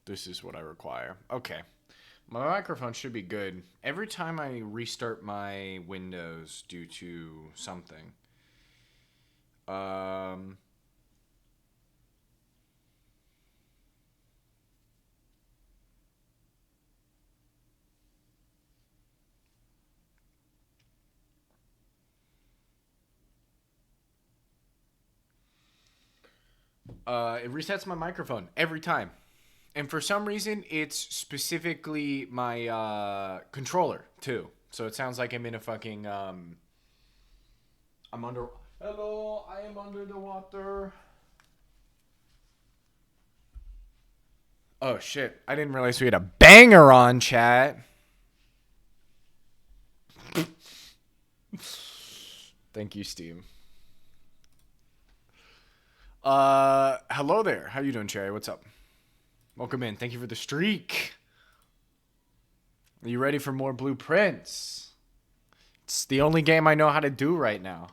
This is what I require. Okay. My microphone should be good. Every time I restart my Windows due to something, um, it resets my microphone every time. And for some reason, it's specifically my controller, too. So it sounds like I'm in a fucking, I'm under, hello, I am under the water. Oh, shit. I didn't realize we had a banger on, chat. Thank you, Steam. Hello there. How you doing, Cherry? What's up? Welcome in. Thank you for the streak. Are you ready for more blueprints? It's the only game I know how to do right now.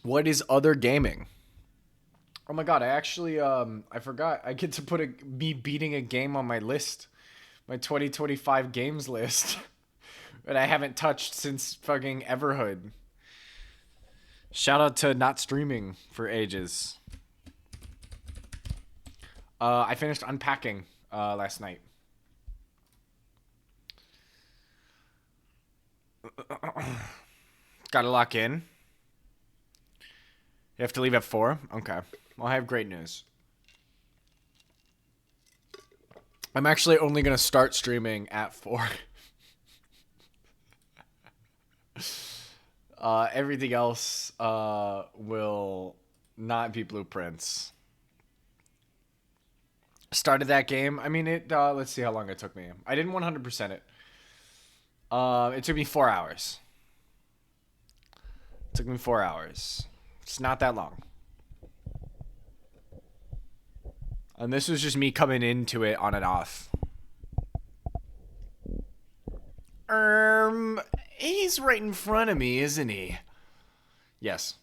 What is other gaming? Oh my god, I actually I forgot. I get to put me beating a game on my list. My 2025 games list. That I haven't touched since fucking Everhood. Shout out to not streaming for ages. I finished unpacking last night. Gotta lock in. You have to leave at 4? Okay. Well, I have great news. I'm actually only going to start streaming at 4. Everything else will not be blueprints. Started that game. I mean, let's see how long it took me. I didn't 100% it. It took me 4 hours. It took me 4 hours. It's not that long. And this was just me coming into it on and off. He's right in front of me, isn't he? Yes.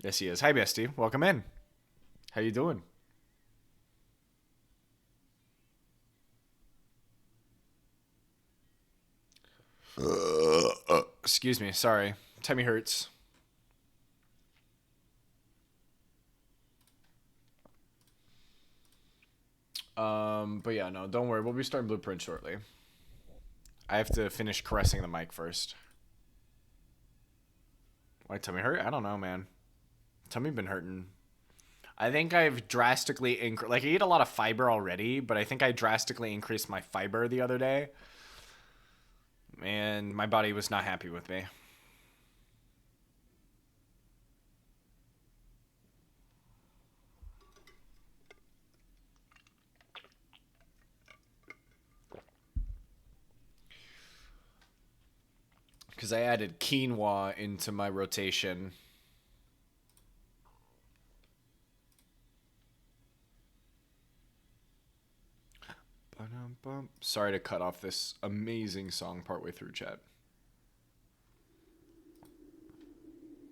Yes, he is. Hi, bestie. Welcome in. How you doing? Excuse me. Sorry. Tummy hurts. But yeah, no, don't worry. We'll be starting Blueprint shortly. I have to finish caressing the mic first. Why tummy hurt? I don't know, man. Tummy been hurting. I think I've drastically increased. Like, I eat a lot of fiber already, but I think I drastically increased my fiber the other day. And my body was not happy with me. Because I added quinoa into my rotation. Sorry to cut off this amazing song partway through, chat.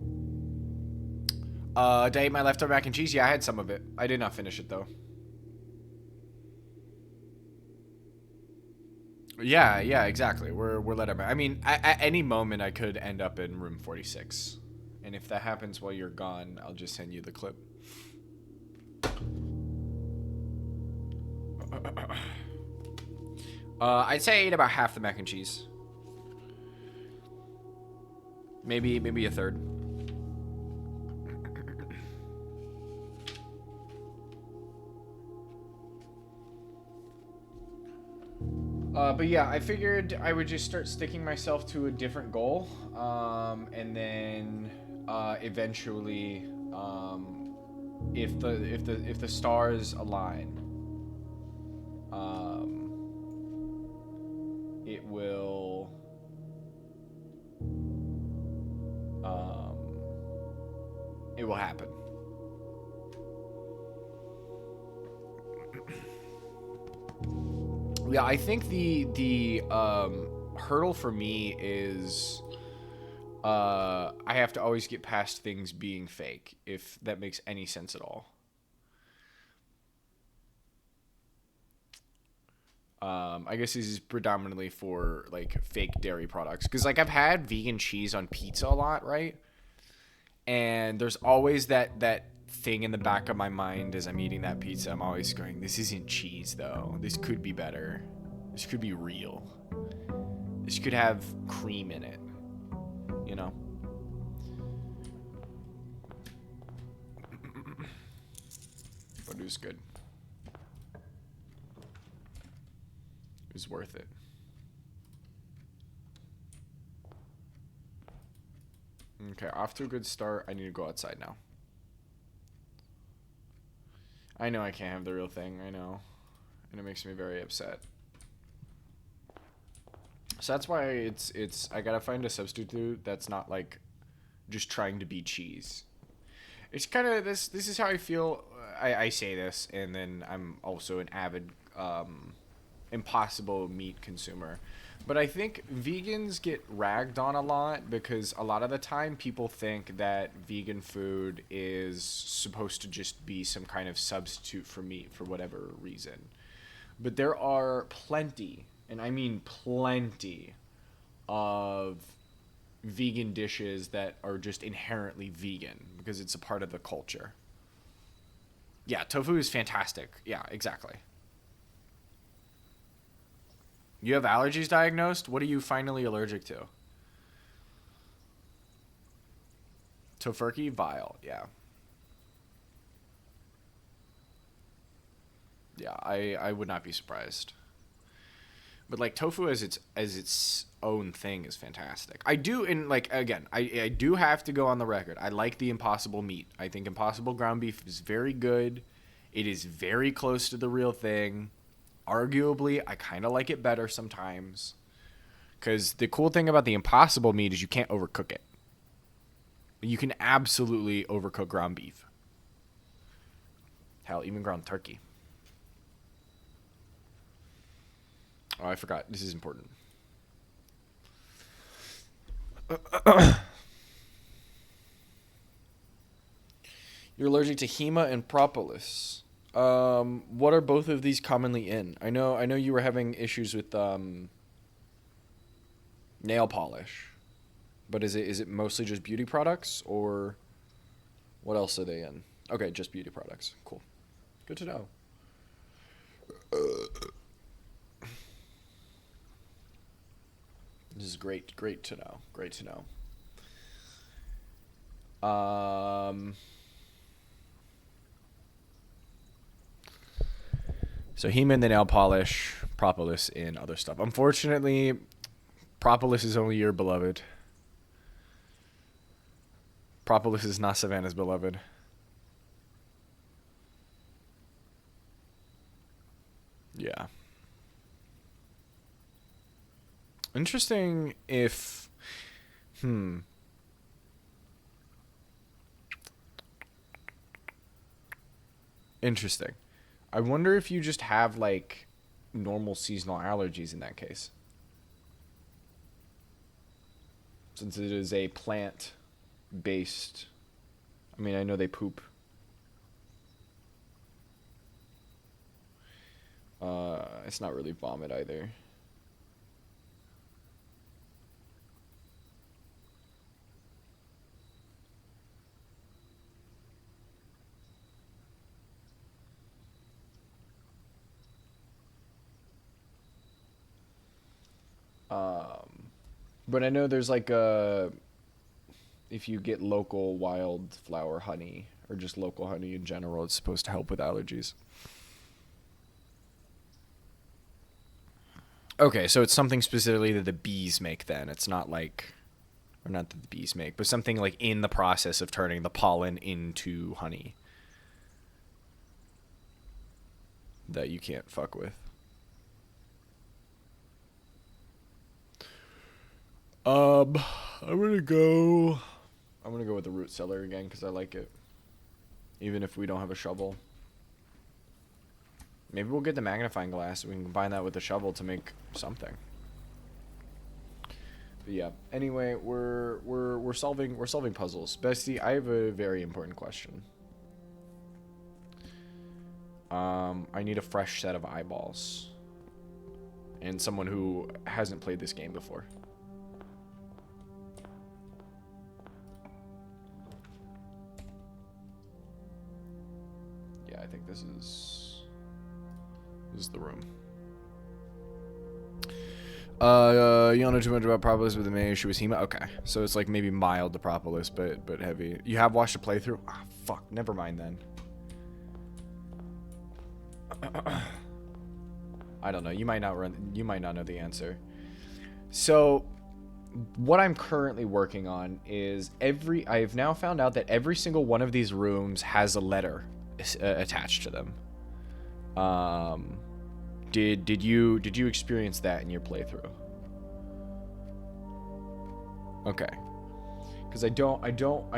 Did I eat my leftover mac and cheese? Yeah, I had some of it. I did not finish it, though. Yeah, exactly. We're let up. I mean, at any moment, I could end up in room 46. And if that happens while you're gone, I'll just send you the clip. I'd say I ate about half the mac and cheese. Maybe a third. But yeah, I figured I would just start sticking myself to a different goal, and then eventually, if the stars align, it will, it will happen. Yeah, I think the hurdle for me is I have to always get past things being fake, if that makes any sense at all. I guess this is predominantly for like fake dairy products, because like I've had vegan cheese on pizza a lot, right? And there's always that thing in the back of my mind as I'm eating that pizza. I'm always going, this isn't cheese though. This could be better. This could be real. This could have cream in it, you know? But it was good. It was worth it. Okay, off to a good start. I need to go outside now. I know I can't have the real thing. I know. And it makes me very upset. So that's why it's I gotta find a substitute that's not like just trying to be cheese. It's kind of this is how I feel. I say this, and then I'm also an avid Impossible meat consumer. But I think vegans get ragged on a lot because a lot of the time people think that vegan food is supposed to just be some kind of substitute for meat for whatever reason. But there are plenty, and I mean plenty, of vegan dishes that are just inherently vegan because it's a part of the culture. Yeah, tofu is fantastic. Yeah, exactly. You have allergies diagnosed? What are you finally allergic to? Tofurkey? Vile, yeah. Yeah, I would not be surprised. But like tofu as its own thing is fantastic. I do, and like again, I do have to go on the record. I like the Impossible meat. I think Impossible ground beef is very good. It is very close to the real thing. Arguably, I kind of like it better sometimes. Because the cool thing about the Impossible meat is you can't overcook it. You can absolutely overcook ground beef. Hell, even ground turkey. Oh, I forgot. This is important. You're allergic to Hema and propolis. What are both of these commonly in? I know you were having issues with nail polish, but is it mostly just beauty products, or what else are they in? Okay, just beauty products. Cool. Good to know. This is great to know. Great to know. So Hema in the nail polish, propolis in other stuff. Unfortunately, propolis is only your beloved. Propolis is not Savannah's beloved. Yeah. Interesting if... Interesting. I wonder if you just have, like, normal seasonal allergies in that case. Since it is a plant-based... I mean, I know they poop. It's not really vomit either. But I know there's like if you get local wildflower honey or just local honey in general, it's supposed to help with allergies. Okay, so it's something specifically that the bees make then. It's not like, or not that the bees make, but something like in the process of turning the pollen into honey that you can't fuck with. I'm gonna go with the root cellar again because I like it. Even if we don't have a shovel. Maybe we'll get the magnifying glass and we can combine that with the shovel to make something. But yeah. Anyway, we're solving puzzles. Bestie, I have a very important question. I need a fresh set of eyeballs. and someone who hasn't played this game before. Yeah, I think this is the room. You don't know too much about Propolis, but the main issue was Hema. Okay, so it's like maybe mild to Propolis, but heavy. You have watched a playthrough? Ah, fuck. Never mind then. I don't know. You might not know the answer. So, what I'm currently working on is I have now found out that every single one of these rooms has a letter attached to them. Did you experience that in your playthrough? Okay. Because I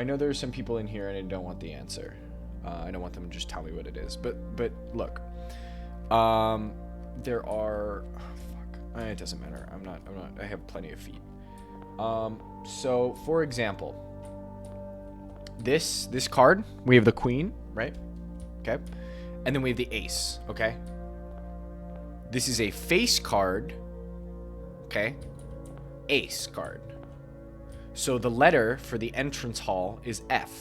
know there's some people in here and I don't want the answer. I don't want them to just tell me what it is. But look. There are, fuck. It doesn't matter. I have plenty of feet. So for example, this card, we have the queen, right? Okay. And then we have the ace, okay? This is a face card, okay? Ace card. So the letter for the entrance hall is F.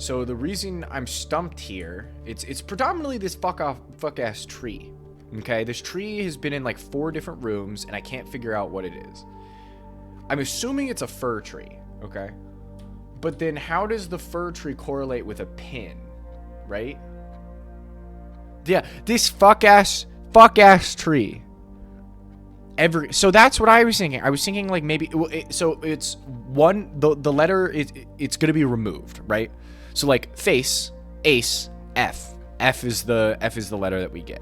So the reason I'm stumped here, it's predominantly this fuck-ass tree, okay? This tree has been in like 4 different rooms, and I can't figure out what it is. I'm assuming it's a fir tree, okay? But then how does the fir tree correlate with a pin, right? Yeah, this fuck-ass tree. So that's what I was thinking. I was thinking like maybe, so it's one, the letter, it's going to be removed, right? So like face, ace, F. F is the letter that we get.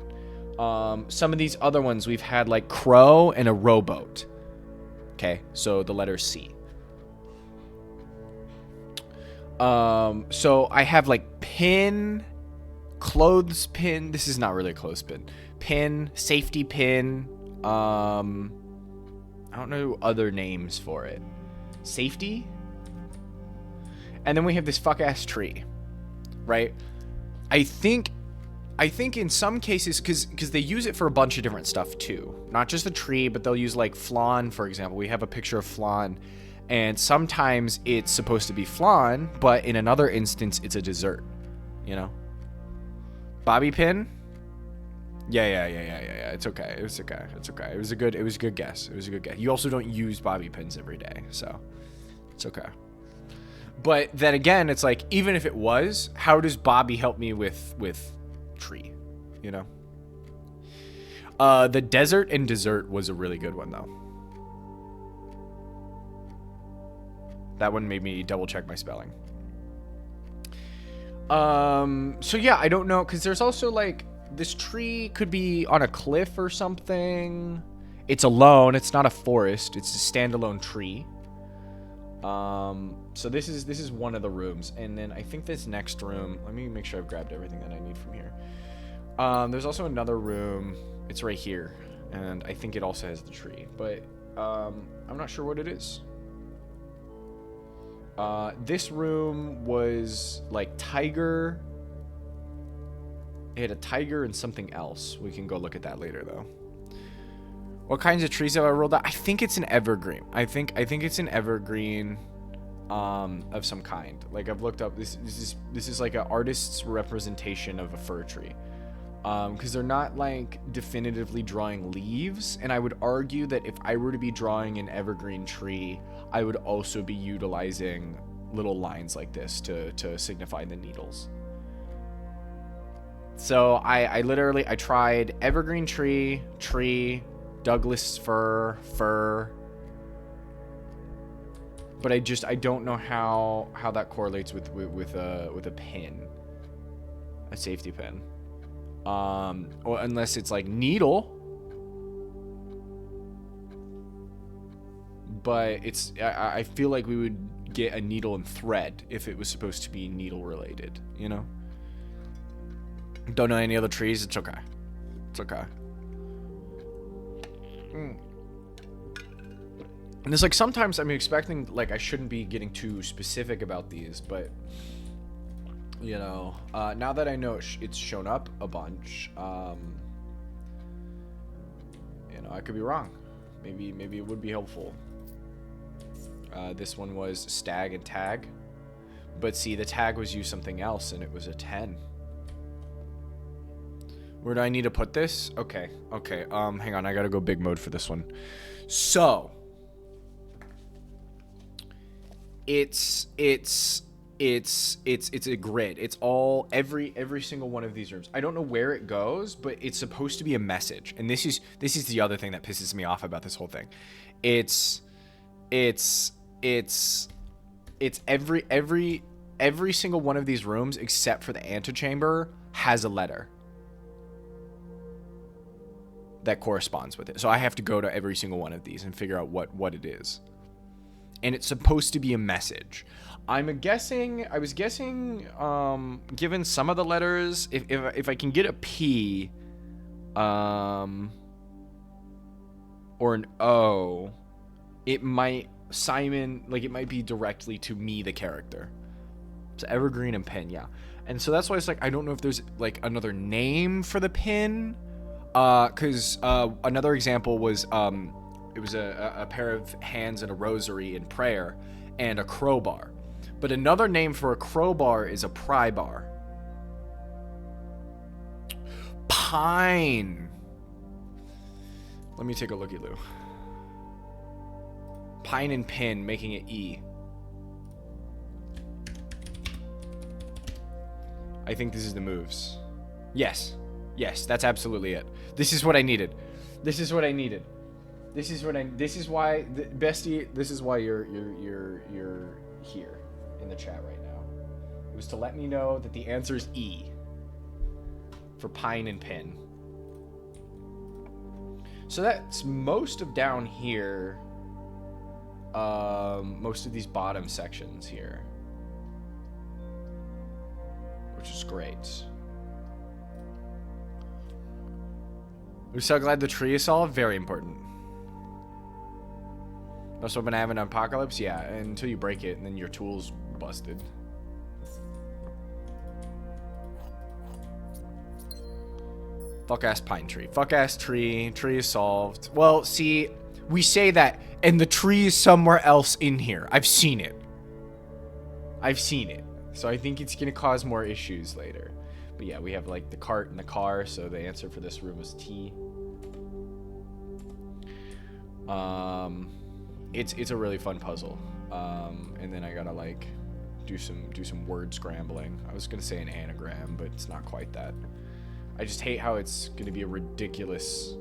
Some of these other ones we've had like crow and a rowboat. Okay, so the letter C. So I have like pin, clothespin. This is not really a clothespin. Pin, safety pin. I don't know other names for it. Safety. And then we have this fuck-ass tree, right? I think in some cases, because they use it for a bunch of different stuff too. Not just the tree, but they'll use like flan, for example. We have a picture of flan, and sometimes it's supposed to be flan, but in another instance, it's a dessert, you know? Bobby pin? Yeah. It's okay. It was okay. It was a good guess. You also don't use bobby pins every day, so it's okay. But then again, it's like, even if it was, how does Bobby help me with tree, you know? The desert and dessert was a really good one, though. That one made me double check my spelling. So yeah, I don't know, because there's also like, this tree could be on a cliff or something. It's alone. It's not a forest. It's a standalone tree. So this is one of the rooms, and then I think this next room, let me make sure I've grabbed everything that I need from here. There's also another room. It's right here, and I think it also has the tree, but I'm not sure what it is. This room was like tiger. It had a tiger and something else. We can go look at that later, though. What kinds of trees have I rolled out? I think it's an evergreen. I think it's an evergreen of some kind. Like, I've looked up, this is like an artist's representation of a fir tree. Because they're not like definitively drawing leaves, and I would argue that if I were to be drawing an evergreen tree, I would also be utilizing little lines like this to signify the needles. So I tried evergreen tree, Douglas fir, but I don't know how that correlates with a pin, a safety pin, or unless it's like needle. But I feel like we would get a needle and thread if it was supposed to be needle related, you know? Don't know any other trees? It's okay. And it's like, sometimes I'm expecting, like, I shouldn't be getting too specific about these, but, you know, now that I know it's shown up a bunch, You know, I could be wrong. Maybe it would be helpful. This one was stag and tag. But see, the tag was used something else, and it was a 10. Where do I need to put this? Okay. Hang on, I gotta go big mode for this one. So, it's a grid. It's all every single one of these rooms. I don't know where it goes, but it's supposed to be a message. And this is the other thing that pisses me off about this whole thing. It's every single one of these rooms except for the antechamber has a letter that corresponds with it. So I have to go to every single one of these and figure out what it is. And it's supposed to be a message. I was guessing, given some of the letters, if I can get a P, or an O, it might be directly to me, the character. It's evergreen and pin, yeah. And so that's why it's like, I don't know if there's like another name for the pin. Cause, another example was, it was a pair of hands and a rosary in prayer and a crowbar. But another name for a crowbar is a pry bar. Pine. Let me take a looky, Lou. Pine and pin, making it E. I think this is the moves. Yes, that's absolutely it. This is what I needed. This is why, Bestie, this is why you're here in the chat right now. It was to let me know that the answer is E for pine and pin. So that's most of down here. Most of these bottom sections here, which is great. We're so glad the tree is solved. Very important. Most weapon I have an apocalypse? Yeah, until you break it and then your tool's busted. Fuck ass pine tree. Fuck ass tree. Tree is solved. Well, see, we say that, and the tree is somewhere else in here. I've seen it. So I think it's gonna cause more issues later. But yeah, we have like the cart and the car, so the answer for this room was T. It's a really fun puzzle. And then I gotta like do some word scrambling. I was gonna say an anagram, but it's not quite that. I just hate how it's gonna be a ridiculous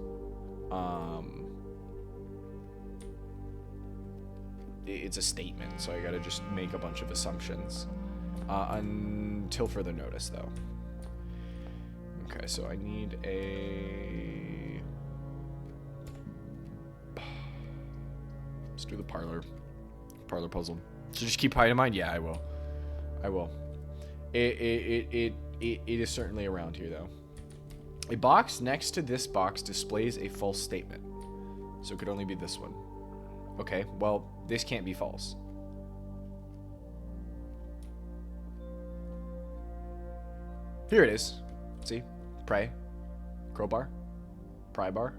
it's a statement, so I gotta just make a bunch of assumptions until further notice, though. Okay, so I need a... Let's do the parlor puzzle. So just keep high in mind. Yeah, I will. It is certainly around here, though. A box next to this box displays a false statement, so it could only be this one. Okay, well, this can't be false. Here it is. See? Pray. Crowbar. Pry bar.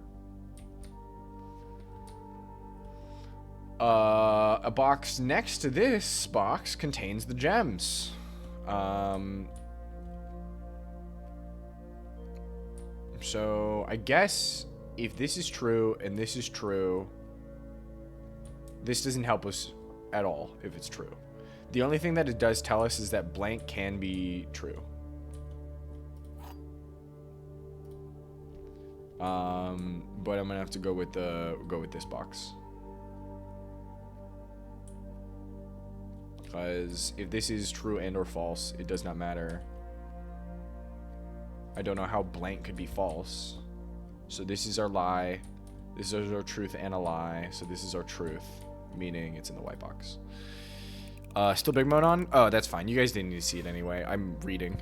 A box next to this box contains the gems. So I guess if this is true and this is true, this doesn't help us at all if it's true. The only thing that it does tell us is that blank can be true. But I'm gonna have to go with this box. Because if this is true and or false, it does not matter. I don't know how blank could be false. So this is our lie. This is our truth and a lie. So this is our truth, meaning it's in the white box. Still big mode on? Oh, that's fine. You guys didn't need to see it anyway. I'm reading.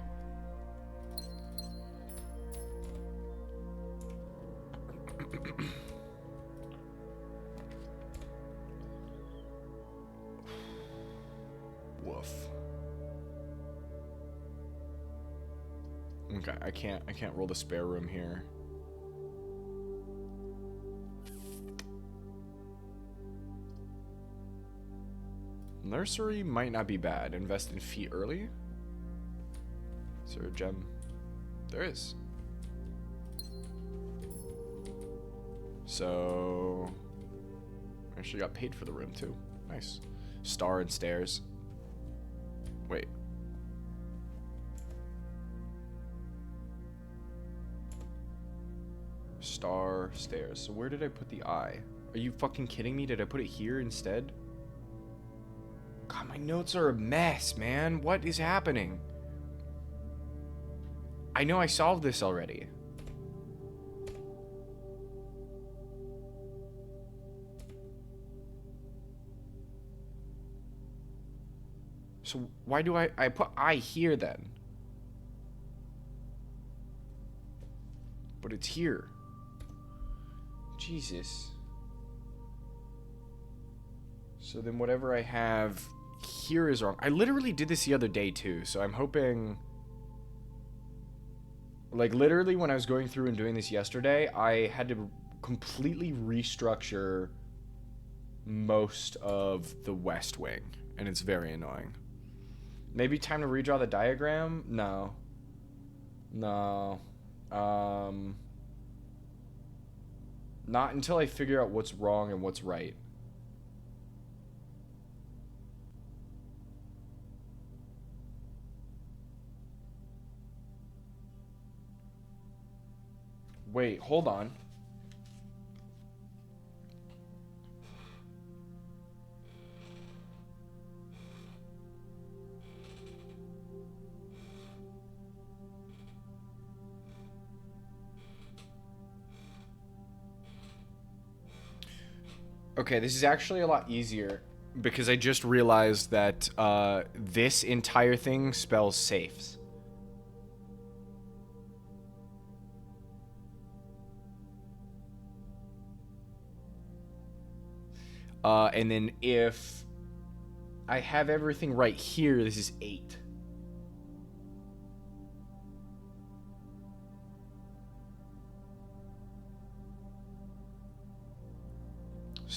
Woof. Okay, I can't roll the spare room here. Nursery might not be bad. Invest in feet early. Is there a gem? There is. So, I actually got paid for the room too. Nice. Star and stairs. Wait. Star, stairs. So where did I put the eye? Are you fucking kidding me? Did I put it here instead? God, my notes are a mess, man. What is happening? I know I solved this already. So why do I put I here then? But it's here. Jesus. So then whatever I have here is wrong. I literally did this the other day too, so I'm hoping... Like, literally when I was going through and doing this yesterday, I had to completely restructure most of the West Wing, and it's very annoying. Maybe time to redraw the diagram? No. No. Not until I figure out what's wrong and what's right. Wait, hold on. Okay, this is actually a lot easier because I just realized that this entire thing spells safes. And then if I have everything right here, this is 8.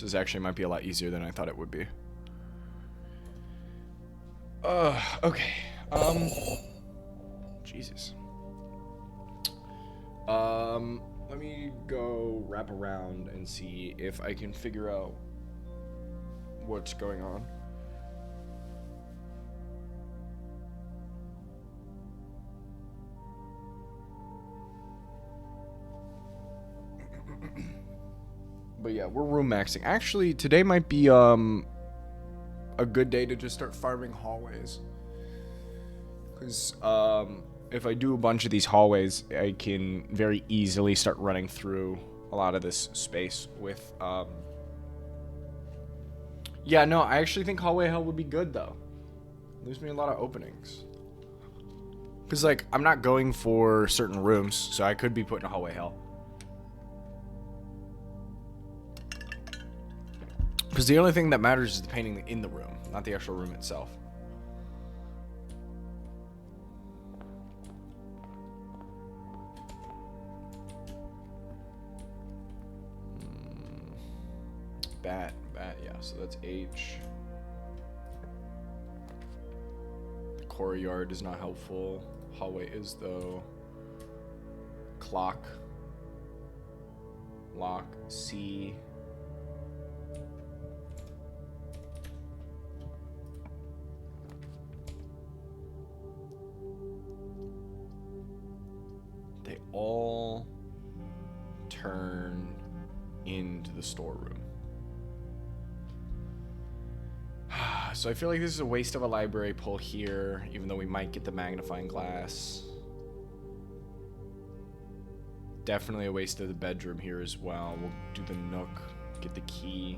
This actually might be a lot easier than I thought it would be. Okay. Jesus. Let me go wrap around and see if I can figure out what's going on. But yeah, we're room maxing. Actually, today might be a good day to just start farming hallways. Because if I do a bunch of these hallways, I can very easily start running through a lot of this space with yeah, no, I actually think hallway hell would be good though. Leaves me a lot of openings. Because like, I'm not going for certain rooms, so I could be put in a hallway hell. Because the only thing that matters is the painting in the room, not the actual room itself. Bat, yeah, so that's H. Courtyard is not helpful. Hallway is though. Clock. Lock, C. They all turn into the storeroom. So I feel like this is a waste of a library pull here, even though we might get the magnifying glass. Definitely a waste of the bedroom here as well. We'll do the nook, get the key.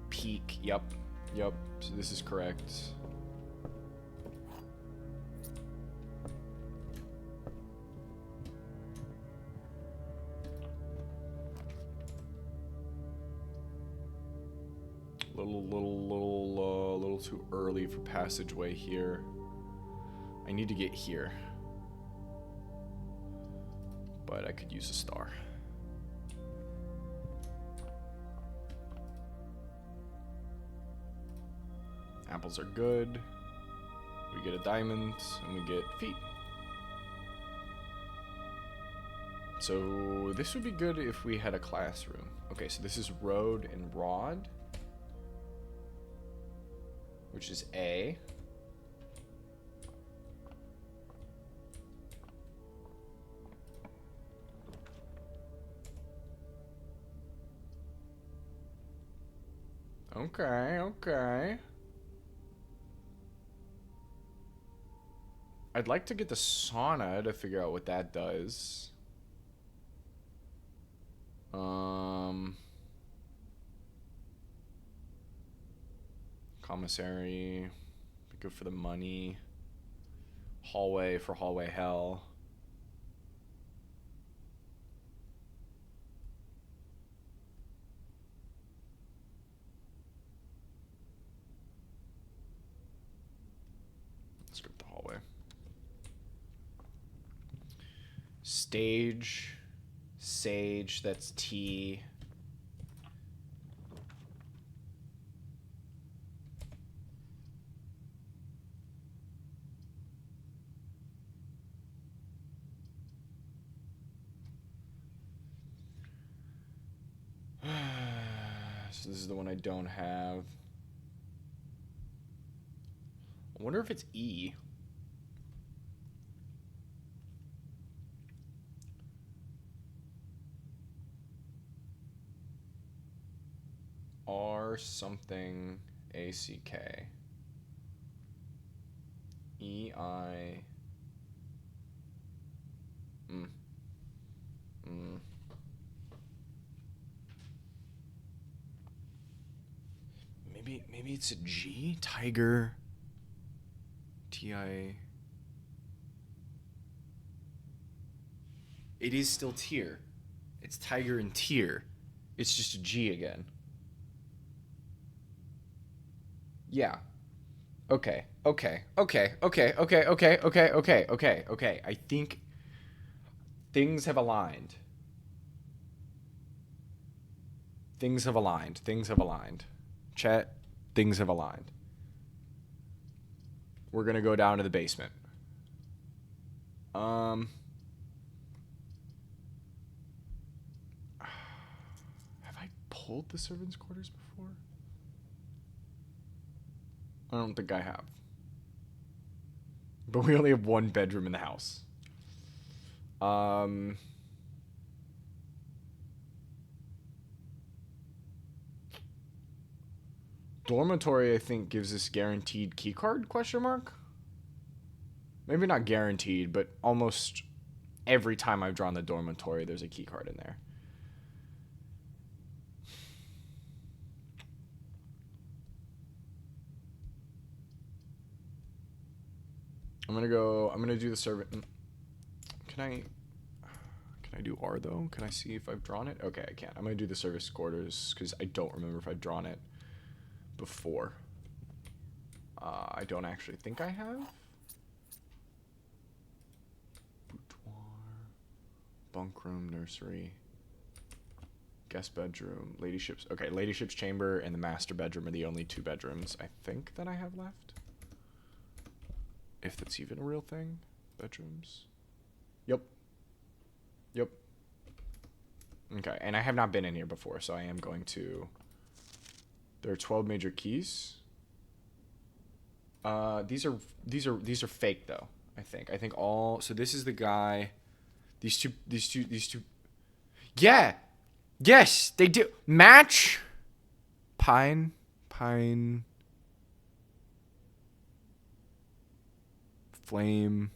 Peak, yep. So this is correct. Little too early for passageway here. I need to get here, but I could use a star. Apples are good. We get a diamond, and we get feet. So this would be good if we had a classroom. Okay, so this is road and rod, which is A. Okay, okay. I'd like to get the sauna to figure out what that does. Commissary, be good for the money. Hallway for hallway hell. Let's go with the hallway. Stage, sage, that's T. So this is the one I don't have. I wonder if it's E. R something ACK. EI. Maybe it's a G? Tiger. TI. It is still tier. It's tiger and tier. It's just a G again. Yeah. Okay. I think things have aligned. Things have aligned. Chat, things have aligned. We're gonna go down to the basement. Have I pulled the servants' quarters before? I don't think I have. But we only have one bedroom in the house. Dormitory, I think, gives us guaranteed keycard, question mark? Maybe not guaranteed, but almost every time I've drawn the dormitory, there's a keycard in there. I'm gonna do the servant. Can I do R though? Can I see if I've drawn it? Okay, I can. I'm gonna do the service quarters because I don't remember if I've drawn it before. I don't actually think I have. Boudoir, bunk room, nursery, guest bedroom, ladyship's. Okay, ladyship's chamber and the master bedroom are the only two bedrooms I think that I have left. If that's even a real thing. Bedrooms. Yep. Okay, and I have not been in here before, so I am going to. There are 12 major keys. These are fake though. I think all. So this is the guy. These two. Yeah. Yes, they do match. Pine. Flame.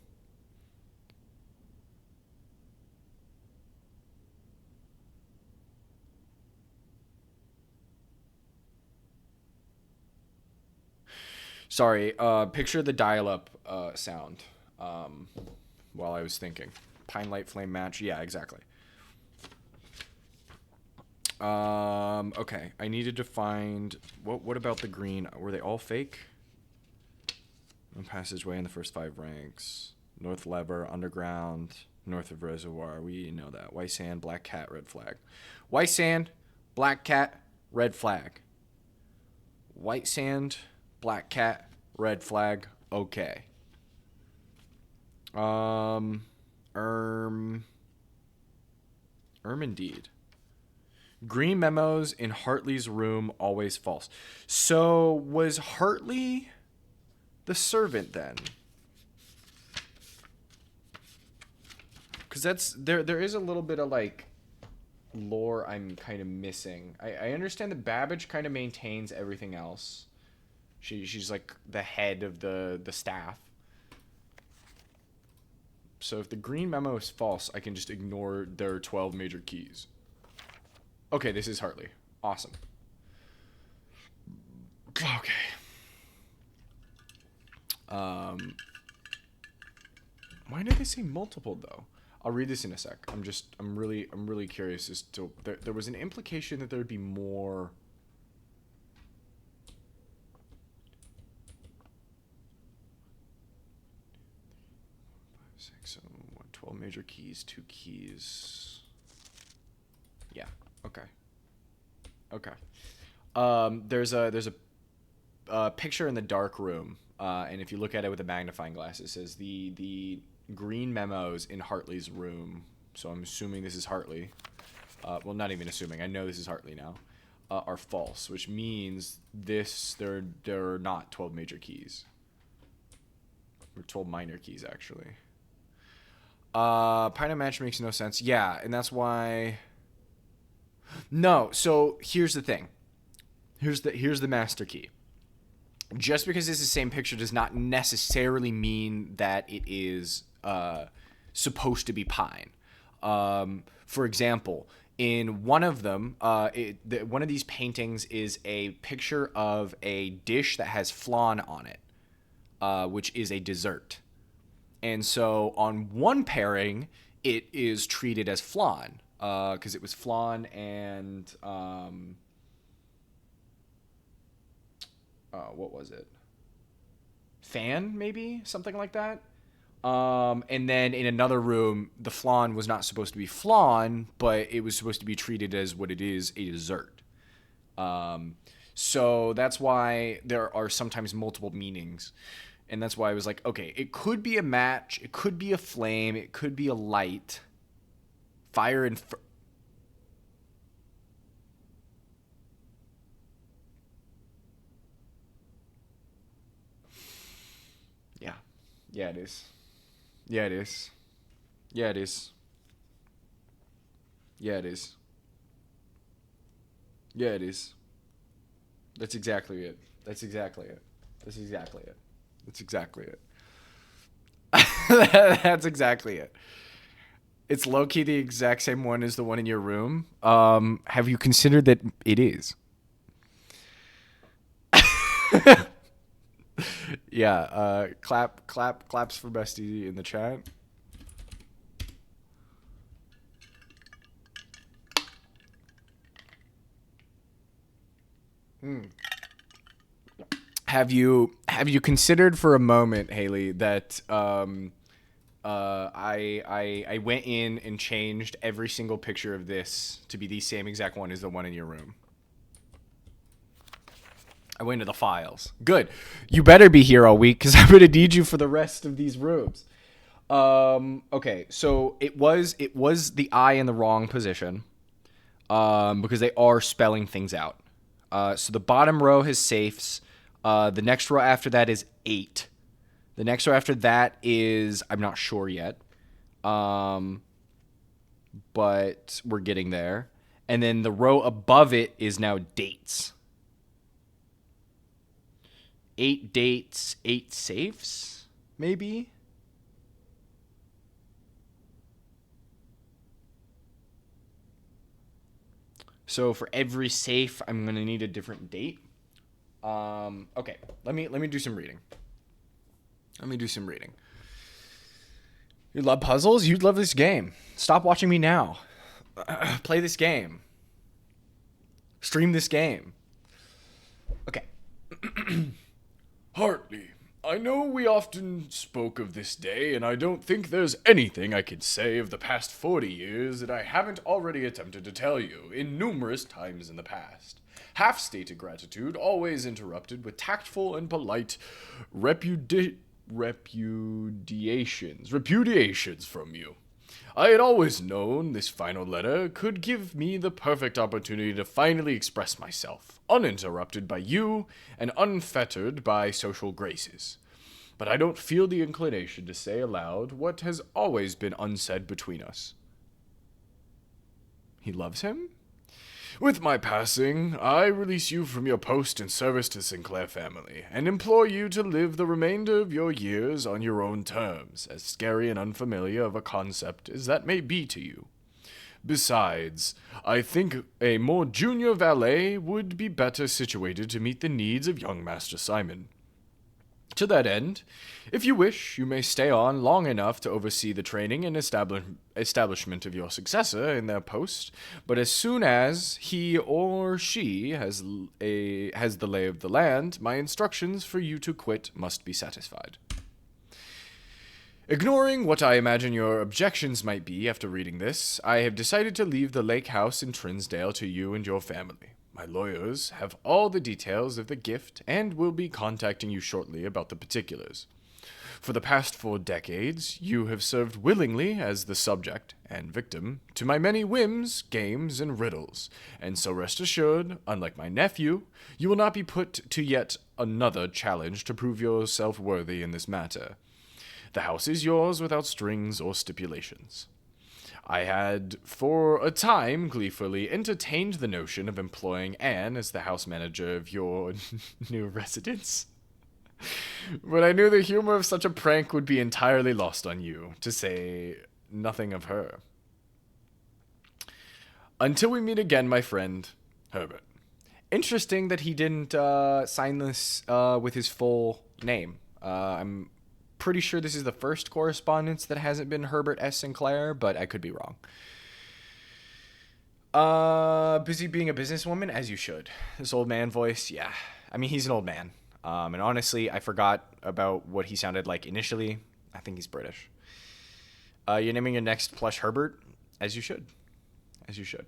Sorry, picture the dial-up sound while I was thinking. Pine light flame match. Yeah, exactly. Okay, I needed to find what about the green? Were they all fake? No passageway in the first 5 ranks. North lever, underground, north of reservoir. We know that. White sand, black cat, red flag. White sand, black cat, red flag. White sand, Black cat, red flag, okay. Indeed. Green memos in Hartley's room, always false. So was Hartley the servant then? Because there is a little bit of like lore I'm kind of missing. I understand that Babbage kind of maintains everything else. She's like the head of the staff. So if the green memo is false, I can just ignore their 12 major keys. Okay, this is Hartley. Awesome. Okay. Why did they say multiple though? I'll read this in a sec. I'm really curious as to there was an implication that there would be more. 5, 6, 7, 1, 12 major keys, 2 keys. Yeah. Okay. There's a picture in the dark room, and if you look at it with a magnifying glass, it says the green memos in Hartley's room. So I'm assuming this is Hartley. Well, not even assuming. I know this is Hartley now. Are false, which means there are not 12 major keys. Or 12 minor keys, actually. Pine Match makes no sense. Yeah, and that's why. No, so here's the thing. Here's the master key. Just because it's the same picture does not necessarily mean that it is supposed to be pine. For example, in one of them, one of these paintings is a picture of a dish that has flan on it, which is a dessert. And so on one pairing, it is treated as flan, because it was flan and what was it? Fan, maybe? Something like that. And then in another room, the flan was not supposed to be flan, but it was supposed to be treated as what it is, a dessert. So that's why there are sometimes multiple meanings. And that's why I was like, okay, it could be a match, it could be a flame, it could be a light. Fire and... Yeah. Yeah, it is. Yeah, it is. Yeah, it is. Yeah, it is. Yeah, it is. That's exactly it. That's exactly it. That's exactly it. That's exactly it. That's exactly it. It's low-key the exact same one as the one in your room. Have you considered that it is? Yeah, claps for Bestie in the chat. Have you considered for a moment, Haley, that I went in and changed every single picture of this to be the same exact one as the one in your room? I went into the files. Good. You better be here all week because I'm going to need you for the rest of these rooms. Okay, so it was the I in the wrong position because they are spelling things out. So the bottom row has safes. The next row after that is 8. The next row after that is, I'm not sure yet. But we're getting there. And then the row above it is now dates. 8 dates, 8 safes, maybe? So for every safe, I'm going to need a different date. Okay, let me do some reading. You love puzzles? You'd love this game. Stop watching me now. Play this game. Stream this game. Okay. Hartley, I know we often spoke of this day, and I don't think there's anything I could say of the past 40 years that I haven't already attempted to tell you in numerous times in the past. half-stated gratitude, always interrupted with tactful and polite repudiations from you. I had always known this final letter could give me the perfect opportunity to finally express myself, uninterrupted by you and unfettered by social graces. But I don't feel the inclination to say aloud what has always been unsaid between us. He loves him? With my passing, I release you from your post in service to Sinclair family, and implore you to live the remainder of your years on your own terms, as scary and unfamiliar of a concept as that may be to you. Besides, I think a more junior valet would be better situated to meet the needs of young Master Simon. To that end, if you wish, you may stay on long enough to oversee the training and establishment of your successor in their post, but as soon as he or she has the lay of the land, my instructions for you to quit must be satisfied. Ignoring what I imagine your objections might be after reading this, I have decided to leave the lake house in Trinsdale to you and your family. My lawyers have all the details of the gift and will be contacting you shortly about the particulars. For the past 4 decades, you have served willingly as the subject and victim to my many whims, games, and riddles, and so rest assured, unlike my nephew, you will not be put to yet another challenge to prove yourself worthy in this matter. The house is yours without strings or stipulations. I had, for a time, gleefully entertained the notion of employing Anne as the house manager of your new residence. But I knew the humor of such a prank would be entirely lost on you, to say nothing of her. Until we meet again, my friend, Herbert. Interesting that he didn't sign this with his full name. I'm pretty sure this is the first correspondence that hasn't been Herbert S. Sinclair, but I could be wrong. Busy being a businesswoman, as you should. This old man voice, yeah. I mean, he's an old man. And honestly, I forgot about what he sounded like initially. I think he's British. You're naming your next plush Herbert, as you should. As you should.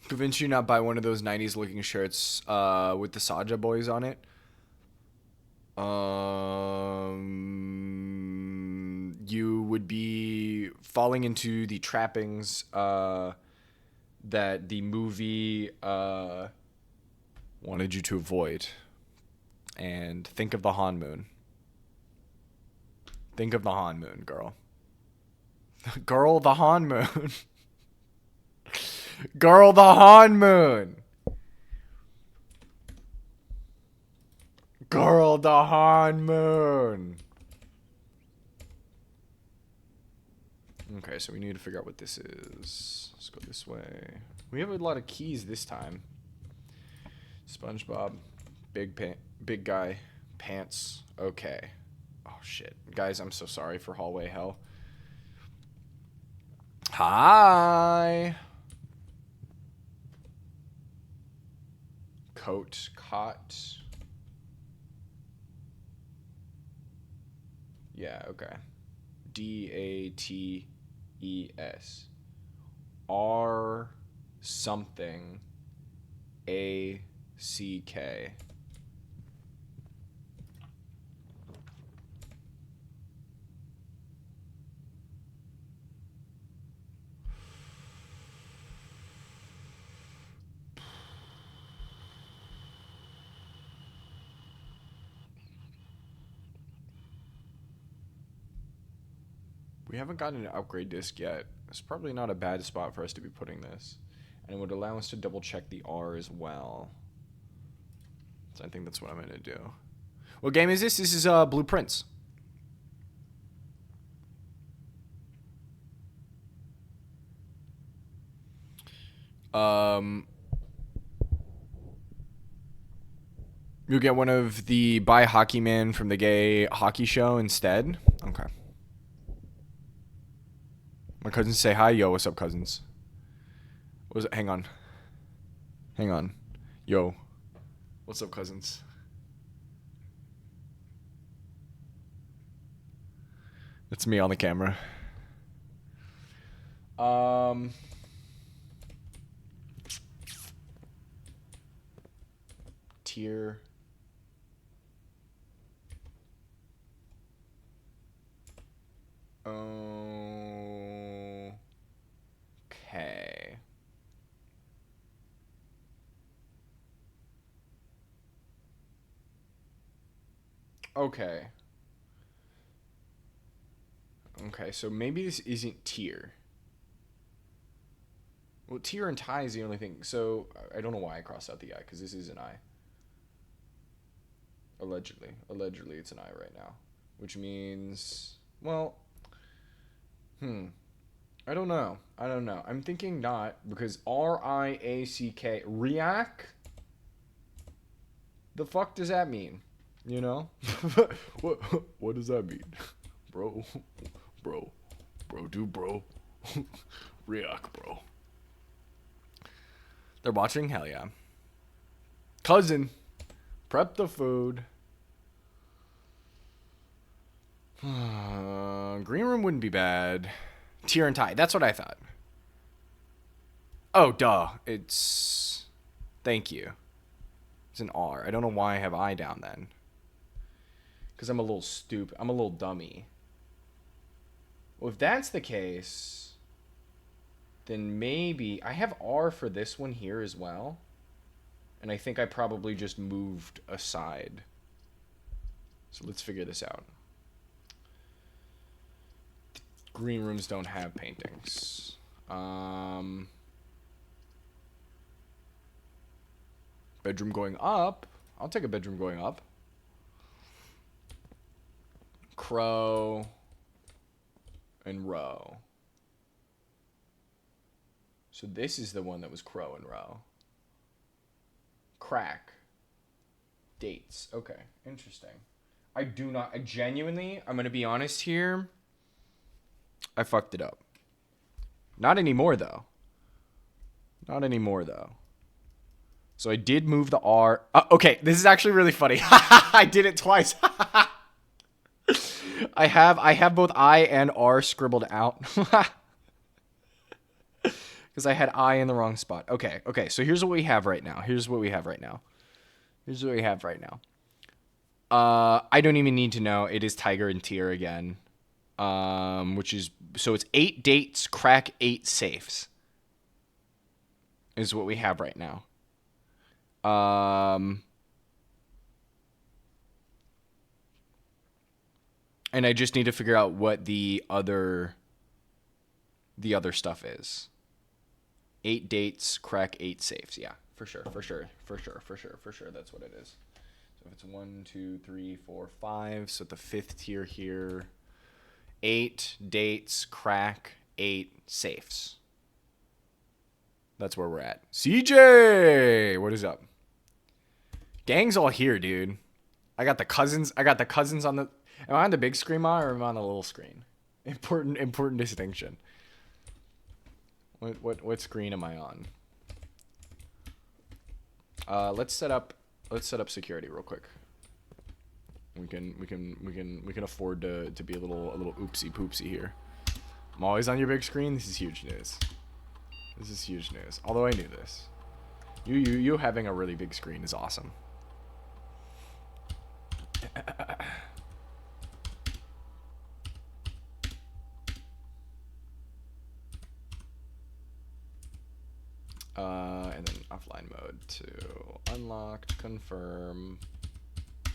Convince you not buy one of those 90s looking shirts with the Saja boys on it. You would be falling into the trappings that the movie wanted you to avoid. And think of the Han Moon. Think of the Han Moon, girl. Girl, the Han Moon. Girl, the Han Moon. Girl, the Han Moon. Okay, so we need to figure out what this is. Let's go this way. We have a lot of keys this time. SpongeBob. Big guy. Pants. Okay. Oh, shit. Guys, I'm so sorry for hallway hell. Hi. Coat, cot. Yeah, okay. DATES. R something ACK. We haven't gotten an upgrade disc yet. It's probably not a bad spot for us to be putting this. And it would allow us to double check the R as well. So I think that's what I'm going to do. What game is this? This is Blueprints. You'll get one of the Buy Hockey Man from the gay hockey show instead? Okay. My cousins say hi. Yo, what's up, cousins? What was it? Hang on. Yo. What's up, cousins? It's me on the camera. Tier. Okay. Okay. Okay, so maybe this isn't tier. Well, tier and tie is the only thing. So I don't know why I crossed out the I, because this is an I. Allegedly. Allegedly, it's an I right now. Which means, well, I don't know. I'm thinking not, because R-I-A-C-K, Riak? The fuck does that mean? You know? What does that mean? Bro. Riak, bro. They're watching? Hell yeah. Cousin, prep the food. Green room wouldn't be bad. Tier and tie. That's what I thought. Oh, duh. It's... Thank you. It's an R. I don't know why I have I down then. Because I'm a little stupid. I'm a little dummy. Well, if that's the case, then maybe... I have R for this one here as well. And I think I probably just moved aside. So let's figure this out. Green rooms don't have paintings. Bedroom going up. I'll take a bedroom going up. Crow and row. So this is the one that was crow and row. Crack. Dates. Okay, interesting. I genuinely, I'm going to be honest here. I fucked it up. Not anymore, though. So I did move the R. Okay, this is actually really funny. I did it twice. I have both I and R scribbled out. Because I had I in the wrong spot. Okay, so here's what we have right now. I don't even need to know. It is Tiger and Tier again. Which is, so it's 8 dates, crack 8 safes. Is what we have right now. And I just need to figure out what the other stuff is. 8 dates, crack 8 safes. Yeah, for sure. That's what it is. So if it's 1, 2, 3, 4, 5. So the 5th tier here. 8 dates, crack 8 safes. That's where we're at. CJ, what is up? Gang's all here, dude. I got the cousins on the... Am I on the big screen, Ma, or am I on the little screen? Important distinction. What screen am I on? Let's set up security real quick. We can afford to be a little oopsie poopsie here. I'm always on your big screen. This is huge news. Although I knew this. You having a really big screen is awesome. And then offline mode to unlocked, confirm,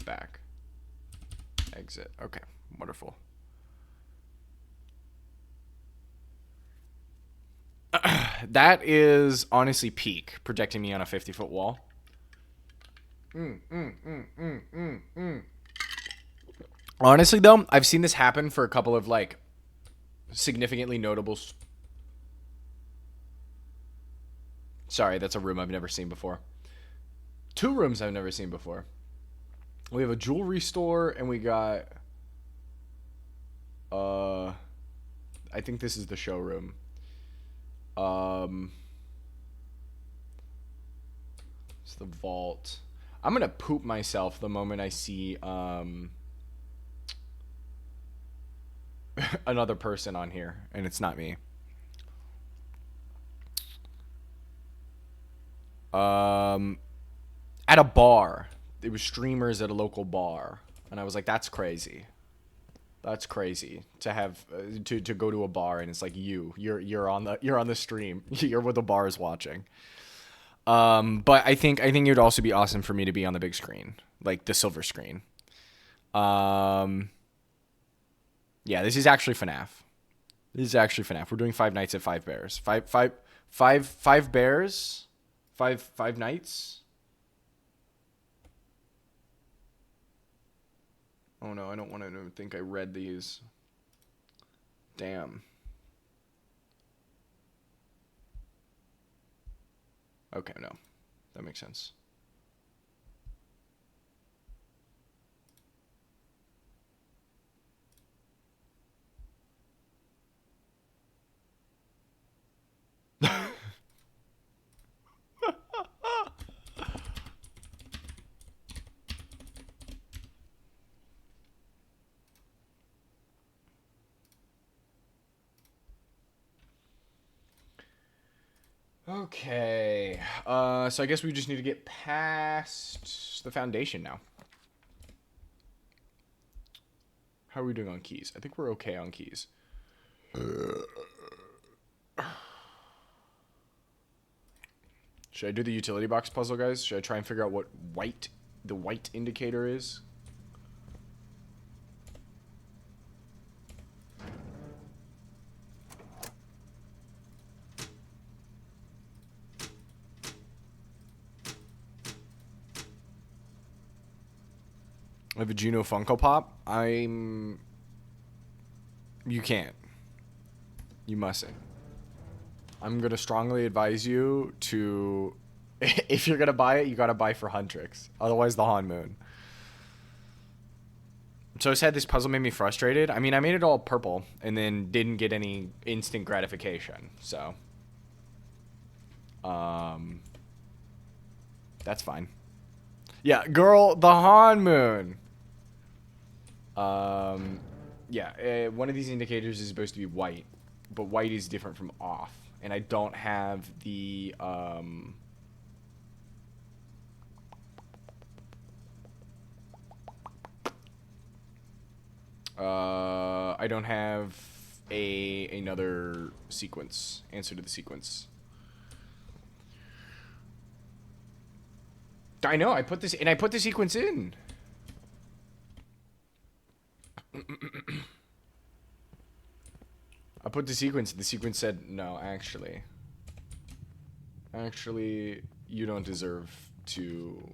back, exit. Okay, wonderful. That is honestly peak, projecting me on a 50-foot wall. Honestly, though, I've seen this happen for a couple of, like, significantly notable Sorry, that's a room I've never seen before. 2 rooms I've never seen before. We have a jewelry store, and we got... I think this is the showroom. It's the vault. I'm gonna poop myself the moment I see, another person on here, and it's not me. At a bar. It was streamers at a local bar, and I was like, that's crazy. That's crazy to have to go to a bar and it's like you're on the stream. You're what the bar is watching. But I think it'd also be awesome for me to be on the big screen, like the silver screen. Yeah, this is actually FNAF. We're doing 5 nights at 5 bears. Five bears, 5 nights. Oh no, I don't want to think I read these. Damn. Okay, no. That makes sense. Okay. So I guess we just need to get past the foundation now. How are we doing on keys? I think we're okay on keys. Should I do the utility box puzzle, guys? Should I try and figure out what the white indicator is? I have a Juno Funko Pop. You can't. You mustn't. I'm going to strongly advise you to... If you're going to buy it, you got to buy for Huntrix. Otherwise, the Han Moon. So I said this puzzle made me frustrated. I mean, I made it all purple and then didn't get any instant gratification. So... That's fine. Yeah, girl, the Han Moon. Yeah, one of these indicators is supposed to be white, but white is different from off, and I don't have the, I don't have another sequence, answer to the sequence. I know, I put the sequence in. I put the sequence said, no, actually, you don't deserve to,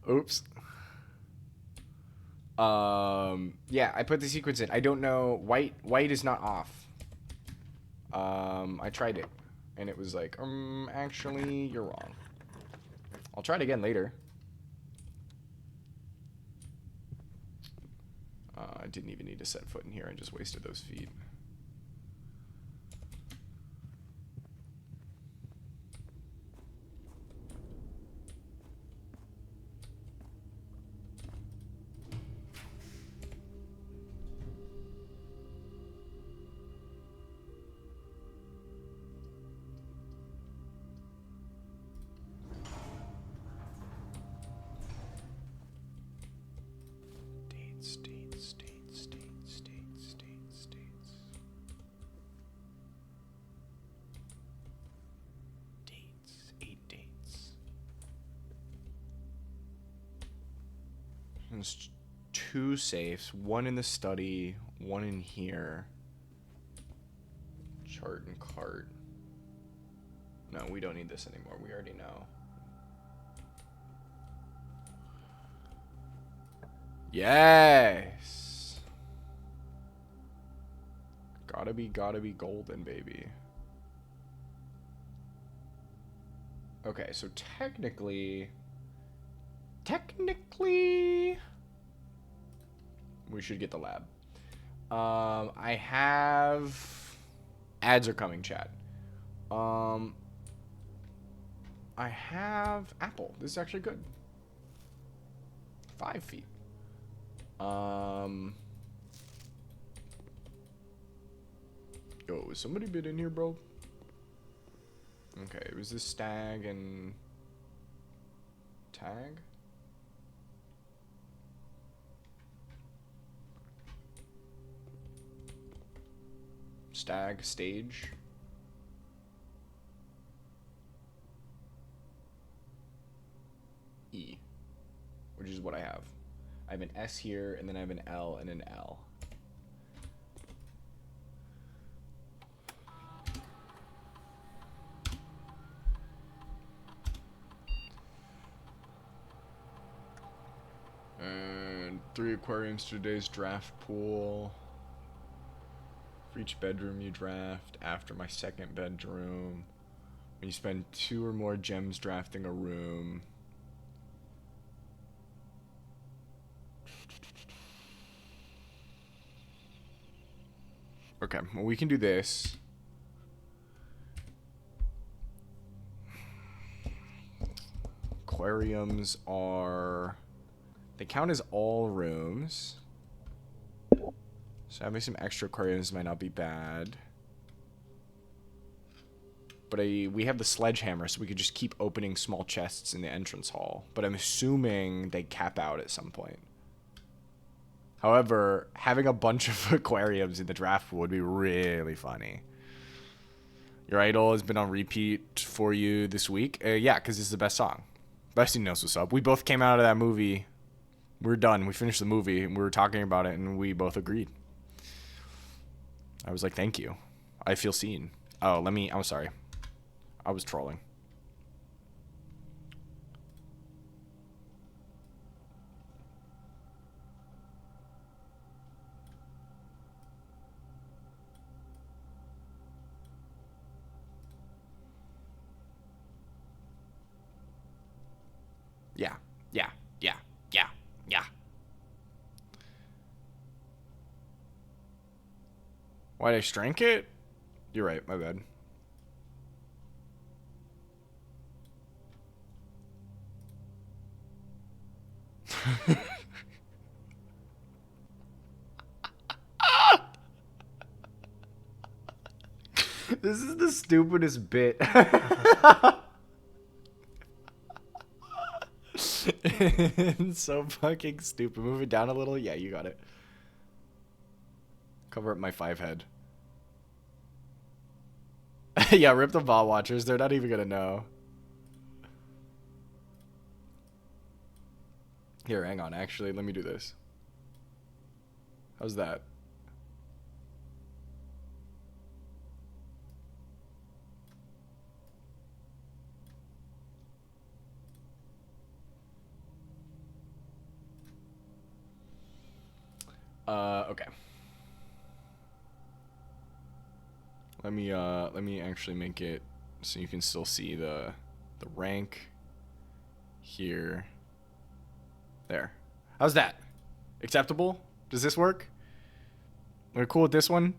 oops. Yeah, I put the sequence in. I don't know, white is not off. I tried it, and it was like, actually, you're wrong. I'll try it again later. I didn't even need to set foot in here. I just wasted those feet. There's 2 safes, one in the study, one in here. Chart and cart. No, we don't need this anymore. We already know. Yes. Gotta be golden, baby. Okay, so technically, we should get the lab. I have ads are coming, chat. I have Apple. This is actually good. 5 feet. Yo, is somebody been in here, bro? Okay, it was this stag and tag. Stag stage. E, which is what I have. I have an S here, and then I have an L and an L. And 3 aquariums to today's draft pool. For each bedroom you draft. After my second bedroom. When you spend 2 or more gems drafting a room. Okay, well, we can do this. Aquariums are... They count as all rooms. So having some extra aquariums might not be bad. But we have the sledgehammer, so we could just keep opening small chests in the entrance hall. But I'm assuming they cap out at some point. However, having a bunch of aquariums in the draft pool would be really funny. Your idol has been on repeat for you this week? Yeah, because this is the best song. Bestie knows what's up. We both came out of that movie. We're done. We finished the movie, and we were talking about it, and we both agreed. I was like, thank you. I feel seen. Oh, I'm sorry. I was trolling. Yeah. Why'd I strike it? You're right, my bad. This is the stupidest bit. It's so fucking stupid. Move it down a little. Yeah, you got it. Cover up my 5 head. Yeah, rip the bot watchers. They're not even gonna know. Here, hang on. Actually, let me do this. How's that? Okay. Let me actually make it so you can still see the rank here. There. How's that? Acceptable? Does this work? We're cool with this one?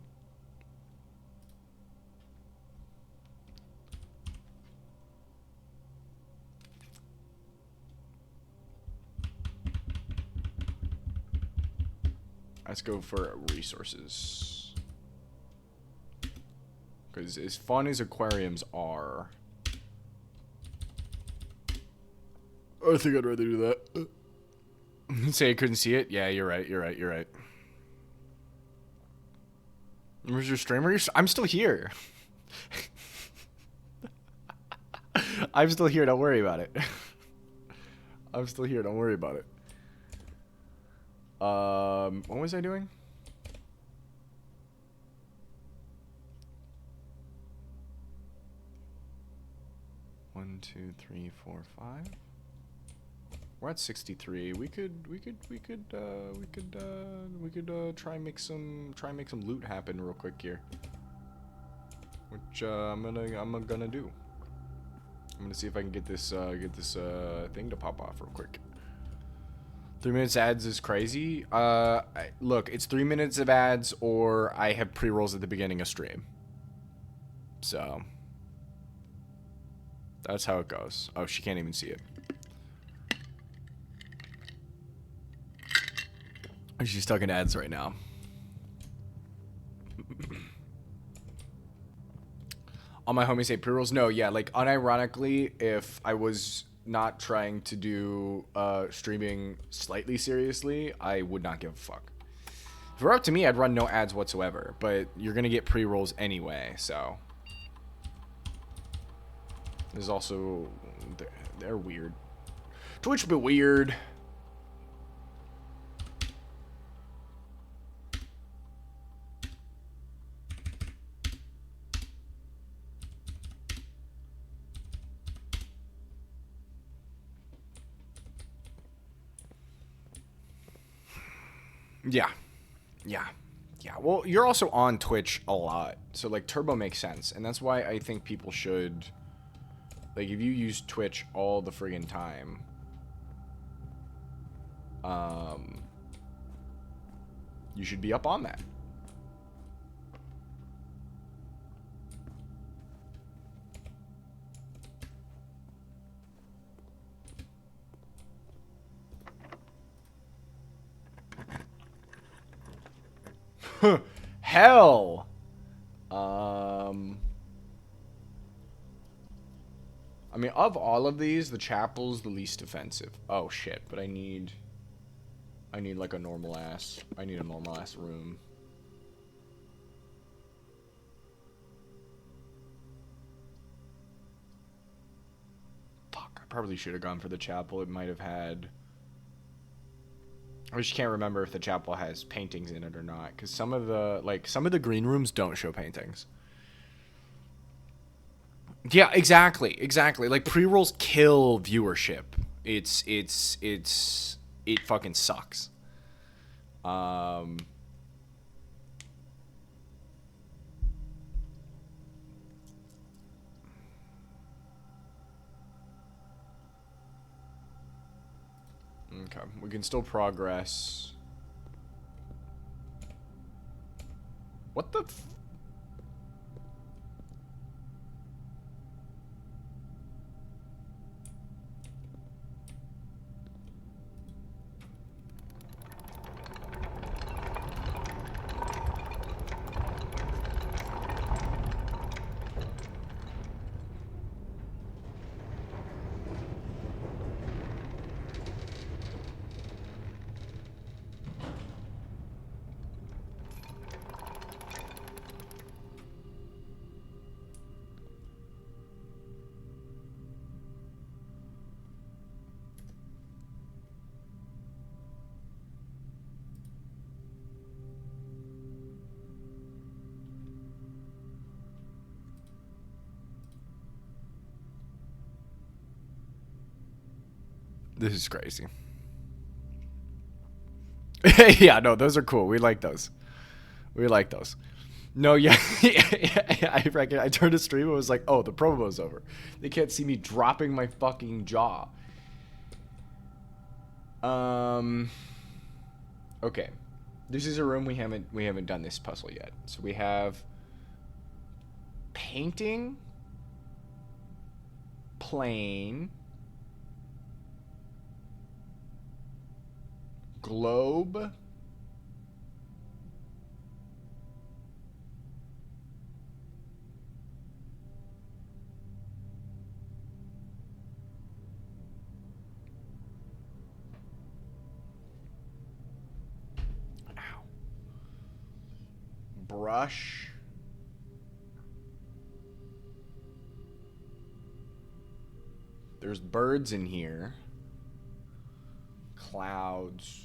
Let's go for resources. Because as fun as aquariums are, I think I'd rather do that. Say I couldn't see it? Yeah, you're right. Where's your streamer? I'm still here. I'm still here. Don't worry about it. I'm still here. Don't worry about it. What was I doing? One, two, three, four, 5. We're at 63. We could try and make some loot happen real quick here. Which I'm gonna do. I'm gonna see if I can get this thing to pop off real quick. 3 minutes ads is crazy. Look, it's 3 minutes of ads, or I have pre-rolls at the beginning of stream. So that's how it goes. Oh, she can't even see it. She's stuck in ads right now. All my homies say pre-rolls. No, yeah, like unironically, if I was not trying to do streaming slightly seriously, I would not give a fuck. If it were up to me, I'd run no ads whatsoever, but you're gonna get pre-rolls anyway, so. There's also, they're weird. Twitch be weird. Yeah. Well, you're also on Twitch a lot, so like Turbo makes sense, and that's why I think people should, like, if you use Twitch all the friggin' time, you should be up on that. Hell. I mean, of all of these, the chapel's the least offensive. Oh shit! But I need like a normal ass. I need a normal ass room. Fuck! I probably should have gone for the chapel. It might have had. I just can't remember if the chapel has paintings in it or not, because some of the green rooms don't show paintings. Yeah, exactly. Like pre-rolls kill viewership. It fucking sucks. Okay, we can still progress. What the f- This is crazy. Yeah, no, those are cool. We like those. No, yeah, I reckon I turned to stream and was like, oh, the promo's over. They can't see me dropping my fucking jaw. Okay. This is a room we haven't done this puzzle yet. So we have painting, plane, globe, brush, there's birds in here, clouds.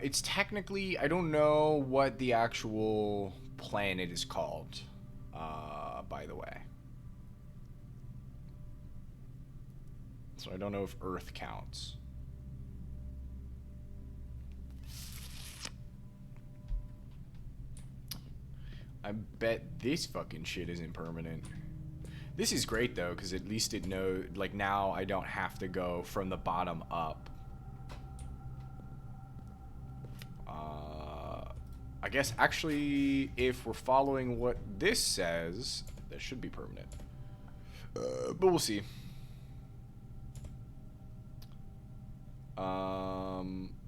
It's technically, I don't know what the actual planet is called, by the way. So I don't know if Earth counts. I bet this fucking shit isn't permanent. This is great though, because at least it knows, like now I don't have to go from the bottom up. I guess actually if we're following what this says, that should be permanent. But we'll see.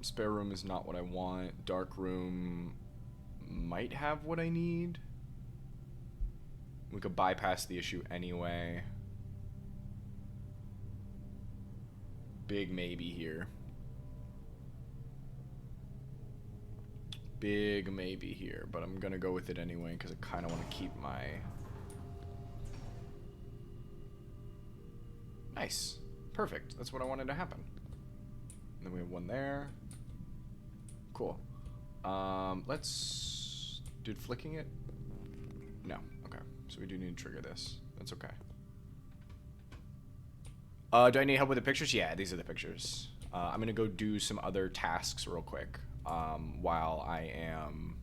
Spare room is not what I want. Dark room might have what I need. We could bypass the issue anyway. Big maybe here. Big maybe here, but I'm gonna go with it anyway because I kind of want to keep my... Nice. Perfect. That's what I wanted to happen. And then we have one there. Cool. Let's... Did flicking it? No. Okay. So we do need to trigger this. That's okay. Do I need help with the pictures? Yeah, these are the pictures. I'm gonna go do some other tasks real quick. While I am...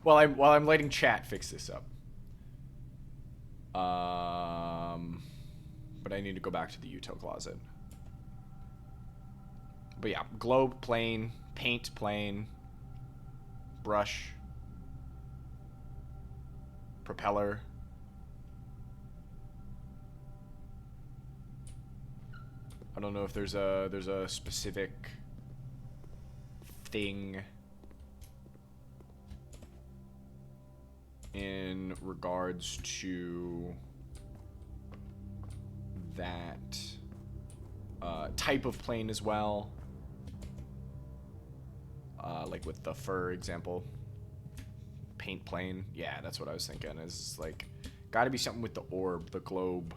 while I'm letting chat fix this up. But I need to go back to the util closet. But yeah, globe plane, paint plane, brush, propeller. I don't know if there's a specific thing in regards to that type of plane as well. Like with the fur example. Paint plane. Yeah, that's what I was thinking. Is like, gotta be something with the orb, the globe.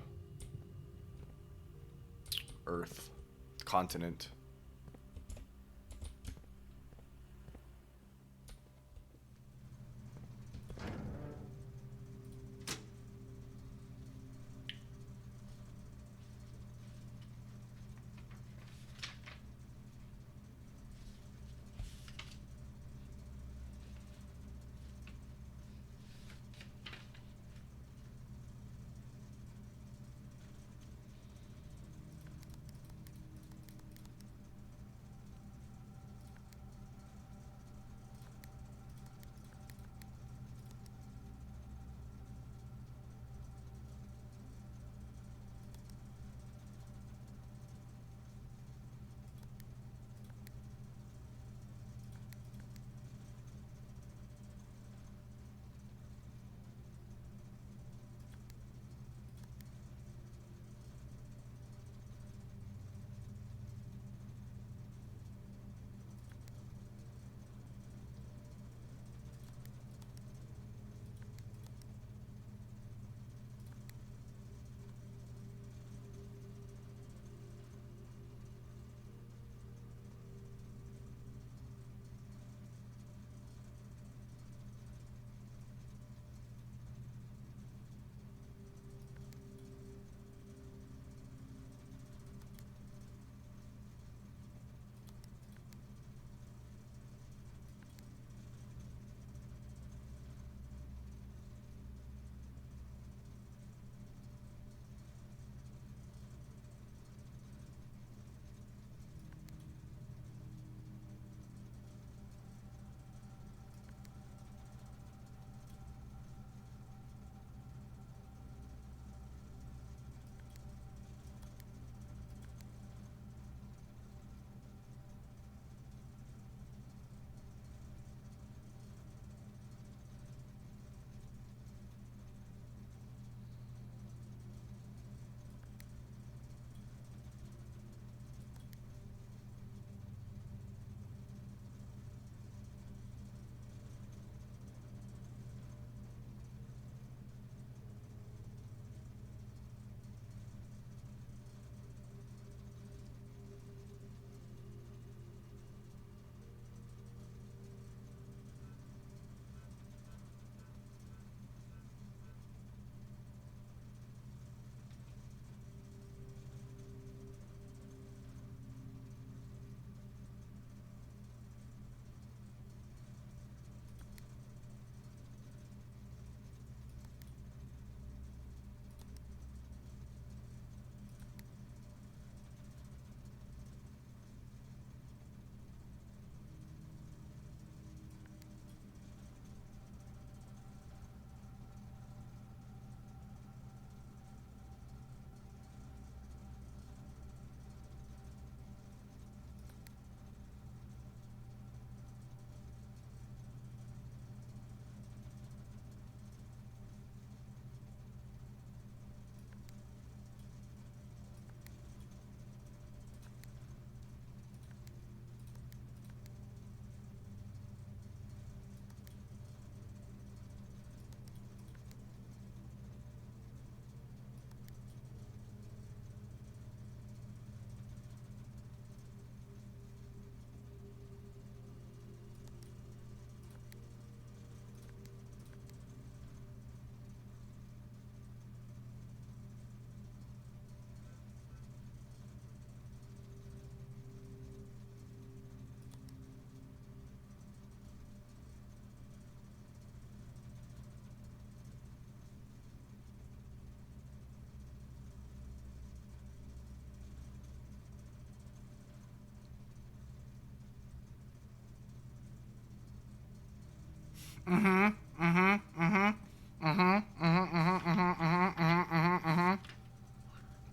Earth. Continent.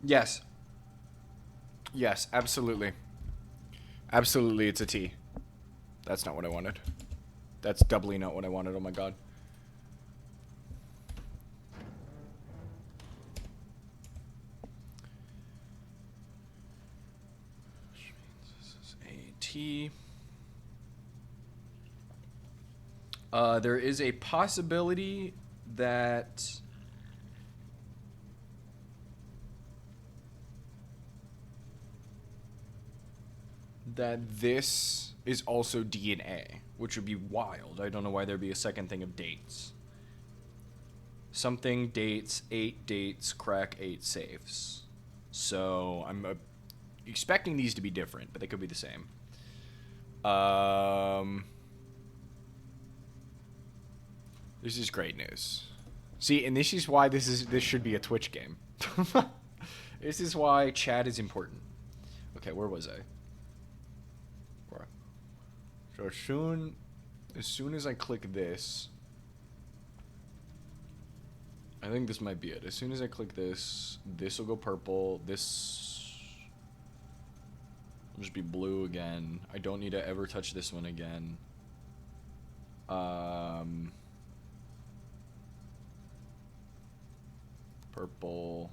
Yes. Yes, absolutely. Absolutely, it's a T. That's not what I wanted. That's doubly not what I wanted, oh my god. This is a T. There is a possibility that this is also DNA, which would be wild. I don't know why there'd be a second thing of dates. Something dates, 8 dates, crack 8 safes. So I'm expecting these to be different, but they could be the same. This is great news. See, and this is why this should be a Twitch game. This is why chat is important. Okay, where was I? Where? So as soon as I click this, I think this might be it. As soon as I click this, this will go purple. This will just be blue again. I don't need to ever touch this one again. Purple.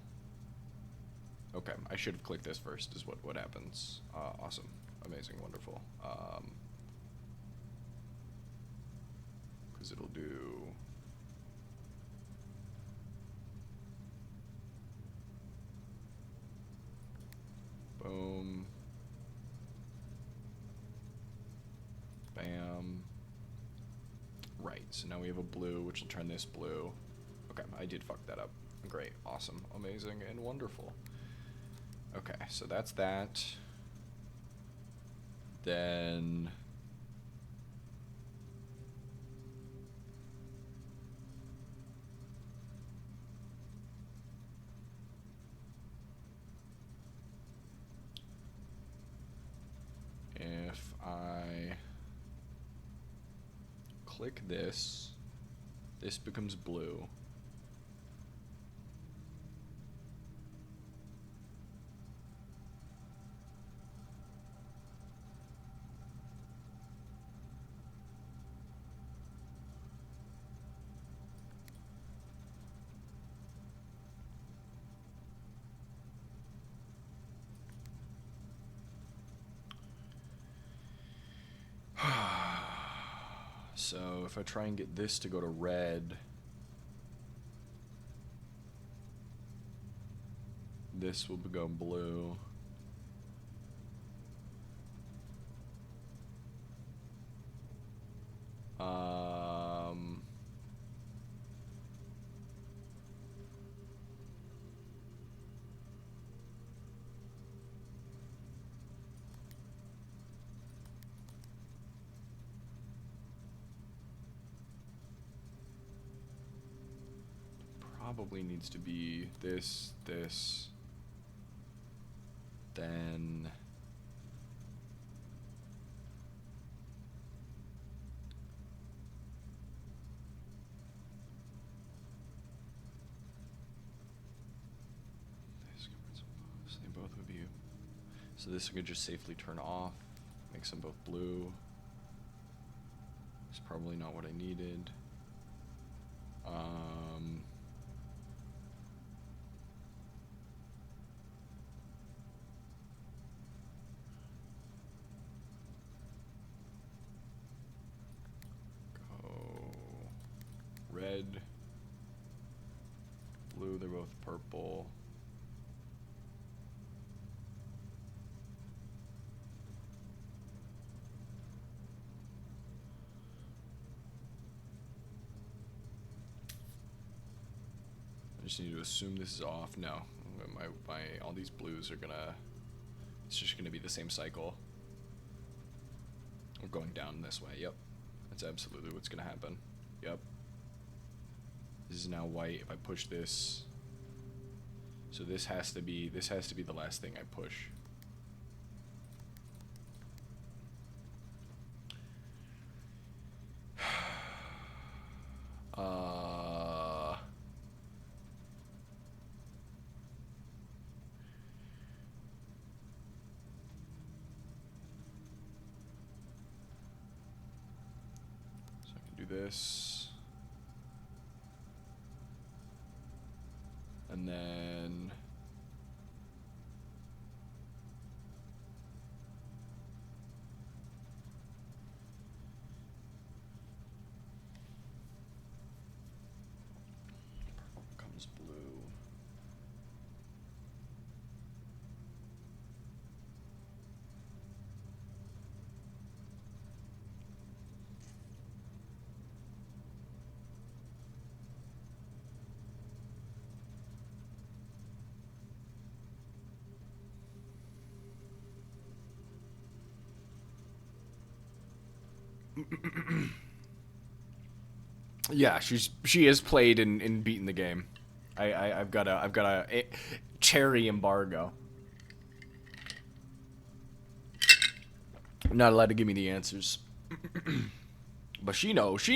Okay, I should have clicked this first is what happens. Awesome. Amazing. Wonderful. Because it'll do... Boom. Bam. Right, so now we have a blue, which will turn this blue. Okay, I did fuck that up. Great, awesome, amazing, and wonderful. Okay, so that's that. Then... if I click this, this becomes blue. So if I try and get this to go to red, this will go blue. Probably needs to be this, then this. They both would be. So this could just safely turn off, makes them both blue. It's probably not what I needed. Red, blue, they're both purple. I just need to assume this is off. No, my all these blues are gonna, it's just gonna be the same cycle. We're going down this way, yep. That's absolutely what's gonna happen, yep. This is now white. If I push this, so this has to be the last thing I push. this. And then... comes blue. Yeah, she is played and beaten the game. I've got a cherry embargo. I'm not allowed to give me the answers. But she knows.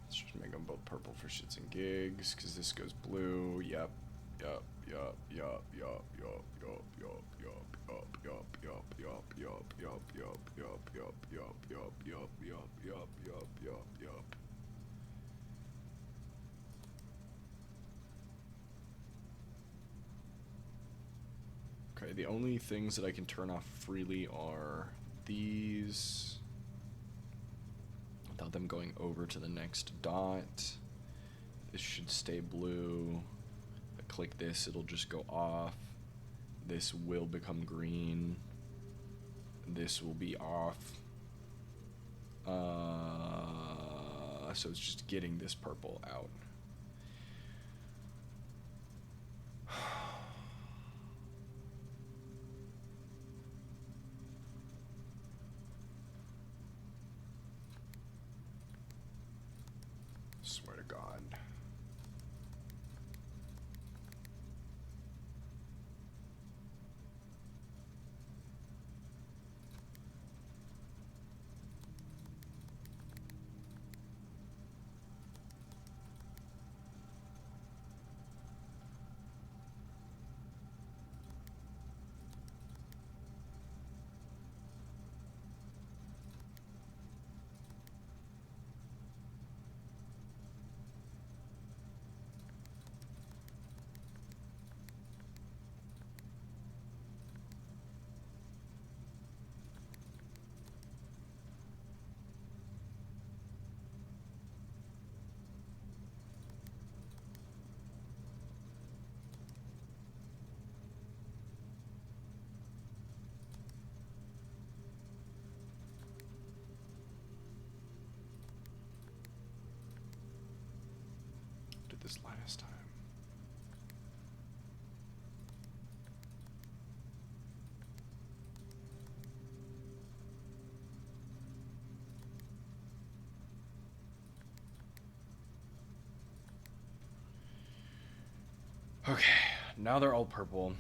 Let's just make them both purple for shits and gigs, because this goes blue. Yep. Okay, the only things that I can turn off freely are these, without them going over to the next dot. This should stay blue. If I click this, it'll just go off. This will become green. This will be off. So it's just getting this purple out. Swear to God. Did this last time. Okay, now they're all purple.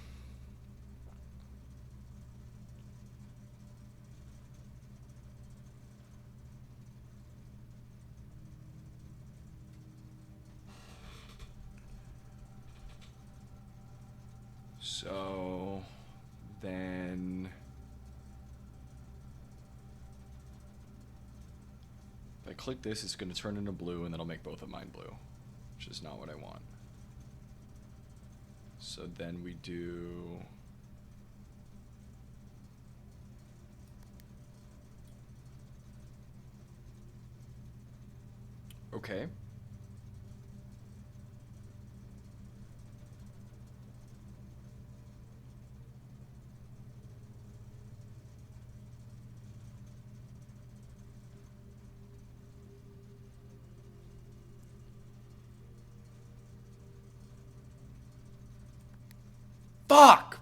So then if I click this, it's going to turn into blue, and then I'll make both of mine blue, which is not what I want. So then we do... Okay.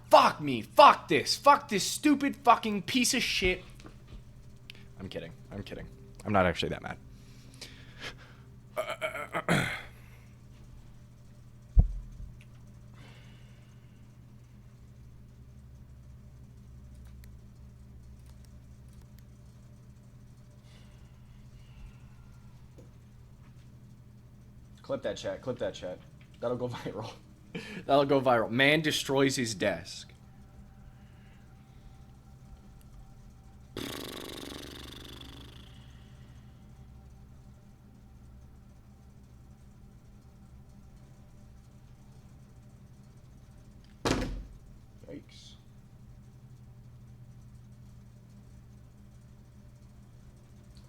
Fuck me. Fuck this stupid fucking piece of shit. I'm kidding. I'm not actually that mad. Clip that chat. Clip that chat. That'll go viral. That'll go viral. Man destroys his desk. Yikes.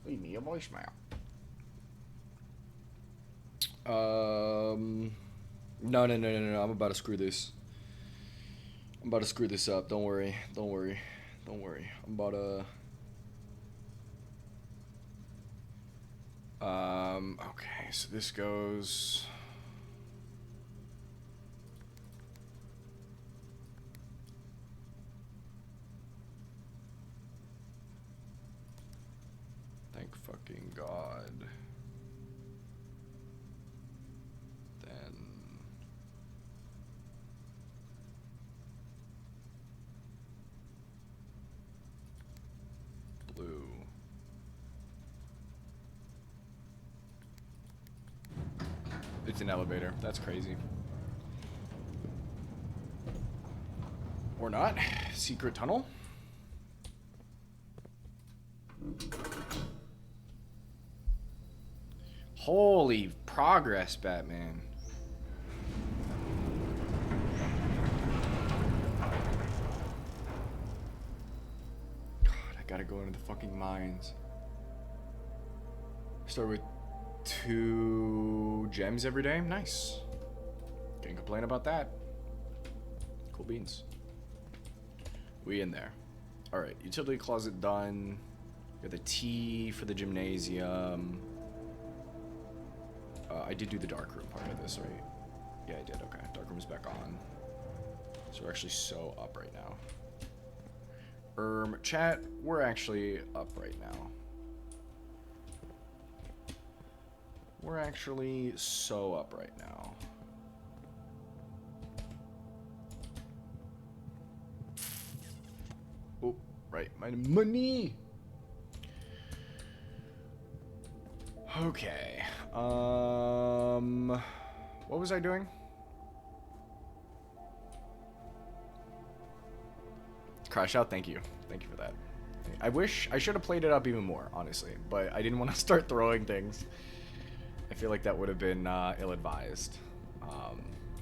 Leave me a voicemail. No. I'm about to screw this. I'm about to screw this up. Don't worry. I'm about to... Okay, so this goes... Thank fucking God. Then... Blue. It's an elevator. That's crazy. Or not. Secret tunnel? Holy progress, Batman. God, I gotta go into the fucking mines. Start with 2 gems every day. Nice. Can't complain about that. Cool beans. We in there. Alright, utility closet done. Got the T for the gymnasium. I did do the darkroom part of this, right? Yeah, I did. Okay, darkroom's back on. So we're actually so up right now. Chat, we're actually up right now. We're actually so up right now. Oh, right, my money. Okay. What was I doing? Crash out, thank you. Thank you for that. I wish I should have played it up even more, honestly, but I didn't want to start throwing things. I feel like that would have been ill-advised.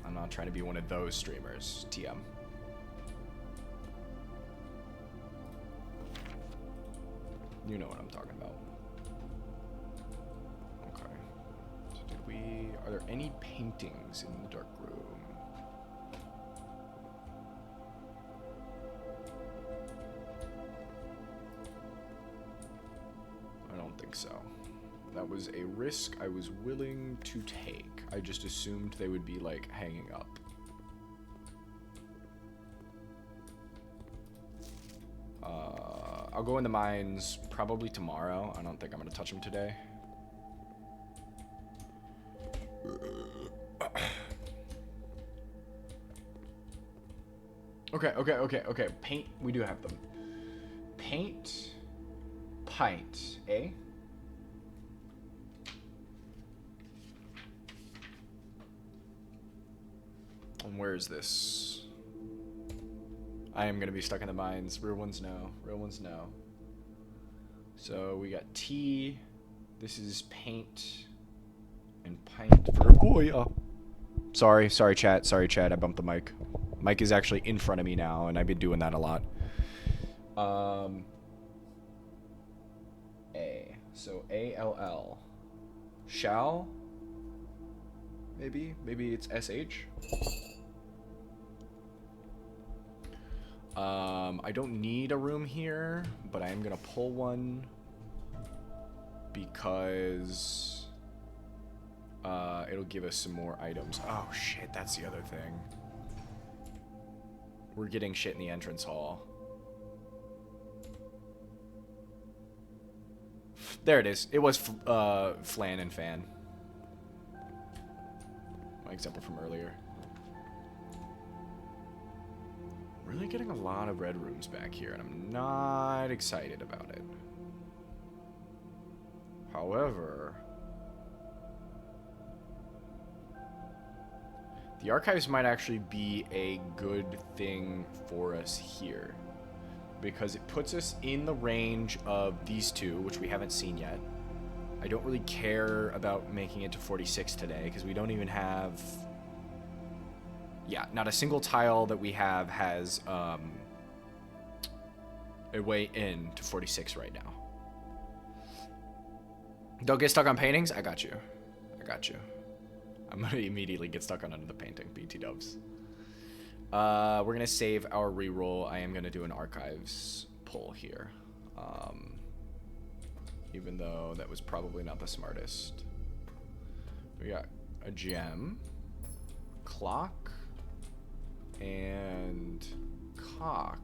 I'm not trying to be one of those streamers, TM. You know what I'm talking about. Okay. So are there any paintings in the dark room? I don't think so. That was a risk I was willing to take. I just assumed they would be, like, hanging up. I'll go in the mines probably tomorrow. I don't think I'm gonna touch them today. Okay. Paint, we do have them. Paint, pint, eh? And where is this? I am gonna be stuck in the mines. Real ones no. So we got tea. This is paint and pint for Sorry chat. I bumped the mic. Mic is actually in front of me now, and I've been doing that a lot. A. So A-L-L. Shall? Maybe it's S-H. I don't need a room here, but I am gonna pull one because it'll give us some more items. Oh shit, that's the other thing. We're getting shit in the entrance hall. There it is. It was Flan and Fan. My example from earlier. Really getting a lot of red rooms back here, and I'm not excited about it. However, The archives might actually be a good thing for us here, because it puts us in the range of these two, which we haven't seen yet. I don't really care about making it to 46 today, because we don't even have... Yeah, not a single tile that we have has a way in to 46 right now. Don't get stuck on paintings? I got you. I got you. I'm going to immediately get stuck on another painting, BT dubs. We're going to save our reroll. I am going to do an archives pull here. Even though that was probably not the smartest. We got a gem, clock, and cock.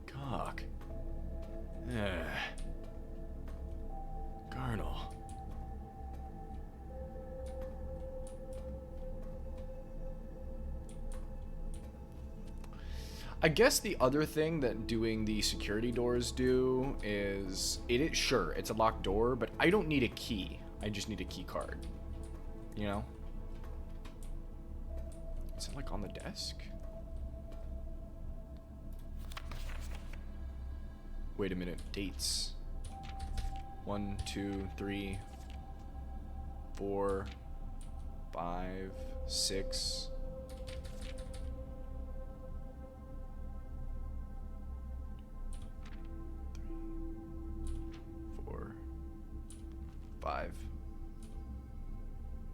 Cock. Garnel. I guess the other thing that doing the security doors do is sure, it's a locked door, but I don't need a key. I just need a key card. You know? Is it like on the desk? Wait a minute. Dates. 1, 2, 3, 4, 5, 6. 5,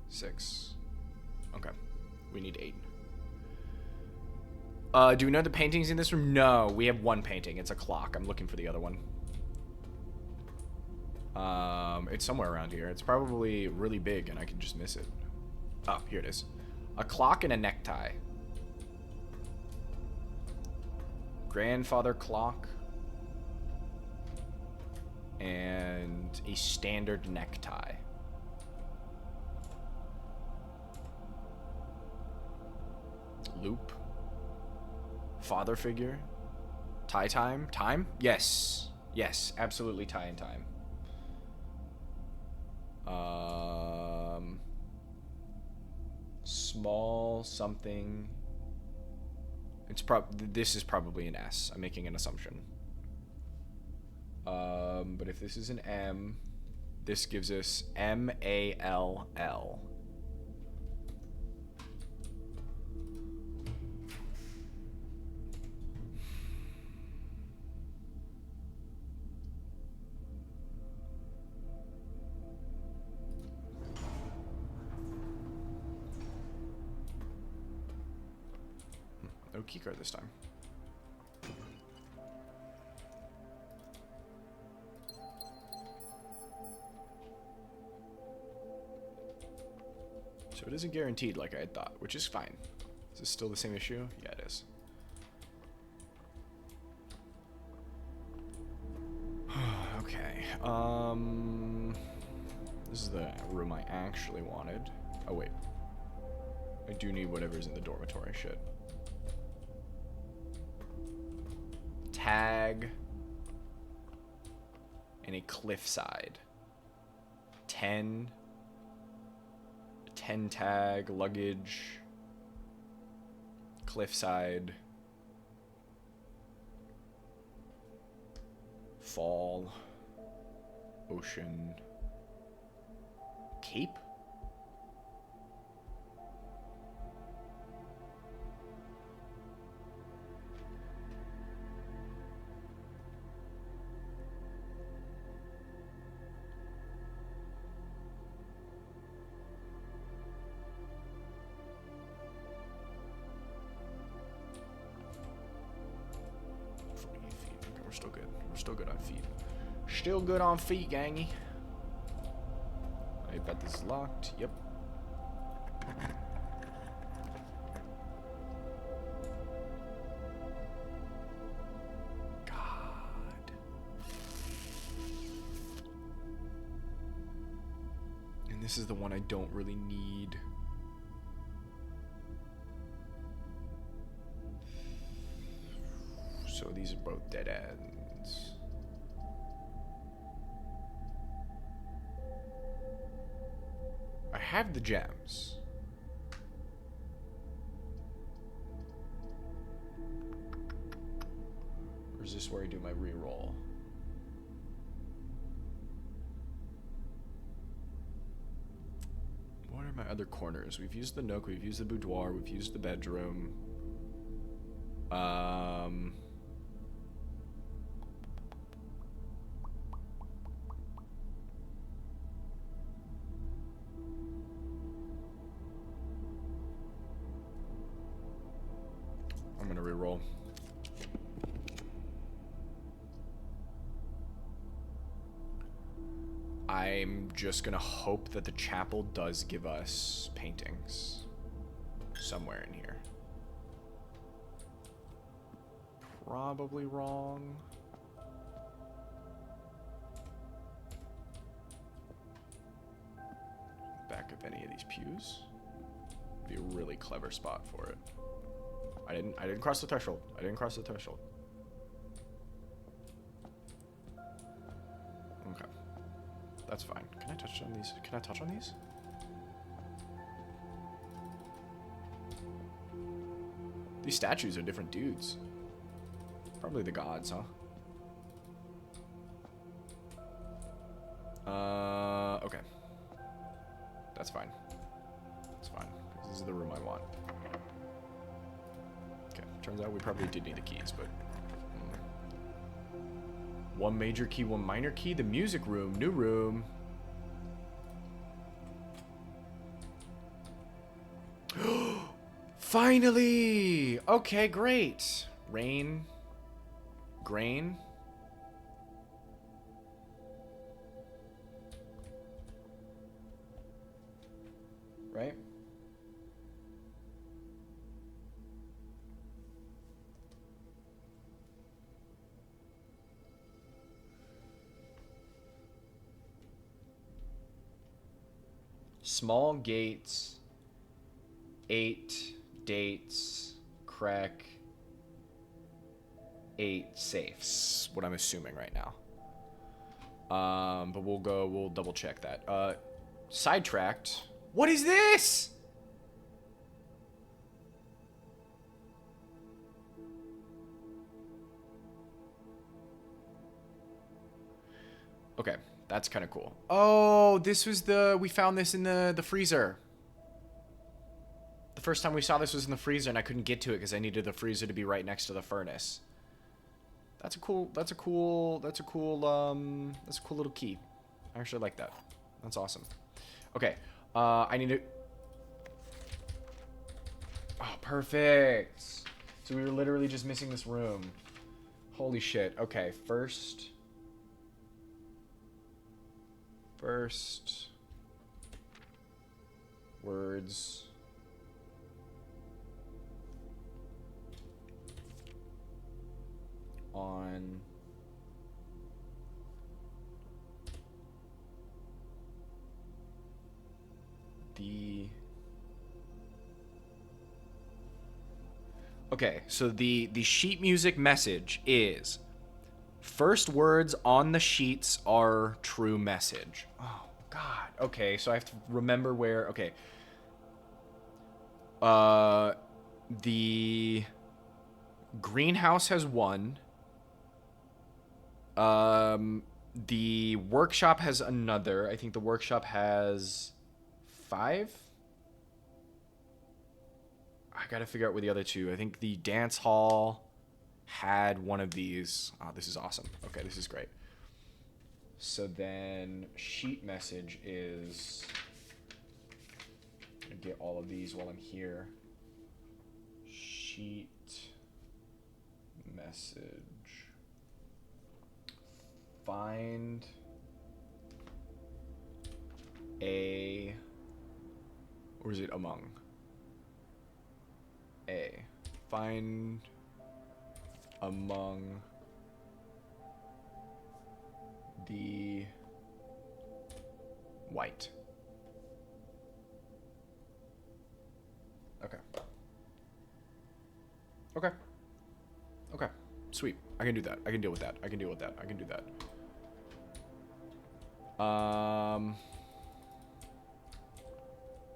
6. Okay. We need 8. Do we know the paintings in this room? No, we have one painting. It's a clock. I'm looking for the other one. It's somewhere around here. It's probably really big and I can just miss it. Oh, here it is. A clock and a necktie. Grandfather clock. And a standard necktie. Loop. Father figure. Tie time. Time? Yes. Yes, absolutely tie and time. Small something. This is probably an S. I'm making an assumption. But if this is an M, this gives us M-A-L-L. No keycard this time. So it isn't guaranteed like I had thought, which is fine. Is this still the same issue? Yeah, it is. Okay. This is the room I actually wanted. Oh, wait. I do need whatever's in the dormitory. Shit. Tag. And a cliffside. 10 tag, luggage, cliffside, fall, ocean, cape? Still good. We're still good on feet. Still good on feet, gangy. I bet this is locked. Yep. God. And this is the one I don't really need. So these are both dead ends. I have the gems. where I do my reroll. What are my other corners? We've used the nook, we've used the boudoir, we've used the bedroom. I'm gonna reroll. I'm just gonna hope that the chapel does give us paintings somewhere in here. Probably wrong. Back of any of these pews. Be a really clever spot for it. I didn't cross the threshold. I didn't cross the threshold. Okay. That's fine. Can I touch on these? Can I touch on these? These statues are different dudes. Probably the gods, huh? Okay. That's fine. That's fine. This is the room I want. Okay, turns out we probably did need the keys, but... One major key, one minor key. The music room, new room. Finally! Okay, great. Rain. Grain. Right? Small gates. 8 dates. Crack. 8 safes. What I'm assuming right now. But we'll double check that. Sidetracked. What is this? Okay, that's kind of cool. Oh, this was we found this in the freezer. The first time we saw this was in the freezer and I couldn't get to it because I needed the freezer to be right next to the furnace. That's a cool little key. I actually like that. That's awesome. Okay, I need to... Oh, perfect. So we were literally just missing this room. Holy shit. Okay, first words. On the... Okay, so the sheet music message is first words on the sheets are true message. Oh god. Okay, so I have to remember where... Okay. The greenhouse has 1. The workshop has another. I think the workshop has 5. I gotta figure out where the other 2. I think the dance hall had one of these. Oh, this is awesome. Okay, this is great. So then sheet message is... I get all of these while I'm here. Sheet message. Find a... Or is it among? A. Find among the white. Okay. Okay. Okay. Sweet. I can do that. I can deal with that. I can deal with that. I can do that.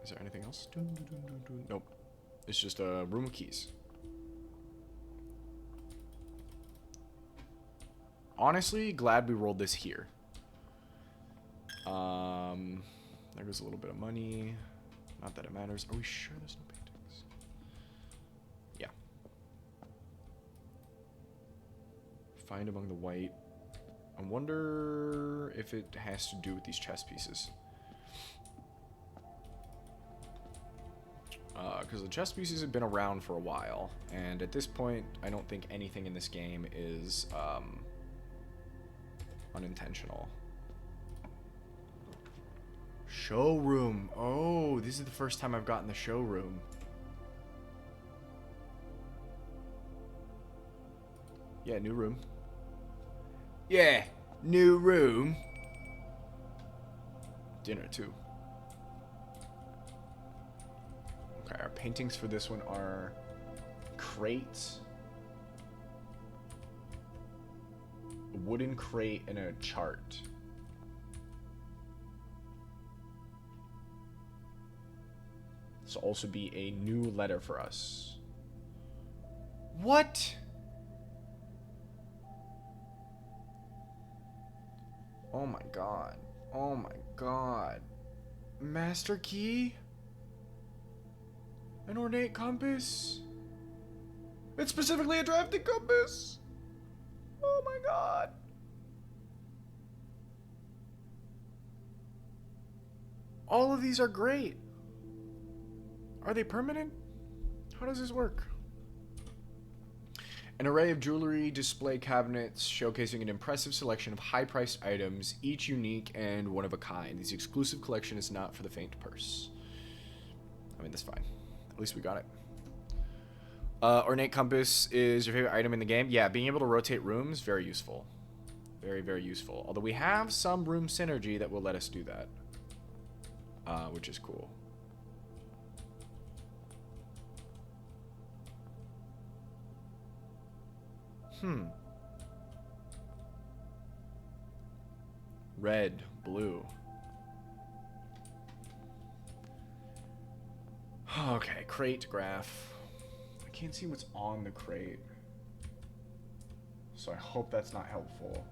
Is there anything else? Nope. It's just a room of keys. honestly glad we rolled this here. There goes a little bit of money. Not that it matters. Are we sure there's no paintings? Yeah. Find among the white. I wonder if it has to do with these chess pieces. Because the chess pieces have been around for a while, and at this point, I don't think anything in this game is unintentional. Showroom. Oh, this is the first time I've gotten the showroom. Yeah, new room. Yeah, new room. Dinner, too. Okay, our paintings for this one are crate, a wooden crate, and a chart. This will also be a new letter for us. What? Oh my god. Oh my god. Master key? An ornate compass? It's specifically a drafting compass! Oh my god. All of these are great. Are they permanent? How does this work? An array of jewelry display cabinets showcasing an impressive selection of high-priced items, each unique and one of a kind. This exclusive collection is not for the faint purse. I mean, that's fine. At least we got it. Ornate compass is your favorite item in the game? Yeah, being able to rotate rooms, very useful. Very, very useful. Although we have some room synergy that will let us do that. Which is cool. Red, blue. Okay, crate graph. I can't see what's on the crate, so I hope that's not helpful.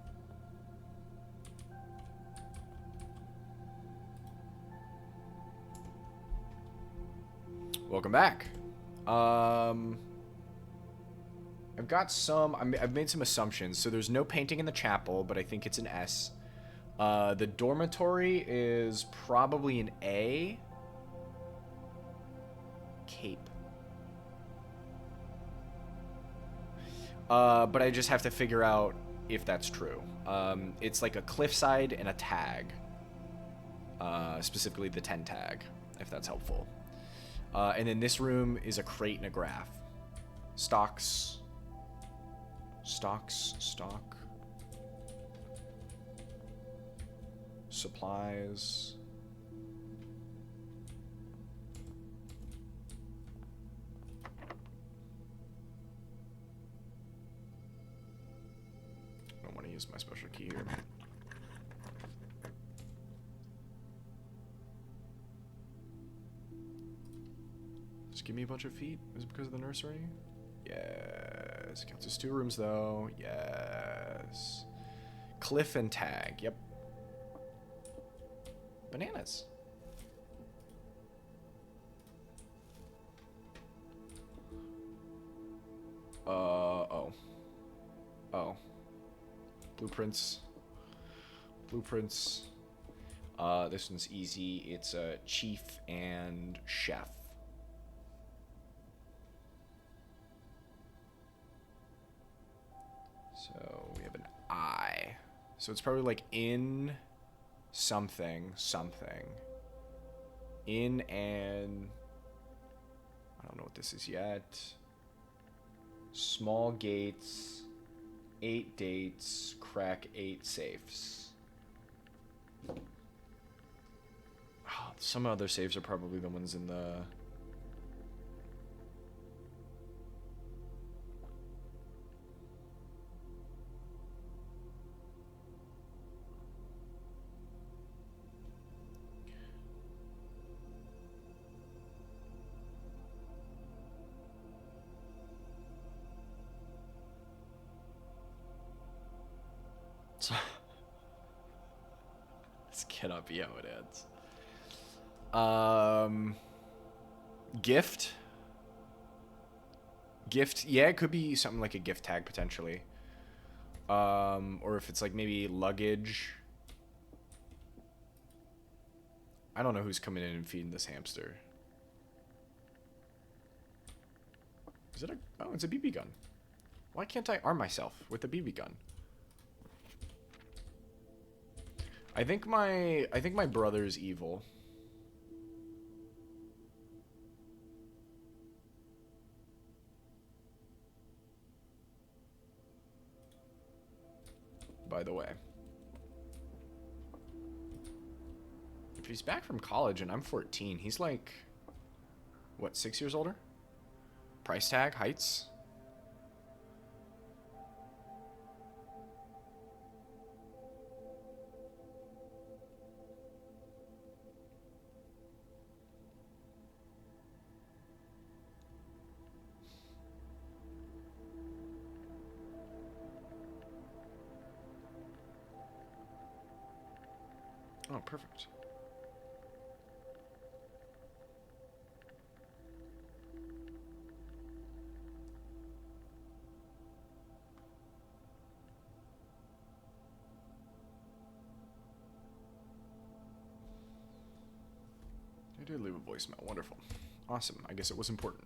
Welcome back. I've got some. I've made some assumptions. So there's no painting in the chapel, but I think it's an S. The dormitory is probably an A. Cape. But I just have to figure out if that's true. It's like a cliffside and a tag. Specifically the 10 tag, if that's helpful. And then this room is a crate and a graph. Stocks. Stock. Supplies. I don't want to use my special key here. Just give me a bunch of feet. Is it because of the nursery? Yes. Counts as 2 rooms, though. Yes. Cliff and tag. Yep. Bananas. Oh. Blueprints. This one's easy. It's chief and chef. So we have an I. So it's probably like in something. In and I don't know what this is yet. Small gates, 8 dates, crack 8 safes. Oh, some other safes are probably the ones in the... This cannot be how it ends. Gift. Gift. Yeah, it could be something like a gift tag potentially. Or if it's like maybe luggage. I don't know who's coming in and feeding this hamster. Is it a... Oh, it's a BB gun. Why can't I arm myself with a BB gun? I think my brother's evil. By the way. If he's back from college and I'm 14, he's like, what, 6 years older? Price tag, heights. Oh, perfect. I did leave a voicemail. Wonderful. Awesome. I guess it was important.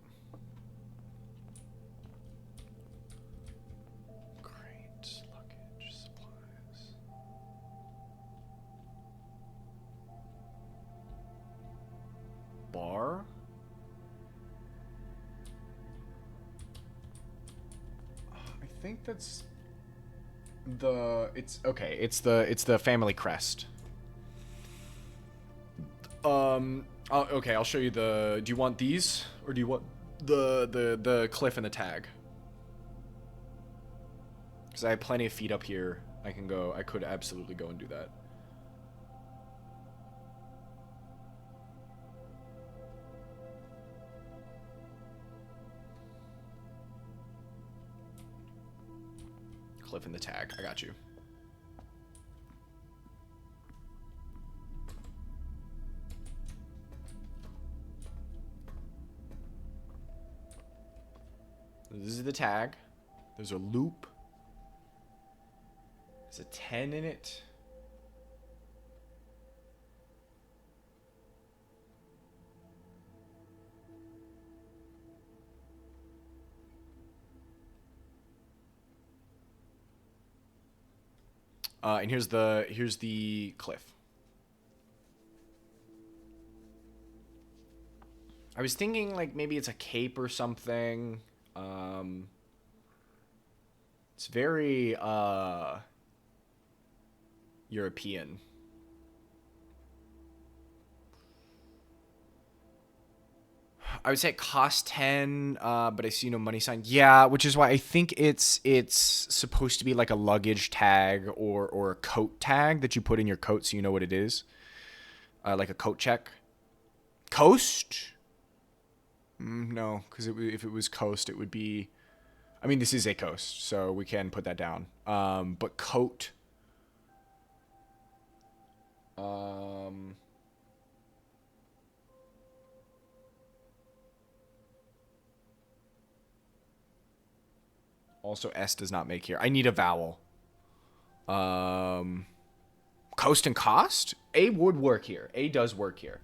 Great. Luggage, supplies. Bar? I think that's it's okay. It's the family crest. Okay, I'll show you the... Do you want these? Or do you want the cliff and the tag? Because I have plenty of feet up here. I could absolutely go and do that. Cliff and the tag. I got you. This is the tag. There's a loop. There's a 10 in it. And here's the cliff. I was thinking like maybe it's a cape or something. It's very European. I would say it costs 10, but I see no money sign. Yeah, which is why I think it's supposed to be like a luggage tag or a coat tag that you put in your coat so you know what it is. Like a coat check. Coast? No, because if it was coast, it would be... I mean, this is a coast, so we can put that down. But coat... Also, S does not make here. I need a vowel. Coast and cost? A would work here. A does work here.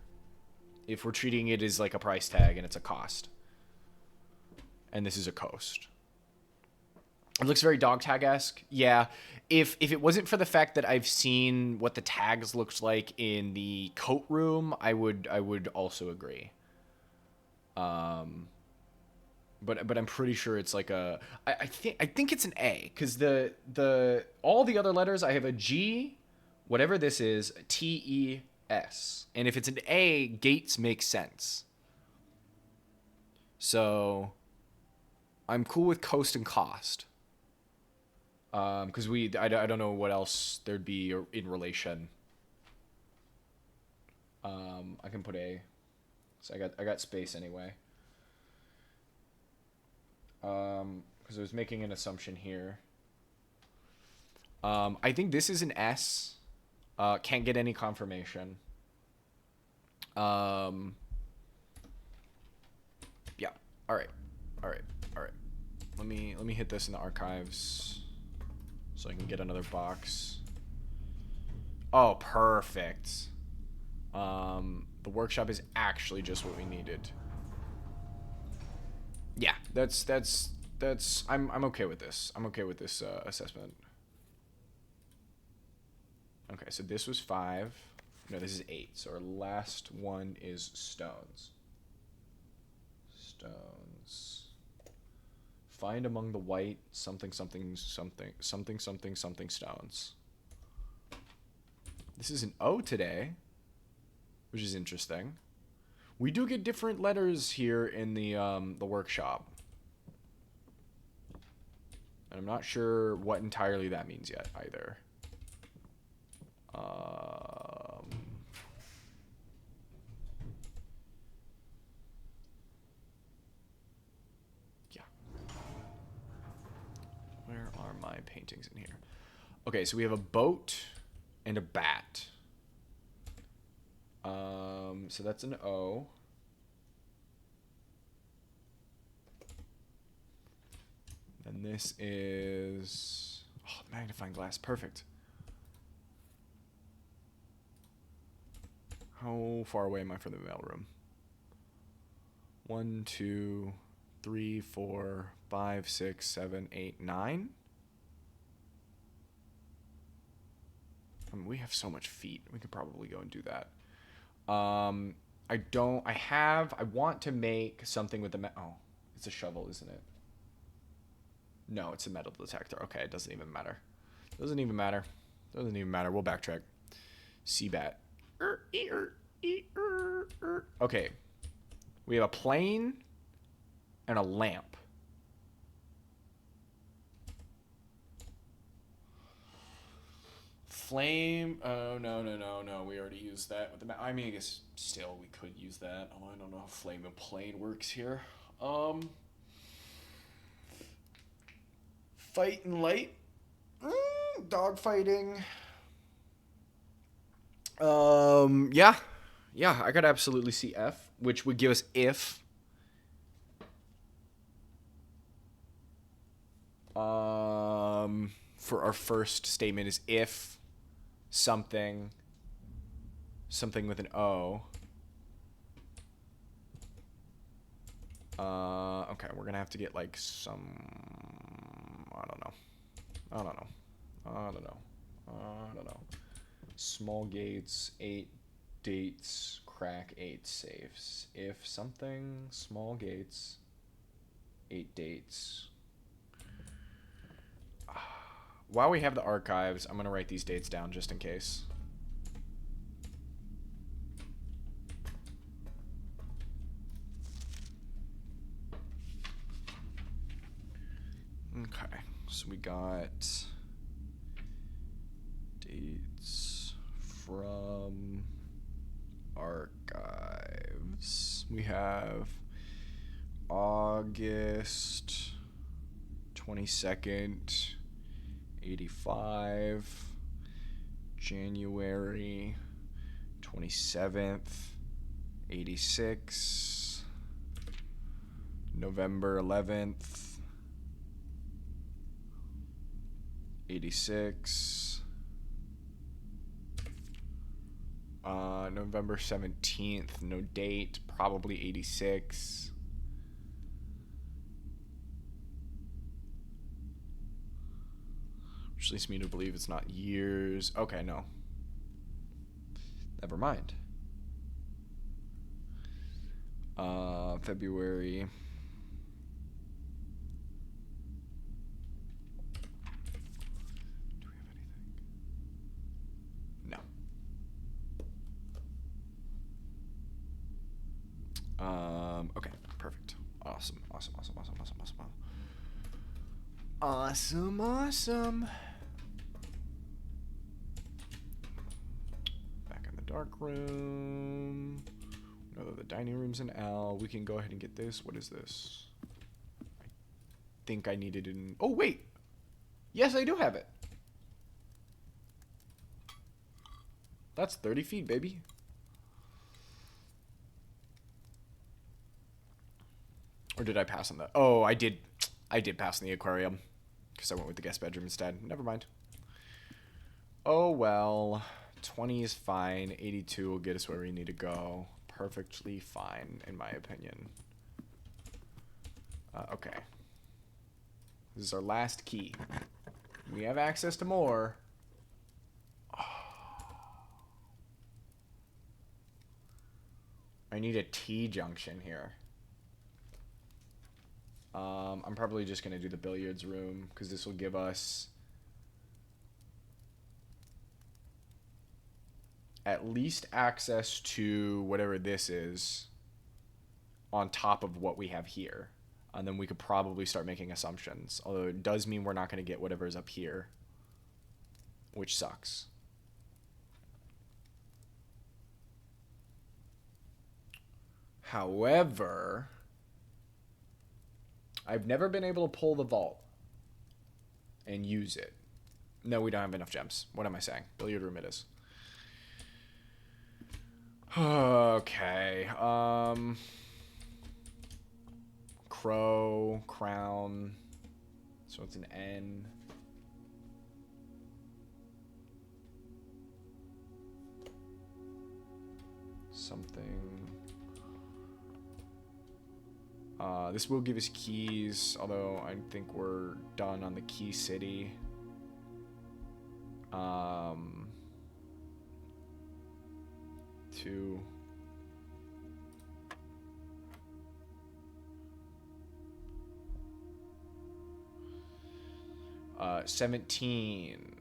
If we're treating it as like a price tag and it's a cost. And this is a coast. It looks very dog tag-esque. Yeah. If it wasn't for the fact that I've seen what the tags looked like in the coat room, I would also agree. But I'm pretty sure it's like a... I think it's an A, because all the other letters, I have a G, whatever this is, T-E-S. And if it's an A, Gates makes sense. So I'm cool with coast and cost. Because I don't know what else there'd be in relation. I can put A. So I got space anyway. Because I was making an assumption here. I think this is an S. Can't get any confirmation. Yeah. All right. All right. All right. Let me hit this in the archives so I can get another box. Oh, perfect. The workshop is actually just what we needed. Yeah, that's I'm okay with this. I'm okay with this assessment. Okay, so this was 5. No, this is 8. So our last one is stones. Stones. Find among the white something something something something something something stones. This is an O today, which is interesting. We do get different letters here in the workshop. And I'm not sure what entirely that means yet either. Yeah. Where are my paintings in here? Okay, so we have a boat and a bat. So that's an O. And this is magnifying glass. Perfect. How far away am I from the mailroom? 1, 2, 3, 4, 5, 6, 7, 8, 9. I mean, we have so much feet. We could probably go and do that. I want to make something with the oh, it's a shovel, isn't it? No, it's a metal detector. Okay, it doesn't even matter. Doesn't even matter. We'll backtrack. Seabat. Okay. We have a plane and a lamp. Flame. Oh, no. We already used that with the I mean, I guess still we could use that. Although I don't know how flame and plane works here. Fight and light. Dog fighting. Yeah, I could absolutely see F, which would give us if. For our first statement is if something with an O. Okay, we're gonna have to get like some. I don't know. Small gates, 8 dates, crack 8 safes. If something, small gates, 8 dates. While we have the archives, I'm going to write these dates down just in case. Okay, so we got dates from archives. We have August 22nd, 85, January 27th, 86, November 11th, 86, November 17th, no date, probably 86. Which leads me to believe it's not years. Okay, no. Never mind. February. Do we have anything? No. Okay, perfect. Awesome. Back in the dark room. We know that the dining room's an L. We can go ahead and get this. What is this? I think I needed an... Oh, wait! Yes, I do have it. That's 30 feet, baby. Or did I pass on that? Oh, I did pass on the aquarium. Because I went with the guest bedroom instead. Never mind. Oh, well. 20 is fine. 82 will get us where we need to go. Perfectly fine, in my opinion. Okay. This is our last key. We have access to more. I need a T-junction here. I'm probably just going to do the billiards room, because this will give us at least access to whatever this is on top of what we have here. And then we could probably start making assumptions. Although it does mean we're not going to get whatever is up here, which sucks. However, I've never been able to pull the vault and use it. No, we don't have enough gems. What am I saying? Billiard room it is. Okay. Crow, crown. So it's an N. Something. This will give us keys, although I think we're done on the key city. Two. 17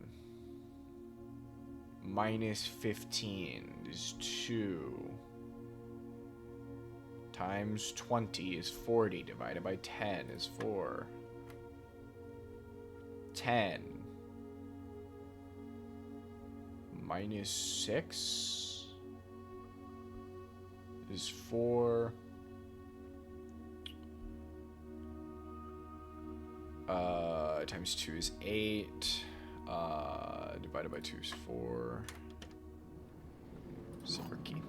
minus 15 is 2 times 20 is 40 divided by 10 is 4. 10 minus 6 is 4. Times 2 is 8. Divided by 2 is 4. Silver key.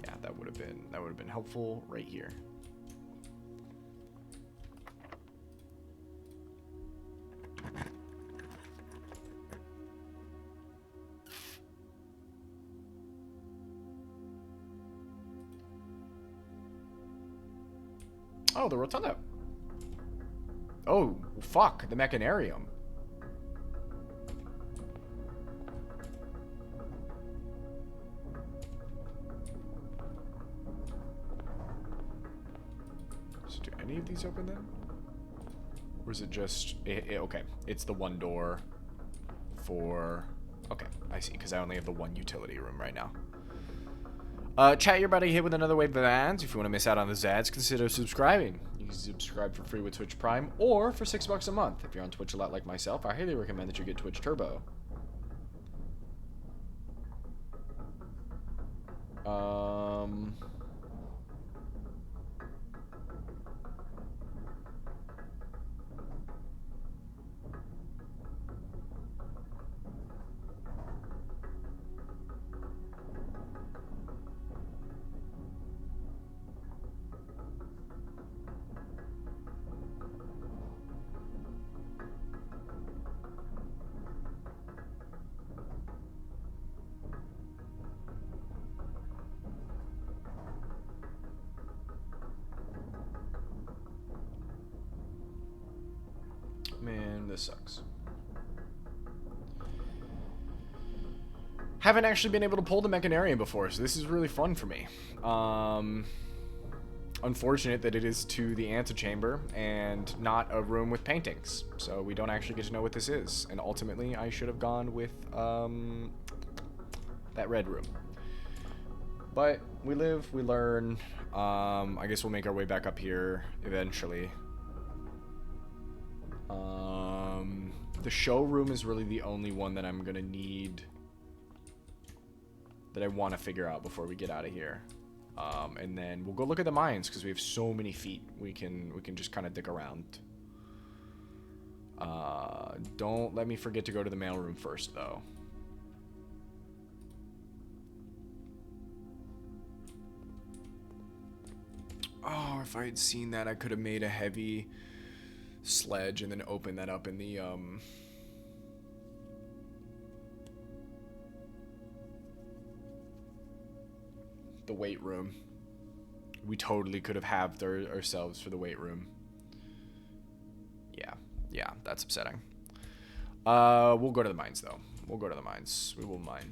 Yeah, that would have been helpful right here. Oh, the rotunda. Oh, fuck, the mechanarium. So do any of these open then? Or is it just... okay, it's the one door for... Okay, I see, because I only have the one utility room right now. Chat, you're about to hit with another wave of ads. If you want to miss out on the ads, consider subscribing. You can subscribe for free with Twitch Prime or for $6 a month. If you're on Twitch a lot like myself, I highly recommend that you get Twitch Turbo. Man, this sucks. Haven't actually been able to pull the mechanarium before, so this is really fun for me. Unfortunate that it is to the antechamber and not a room with paintings, so we don't actually get to know what this is. And ultimately, I should have gone with that red room. But we live, we learn. I guess we'll make our way back up here eventually. The showroom is really the only one that I'm gonna need, that I want to figure out before we get out of here. And then we'll go look at the mines, because we have so many feet. We can just kind of dig around. Don't let me forget to go to the mailroom first, though. if I had seen that, I could have made a heavy sledge and then opened that up in the weight room. We totally could have halved ourselves for the weight room. Yeah, that's upsetting. We'll go to the mines, though. We'll go to the mines. We will mine.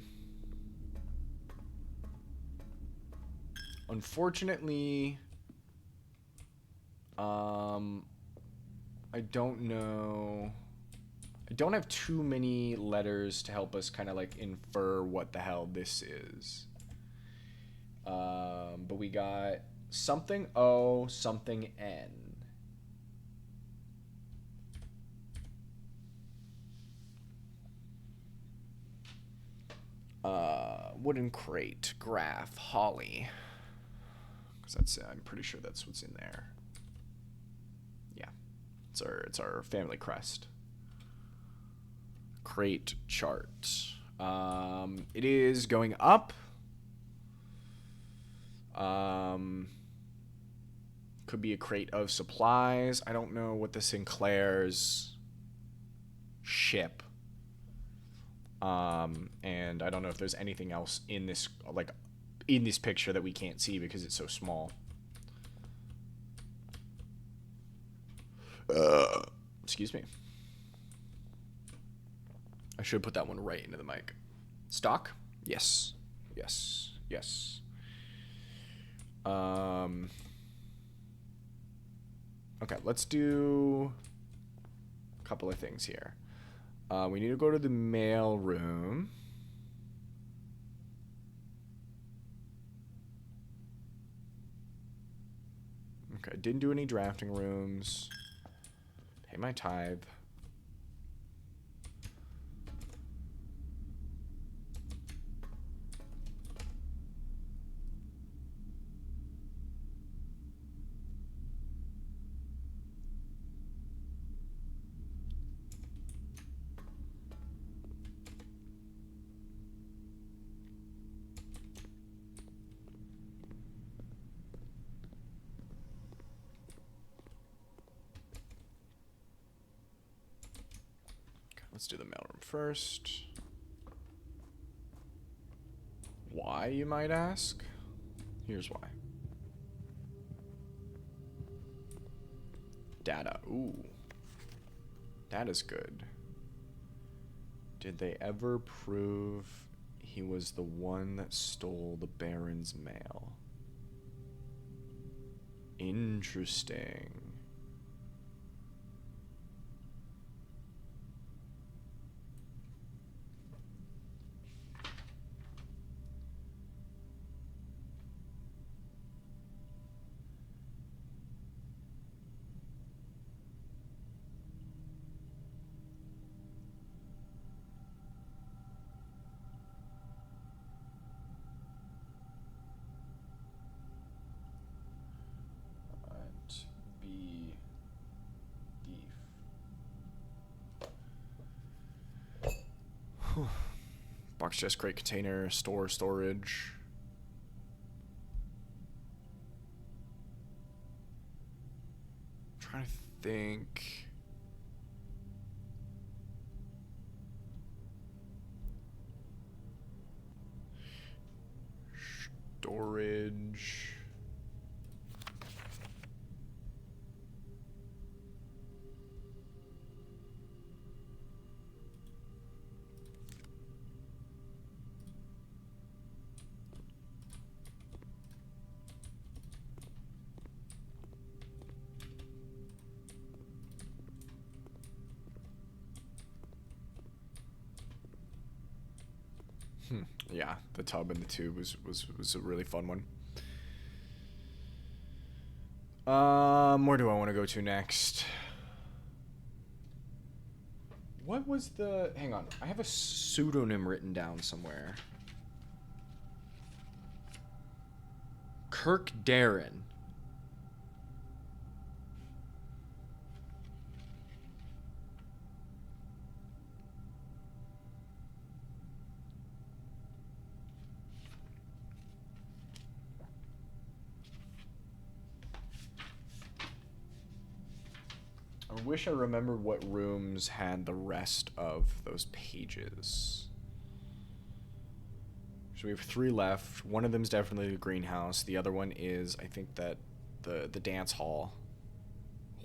Unfortunately, I don't know. I don't have too many letters to help us kind of like infer what the hell this is. But we got something O, something N. Wooden crate, graph, holly. Because that's, I'm pretty sure that's what's in there. Yeah, it's our family crest. Crate chart. It is going up. Could be a crate of supplies. I don't know what the Sinclair's ship. And I don't know if there's anything else in this, like, in this picture that we can't see because it's so small. Excuse me. I should put that one right into the mic. Stock? Yes. Yes. Yes. Okay, let's do a couple of things here. We need to go to the mail room. Okay, didn't do any drafting rooms. Pay my tithe. Let's do the mailroom first. Why, you might ask? Here's why. Data. Ooh. Data's good. Did they ever prove he was the one that stole the Baron's mail? Interesting. Box chest, crate, container, storage. I'm trying to think. Storage. Yeah, the tub and the tube was a really fun one. Where do I want to go to next? What was the... Hang on. I have a pseudonym written down somewhere. Kirk Darren. wish I remembered what rooms had the rest of those pages. So we have 3 left. One of them is definitely the greenhouse. The other one is, I think, that the dance hall.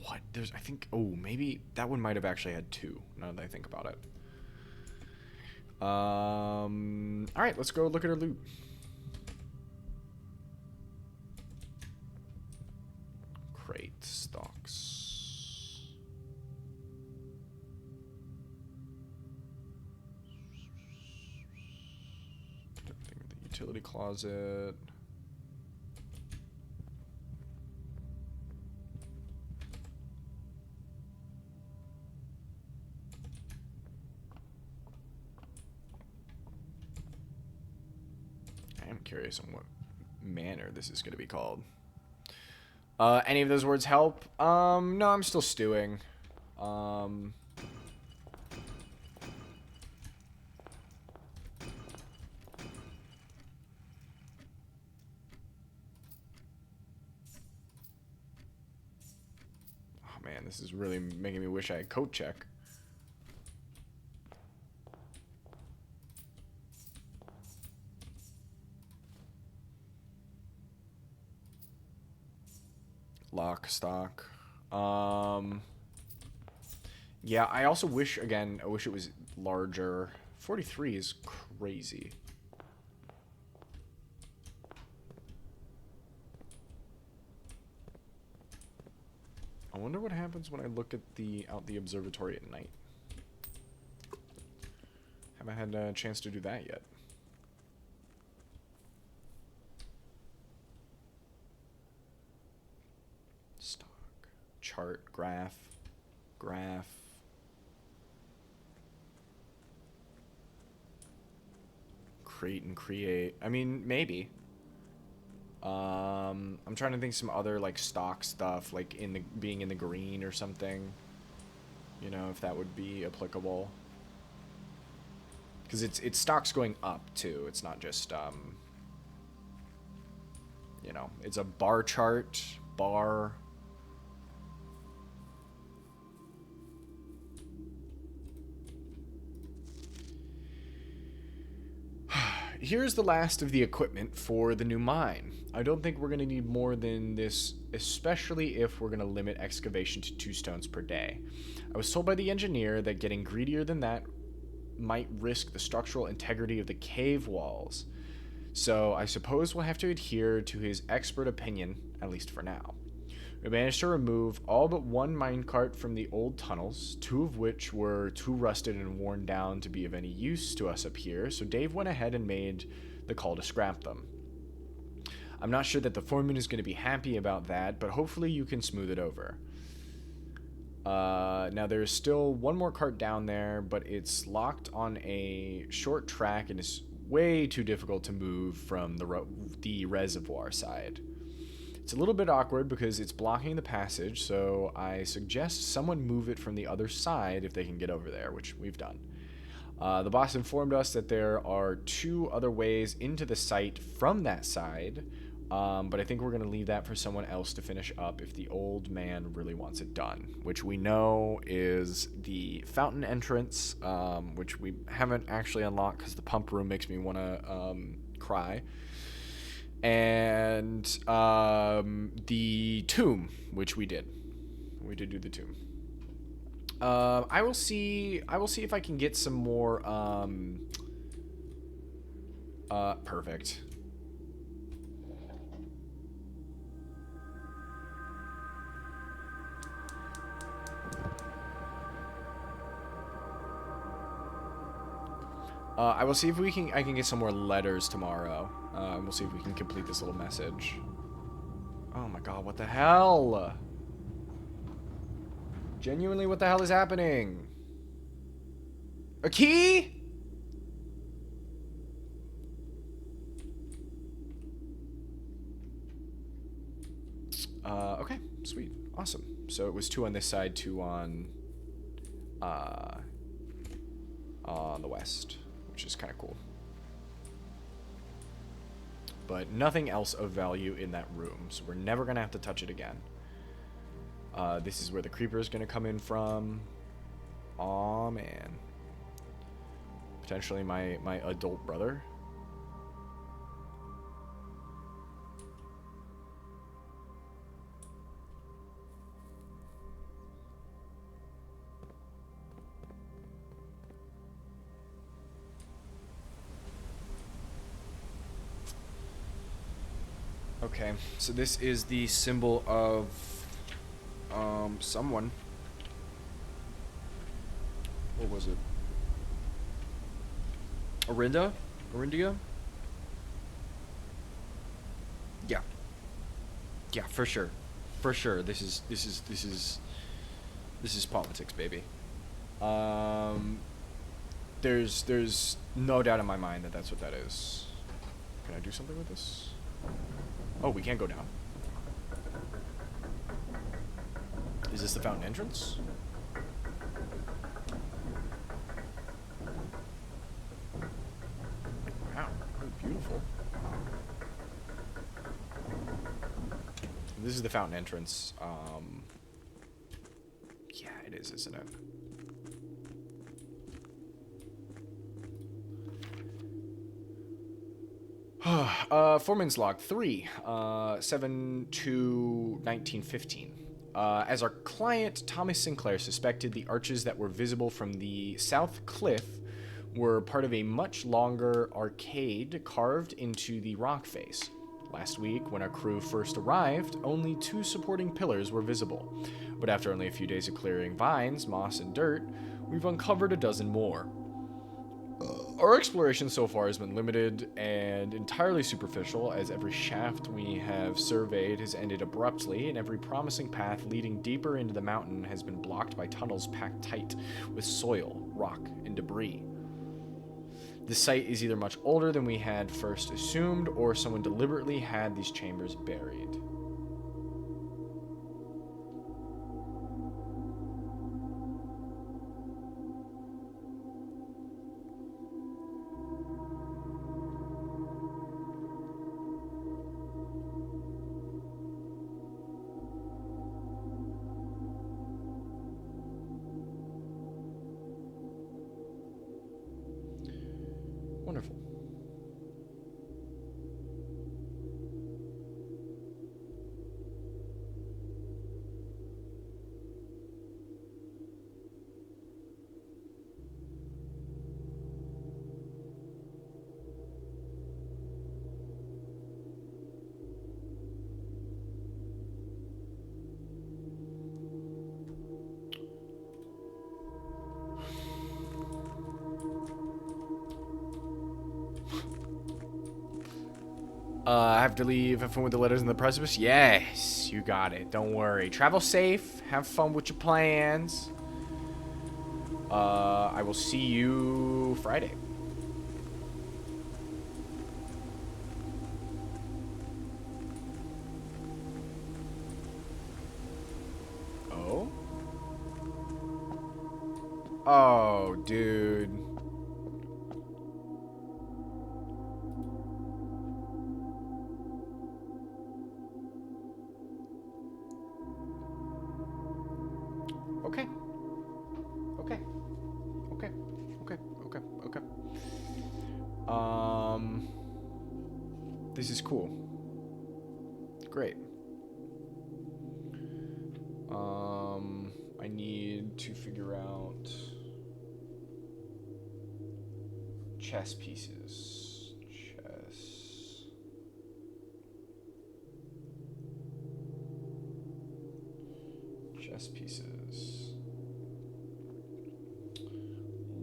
What? There's, I think, oh, maybe that one might have actually had 2, now that I think about it. Alright, let's go look at our loot. Crate stocks. Everything in the utility closet. I am curious on what manner this is going to be called. Any of those words help? No, I'm still stewing. Oh man, this is really making me wish I had code check. Lock, stock. Yeah, I also wish, again, I wish it was larger. 43 is crazy. I wonder what happens when I look at out the observatory at night. Haven't had a chance to do that yet. Stock, chart, graph. Create and create. I mean, maybe. I'm trying to think some other like stock stuff, like being in the green or something. You know, if that would be applicable. Because it's stocks going up too. It's not just you know, it's a bar chart, bar. Here's the last of the equipment for the new mine. I don't think we're going to need more than this, especially if we're going to limit excavation to 2 stones per day. I was told by the engineer that getting greedier than that might risk the structural integrity of the cave walls. So I suppose we'll have to adhere to his expert opinion, at least for now. We managed to remove all but 1 minecart from the old tunnels, 2 of which were too rusted and worn down to be of any use to us up here, so Dave went ahead and made the call to scrap them. I'm not sure that the foreman is going to be happy about that, but hopefully you can smooth it over. Now there's still 1 more cart down there, but it's locked on a short track and is way too difficult to move from the reservoir side. It's a little bit awkward because it's blocking the passage, so I suggest someone move it from the other side if they can get over there, which we've done. The boss informed us that there are 2 other ways into the site from that side, but I think we're going to leave that for someone else to finish up if the old man really wants it done, which we know is the fountain entrance, which we haven't actually unlocked because the pump room makes me want to cry. And the tomb, which we did. We did do the tomb. I will see if I can get some more. Perfect. I will see if I can get some more letters tomorrow. We'll see if we can complete this little message. Oh my god, what the hell? Genuinely, what the hell is happening? A key? Okay, sweet. Awesome. So it was 2 on this side, 2 on the west, which is kind of cool. But nothing else of value in that room, so we're never going to have to touch it again. This is where the creeper is going to come in from. Aw, man. Potentially my adult brother. Okay, so this is the symbol of someone. What was it? Orinda? Orindia? Yeah. Yeah, for sure. For sure. This is politics, baby. There's no doubt in my mind that that's what that is. Can I do something with this? Oh, we can't go down. Is this the fountain entrance? Wow, beautiful. This is the fountain entrance. Yeah, it is, isn't it? Foreman's log 3, 7/2/1915. As our client, Thomas Sinclair, suspected, the arches that were visible from the south cliff were part of a much longer arcade carved into the rock face. Last week, when our crew first arrived, only 2 supporting pillars were visible. But after only a few days of clearing vines, moss, and dirt, we've uncovered a dozen more. Our exploration so far has been limited and entirely superficial, as every shaft we have surveyed has ended abruptly, and every promising path leading deeper into the mountain has been blocked by tunnels packed tight with soil, rock, and debris. The site is either much older than we had first assumed, or someone deliberately had these chambers buried. Wonderful. I have to leave. Have fun with the letters in the precipice? Yes, you got it. Don't worry. Travel safe. Have fun with your plans. I will see you Friday. Oh? Oh, dude. Okay. Okay. Okay. Okay. Okay. Okay. This is cool. Great. I need to figure out chess pieces. Chess pieces.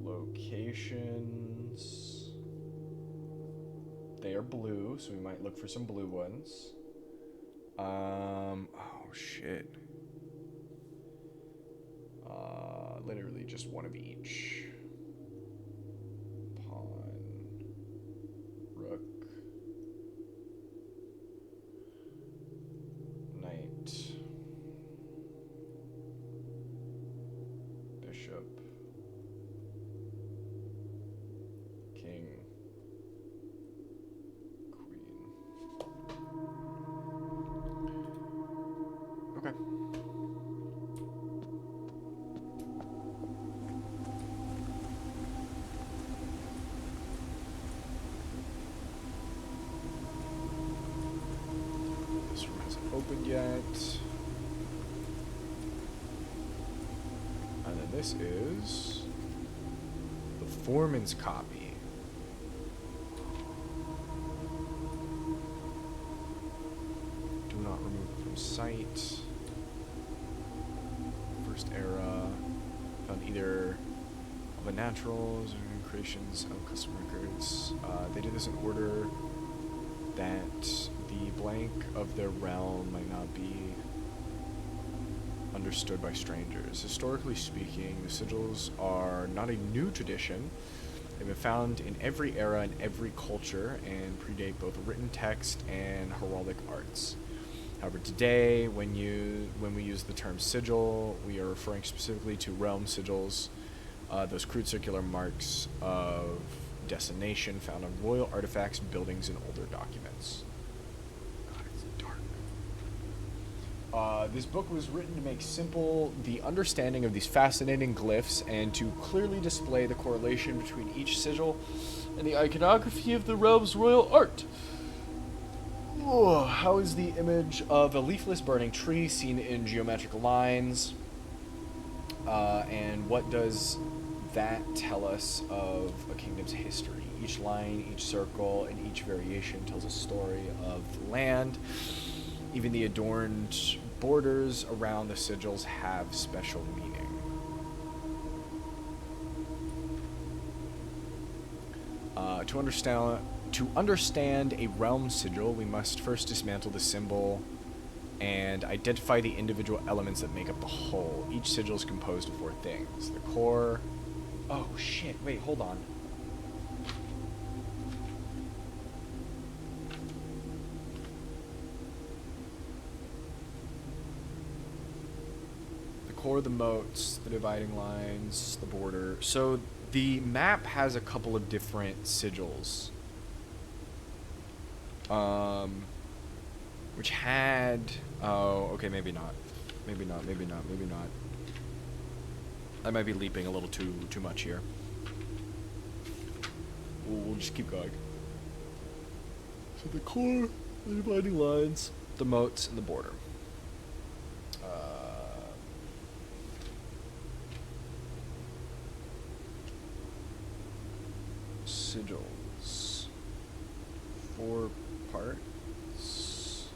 Locations. They are blue, so we might look for some blue ones. Oh shit. Literally just one of each. Pawn. Rook. Knight. Bishop. King. Queen. Okay. opened yet. And then this is the foreman's copy. Do not remove from sight. First era. Found either of the naturals or creations of custom records. They did this in order that the blank of their realm might not be understood by strangers. Historically speaking, the sigils are not a new tradition. They've been found in every era and every culture and predate both written text and heraldic arts. However, today, when we use the term sigil, we are referring specifically to realm sigils, those crude circular marks of destination found on royal artifacts, buildings, and older documents. God, it's dark. This book was written to make simple the understanding of these fascinating glyphs and to clearly display the correlation between each sigil and the iconography of the realm's royal art. Oh, how is the image of a leafless burning tree seen in geometric lines? And what does that tell us of a kingdom's history? Each line, each circle, and each variation tells a story of the land. Even the adorned borders around the sigils have special meaning. To understand a realm sigil, we must first dismantle the symbol and identify the individual elements that make up the whole. Each sigil is composed of 4 things. The core... Oh, shit. Wait, hold on. The core, the moats, the dividing lines, the border. So the map has a couple of different sigils. Which had... Oh, okay, maybe not. Maybe not. I might be leaping a little too much here. We'll just keep going. So the core, the dividing lines, the moats, and the border. Sigils. 4 parts.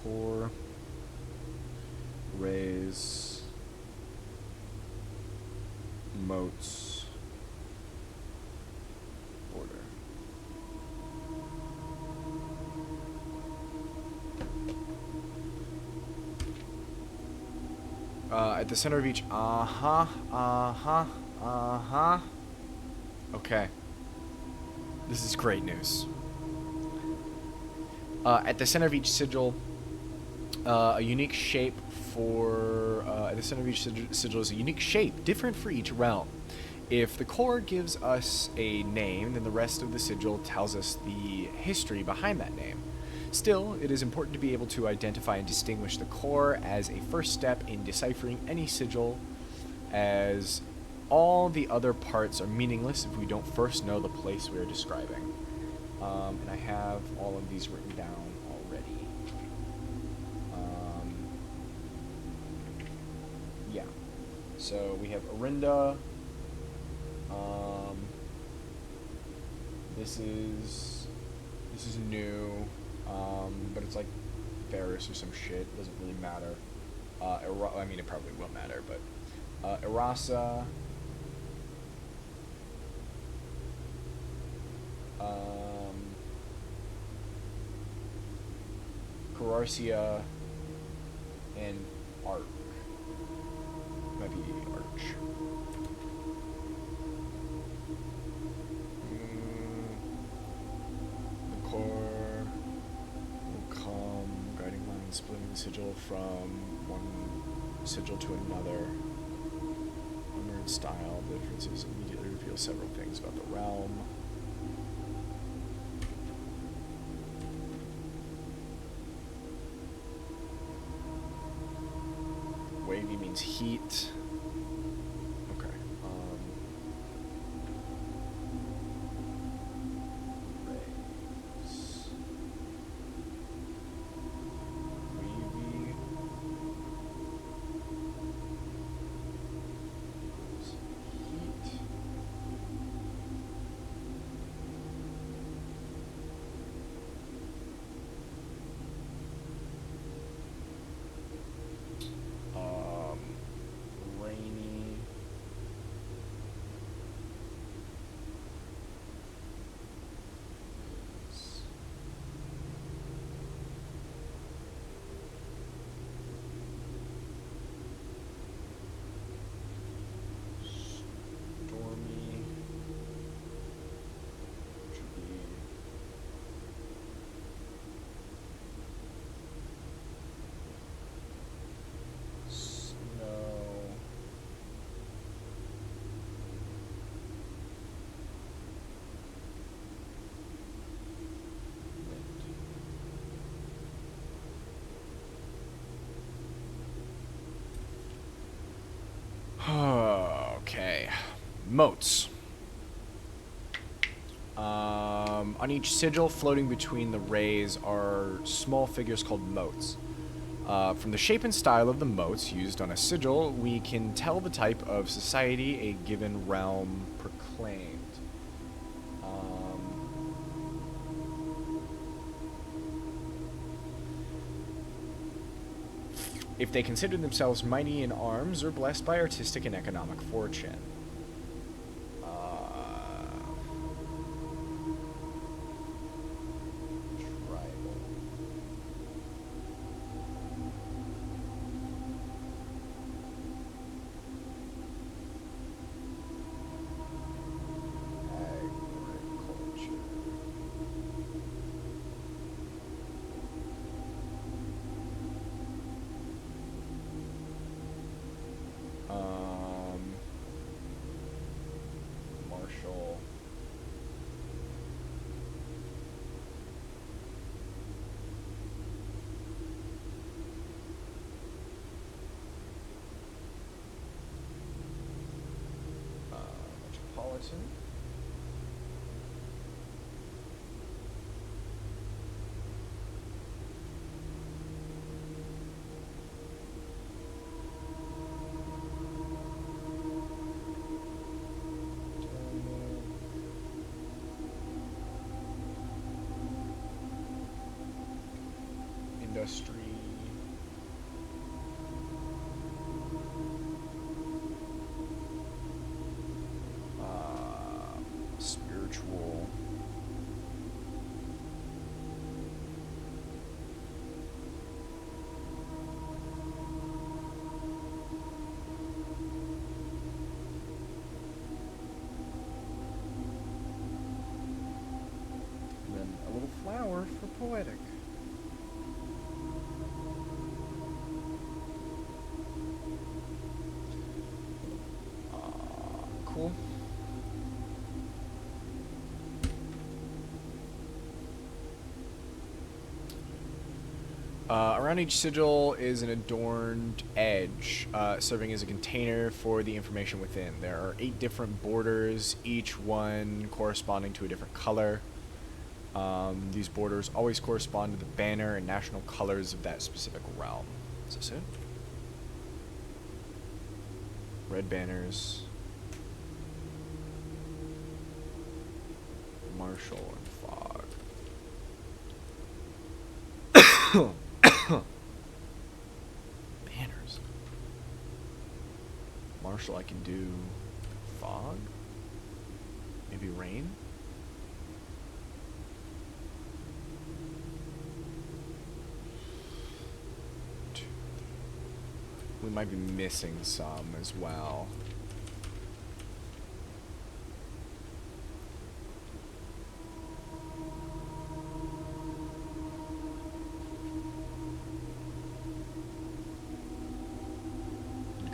Core. Rays. Moats. Border. At the center of each... Okay. This is great news. At the center of each sigil, a unique shape for... at the center of each sigil is a unique shape, different for each realm. If the core gives us a name, then the rest of the sigil tells us the history behind that name. Still, it is important to be able to identify and distinguish the core as a first step in deciphering any sigil, as all the other parts are meaningless if we don't first know the place we are describing. And I have all of these written down already. Yeah. So we have Orinda. This is new, but it's like Varus or some shit. Doesn't really matter. I mean, it probably will matter, but Erasa. Cararcia and Arc. Might be Arch. The core will come, guiding lines splitting the sigil from one sigil to another. Number and style, the differences immediately reveal several things about the realm. Wavy means heat. Okay. Rays. Moats. On each sigil, floating between the rays, are small figures called moats. From the shape and style of the moats used on a sigil, we can tell the type of society a given realm proclaimed. If they consider themselves mighty in arms or blessed by artistic and economic fortune. Martial. Metropolitan. Industry. Spiritual. And then a little flower for poetic. Cool. Around each sigil is an adorned edge, serving as a container for the information within. There are 8 different borders, each one corresponding to a different color. These borders always correspond to the banner and national colors of that specific realm. Is this it? Red banners. Martial and fog. Banners. Martial, I can do fog? Maybe rain? We might be missing some as well.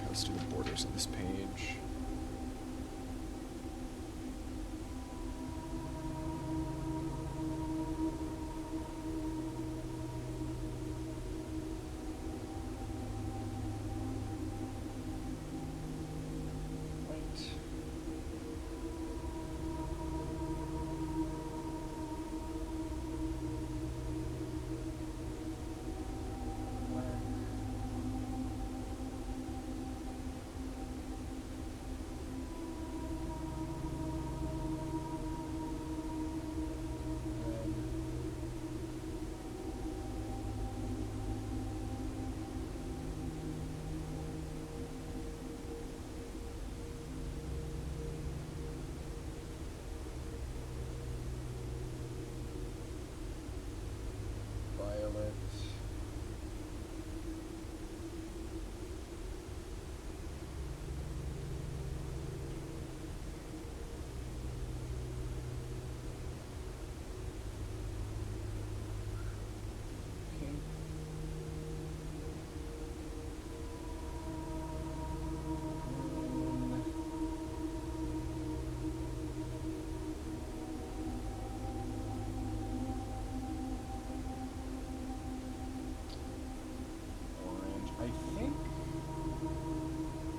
Let's do the borders of this page.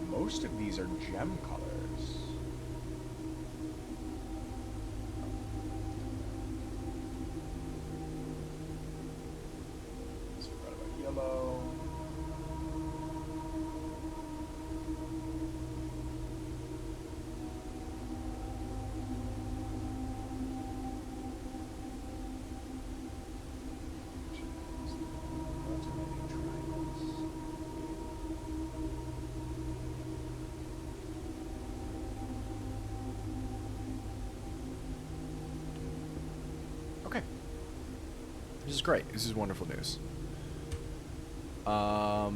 Most of these are gem colors. This is great. This is wonderful news.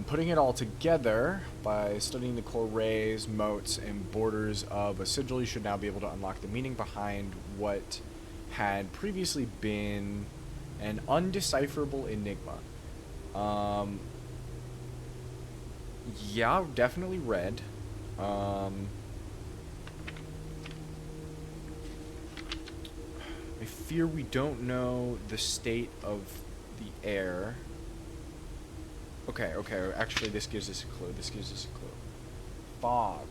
Putting it all together by studying the core rays, motes, and borders of a sigil, you should now be able to unlock the meaning behind what had previously been an undecipherable enigma. Yeah, definitely red. I fear we don't know the state of the air. Okay, actually this gives us a clue. Fog.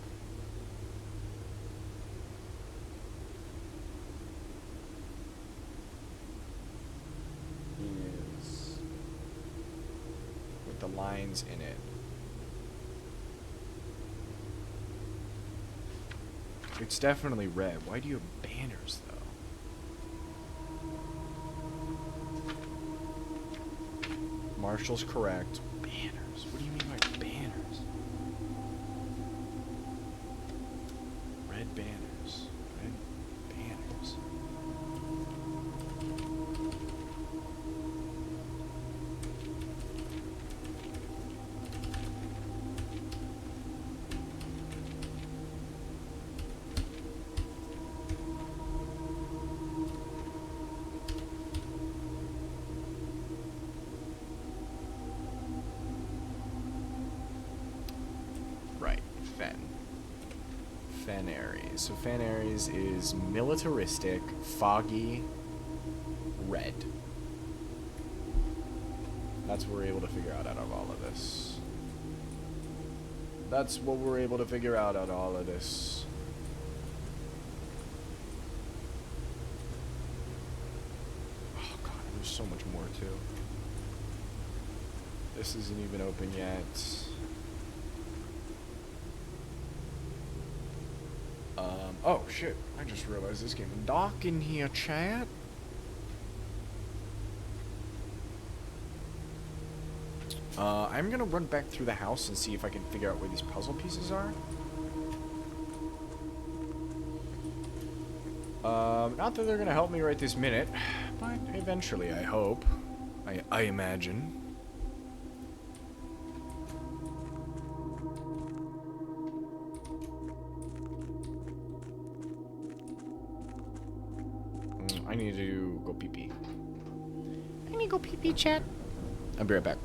Is with the lines in it. It's definitely red. Why do you have banners, though? Marshall's correct. Banners? What do you mean by banners? Red banners. Red banners. Right, Fen. Fen Aries. So Fen Aries is militaristic, foggy, red. That's what we're able to figure out of all of this. That's what we're able to figure out of all of this. Oh god, there's so much more too. This isn't even open yet. Oh shit, I just realized this game dark in here, chat. I'm gonna run back through the house and see if I can figure out where these puzzle pieces are. Not that they're gonna help me right this minute, but eventually, I hope. I imagine. I need to go pee-pee. I need to go pee-pee, chat. I'll be right back.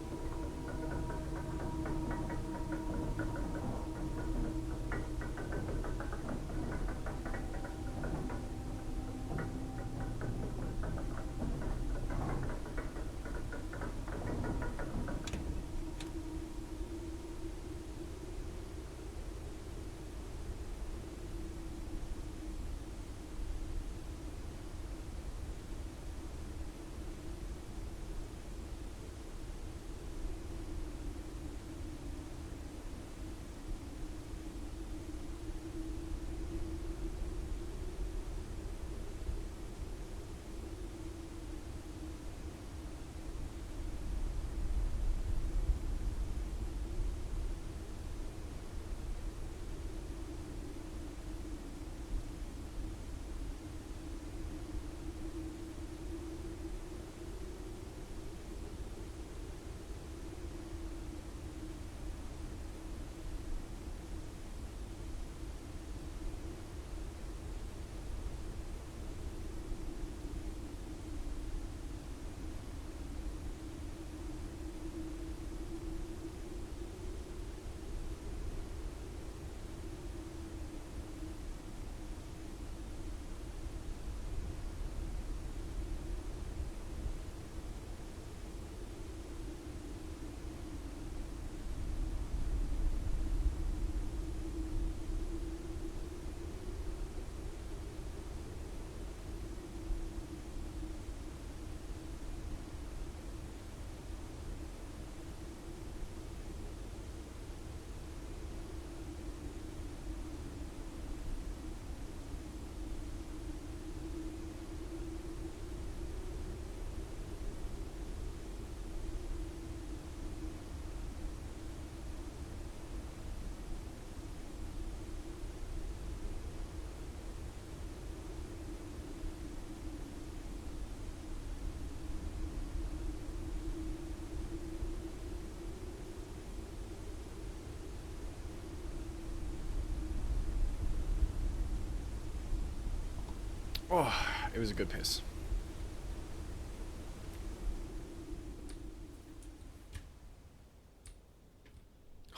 Oh, it was a good piss.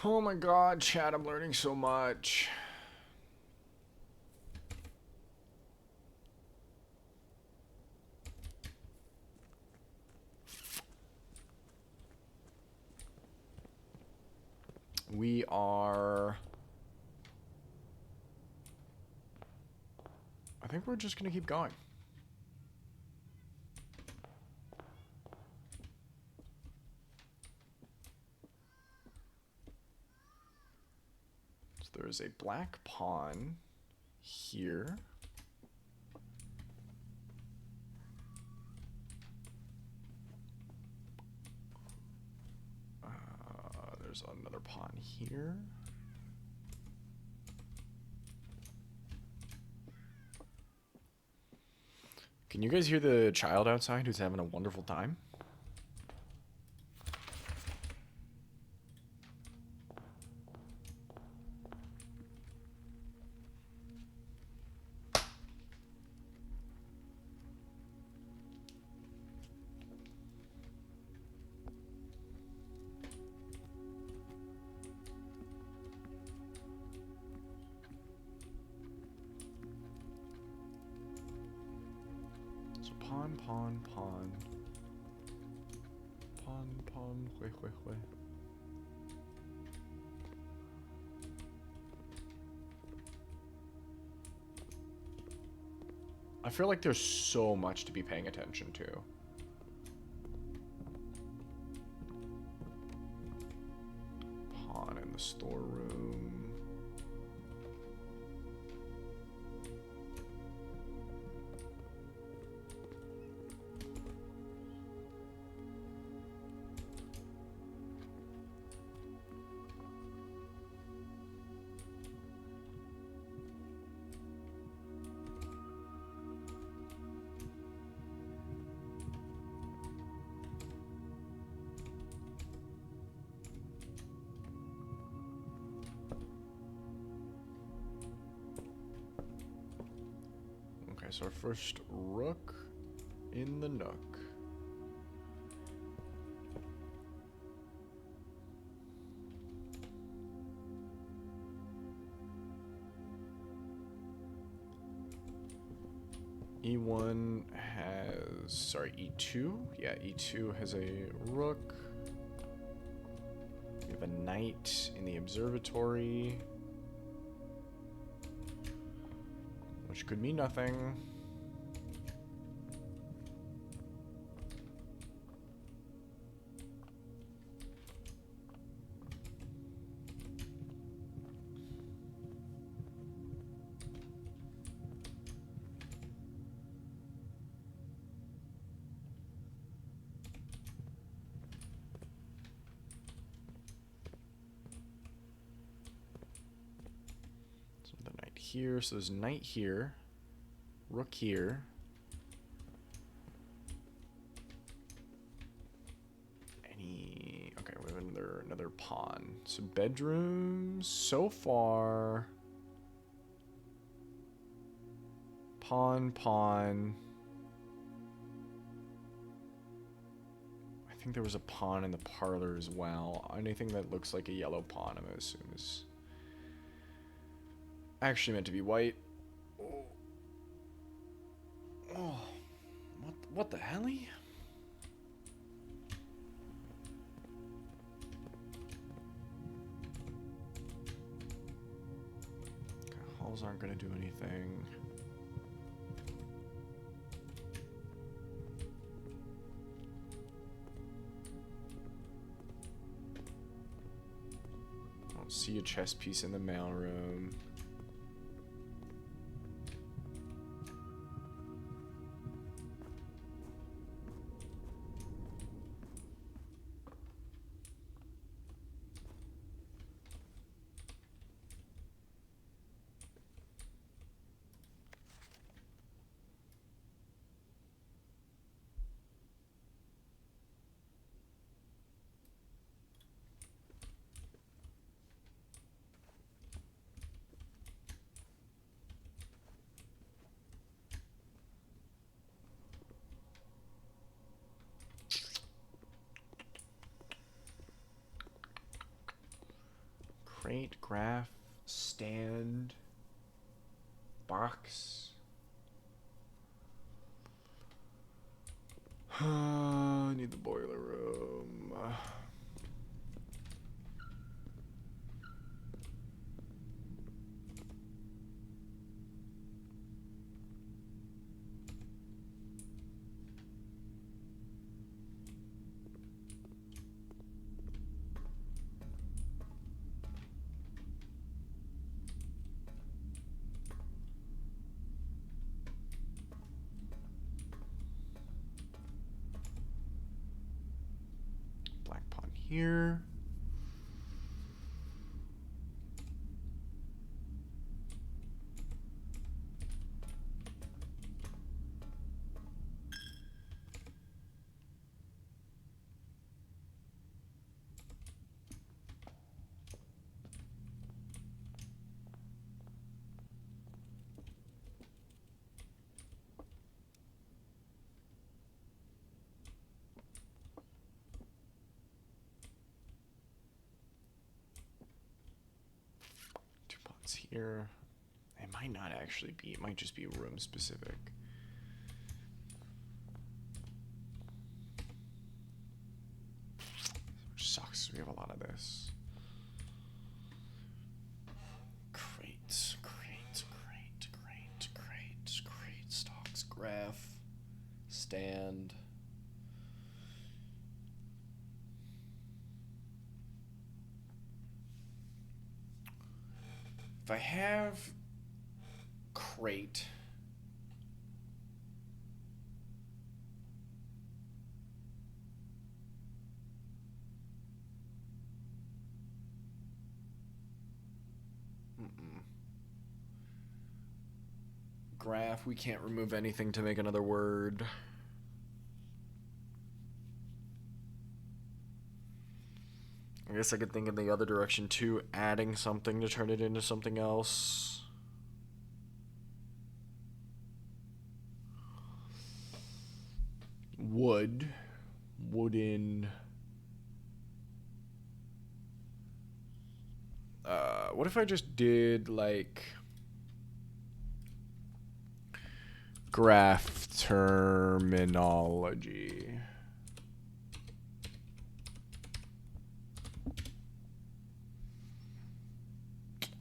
Oh my god, chat, I'm learning so much. We are... I think we're just gonna keep going. So there is a black pawn here. There's another pawn here. Can you guys hear the child outside who's having a wonderful time? Pawn, pawn, pawn. Pawn, pawn, hui, hui, hui. I feel like there's so much to be paying attention to. Pawn in the storeroom. Okay, so our first rook in the nook. E1 has, sorry, E2? Yeah, E2 has a rook. We have a knight in the observatory. Which could mean nothing. So the knight here, so there's knight here, rook here. Okay, we have another pawn. So bedrooms so far. Pawn, pawn. I think there was a pawn in the parlor as well. Anything that looks like a yellow pawn, I'm gonna assume is actually meant to be white. Oh, oh. What the hell? Hulls aren't gonna do anything. I don't see a chess piece in the mailroom. crate, graph, stand, box. I need the boiler room. 2 pots here. It might not actually be. It might just be room specific. Which sucks. We have a lot of this. Crate. Stocks, graph, stand. If I have crate, graph, we can't remove anything to make another word. I guess I could think in the other direction too, adding something to turn it into something else. Wood. Wooden. What if I just did like graph terminology?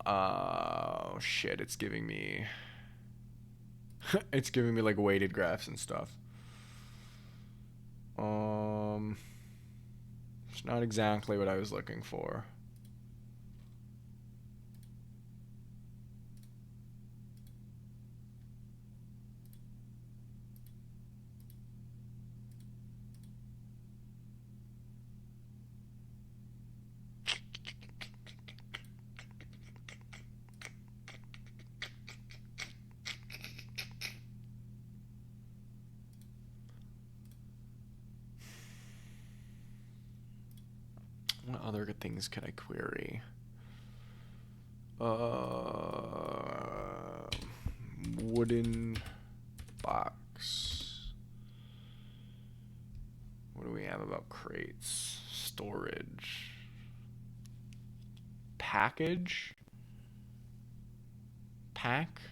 Oh shit, it's giving me it's giving me like weighted graphs and stuff. It's not exactly what I was looking for. What other good things could I query? Wooden box. What do we have about crates? Storage. Package? Pack?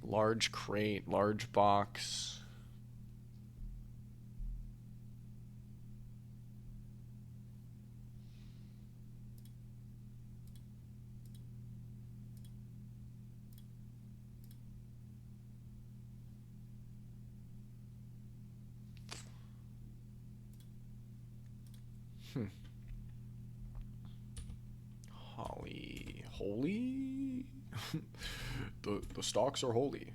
Large crate, large box. Holy? The stocks are holy.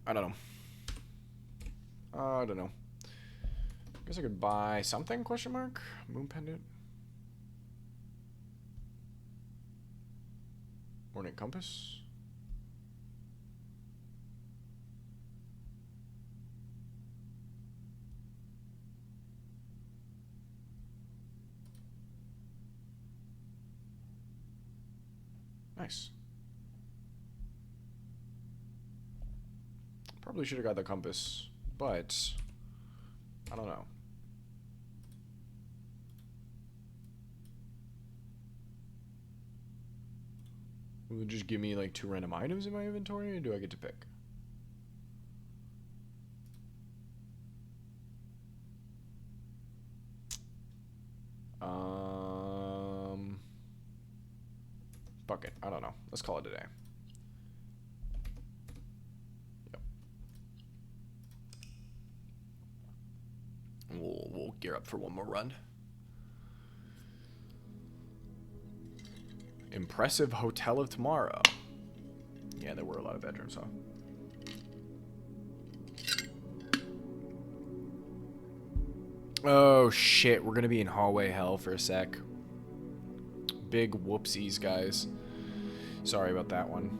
I don't know. Guess I could buy something, question mark? Moon pendant? Ornate compass. Nice. Probably should have got the compass, but I don't know. Will it just give me like 2 random items in my inventory, or do I get to pick? Fuck it. I don't know. Let's call it a day. Yep. We'll gear up for one more run. Impressive Hotel of Tomorrow. Yeah, there were a lot of bedrooms, huh? Oh shit, we're gonna be in hallway hell for a sec. Big whoopsies, guys. Sorry about that one.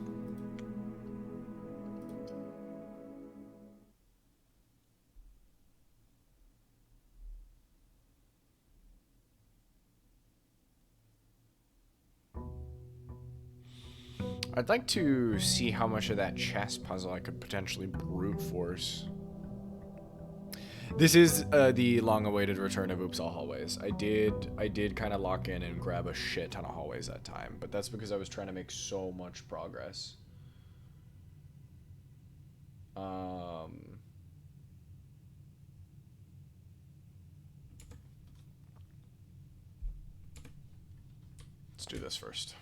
I'd like to see how much of that chess puzzle I could potentially brute force. This is the long-awaited return of Oops All Hallways. I did kind of lock in and grab a shit ton of hallways that time, but that's because I was trying to make so much progress. Let's do this first.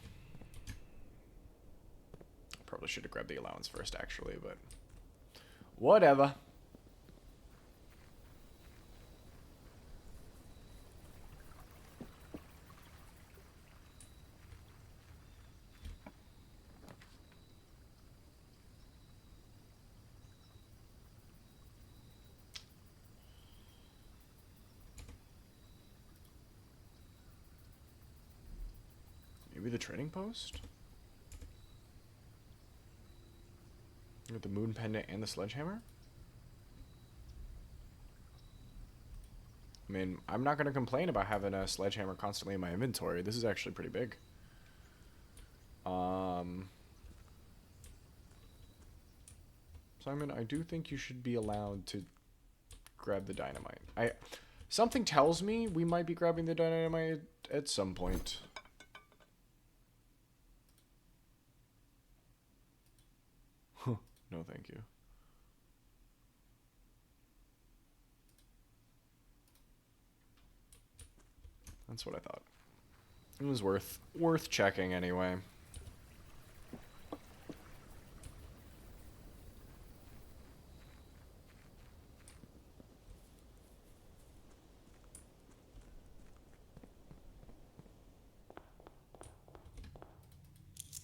Probably should have grabbed the allowance first, actually, but whatever. Maybe the trading post? With the moon pendant and the sledgehammer? I mean, I'm not going to complain about having a sledgehammer constantly in my inventory. This is actually pretty big. Simon, I do think you should be allowed to grab the dynamite. Something tells me we might be grabbing the dynamite at some point. No, thank you. That's what I thought. It was worth checking anyway.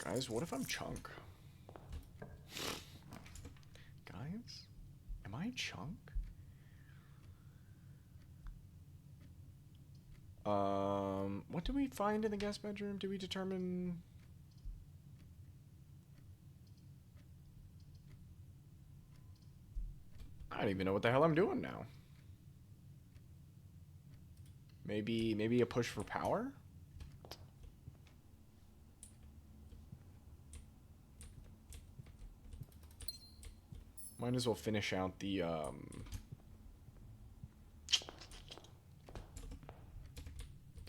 Guys, what if I'm Chunk? Guys? Am I Chunk? What did we find in the guest bedroom? Did we determine... I don't even know what the hell I'm doing now. Maybe a push for power? Might as well finish out the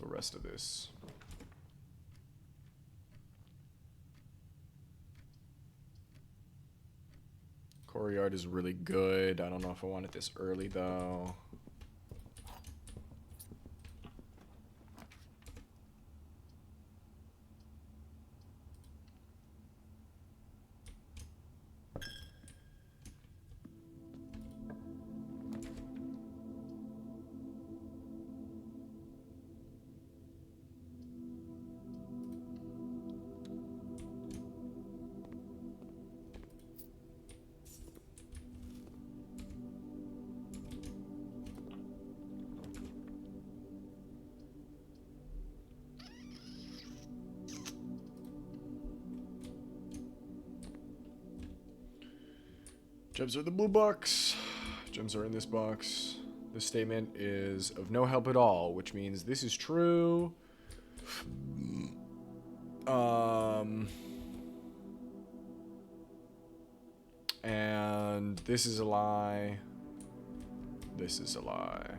rest of this. Courtyard is really good. I don't know if I want it this early though. Gems are in the blue box. Gems are in this box. This statement is of no help at all, which means this is true. And this is a lie. This is a lie.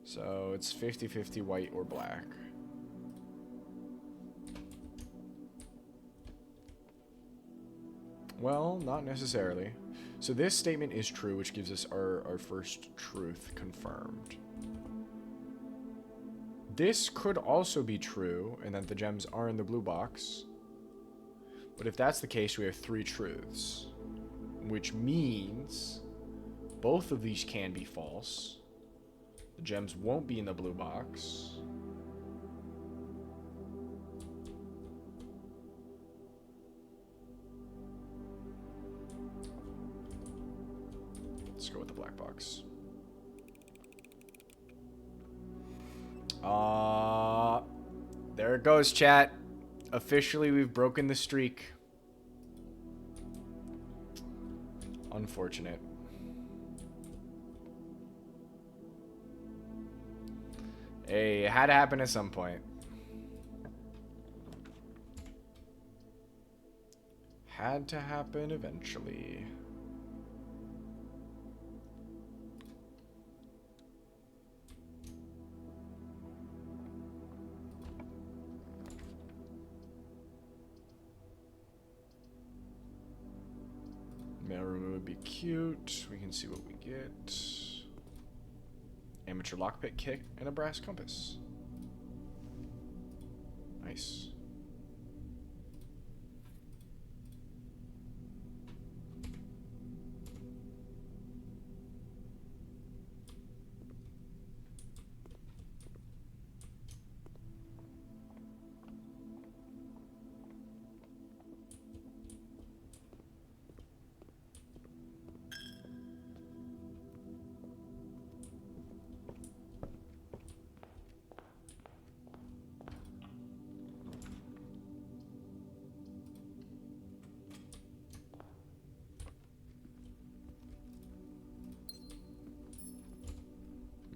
So it's 50-50 white or black. Well, not necessarily. So this statement is true, which gives us our first truth confirmed. This could also be true, and that the gems are in the blue box. But if that's the case, we have 3 truths. Which means both of these can be false. The gems won't be in the blue box. Let's go with the black box. There it goes, chat. Officially, we've broken the streak. Unfortunate. Hey, it had to happen at some point. Had to happen eventually. Mailroom would be cute. We can see what we get. Amateur lockpick kit and a brass compass. Nice.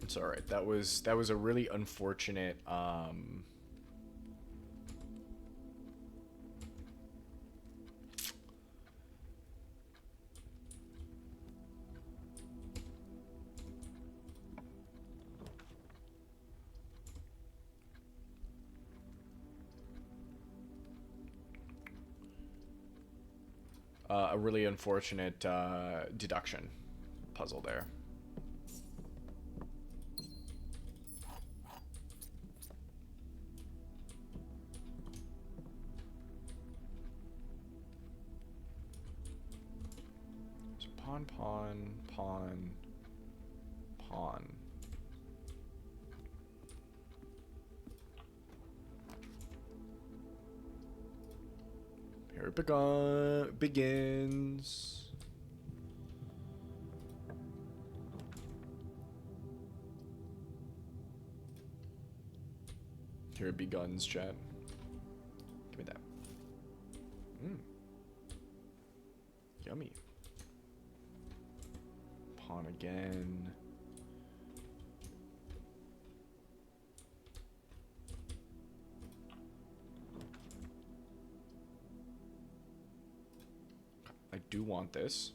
It's all right. That was a really unfortunate a really unfortunate deduction puzzle there. So pawn, pawn, pawn, pawn. Here it begins. Here it beguns, chat. Give me that. Yummy. Pawn again. I do want this.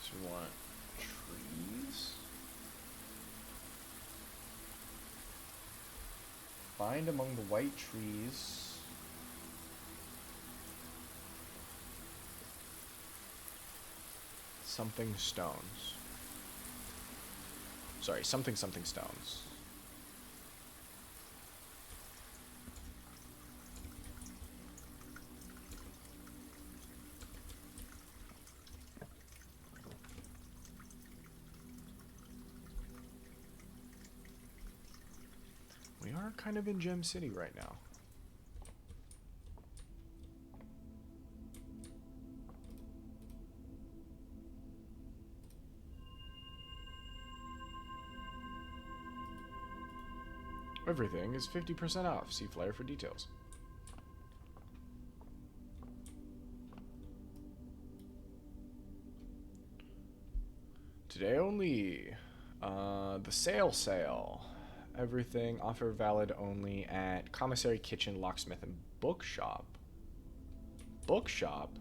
So we want trees. Find among the white trees. Something stones. Sorry, something stones. We are kind of in Gem City right now. Everything is 50% off. See flyer for details. Today only. The sale. Everything offer valid only at commissary, kitchen, locksmith, and bookshop. Bookshop?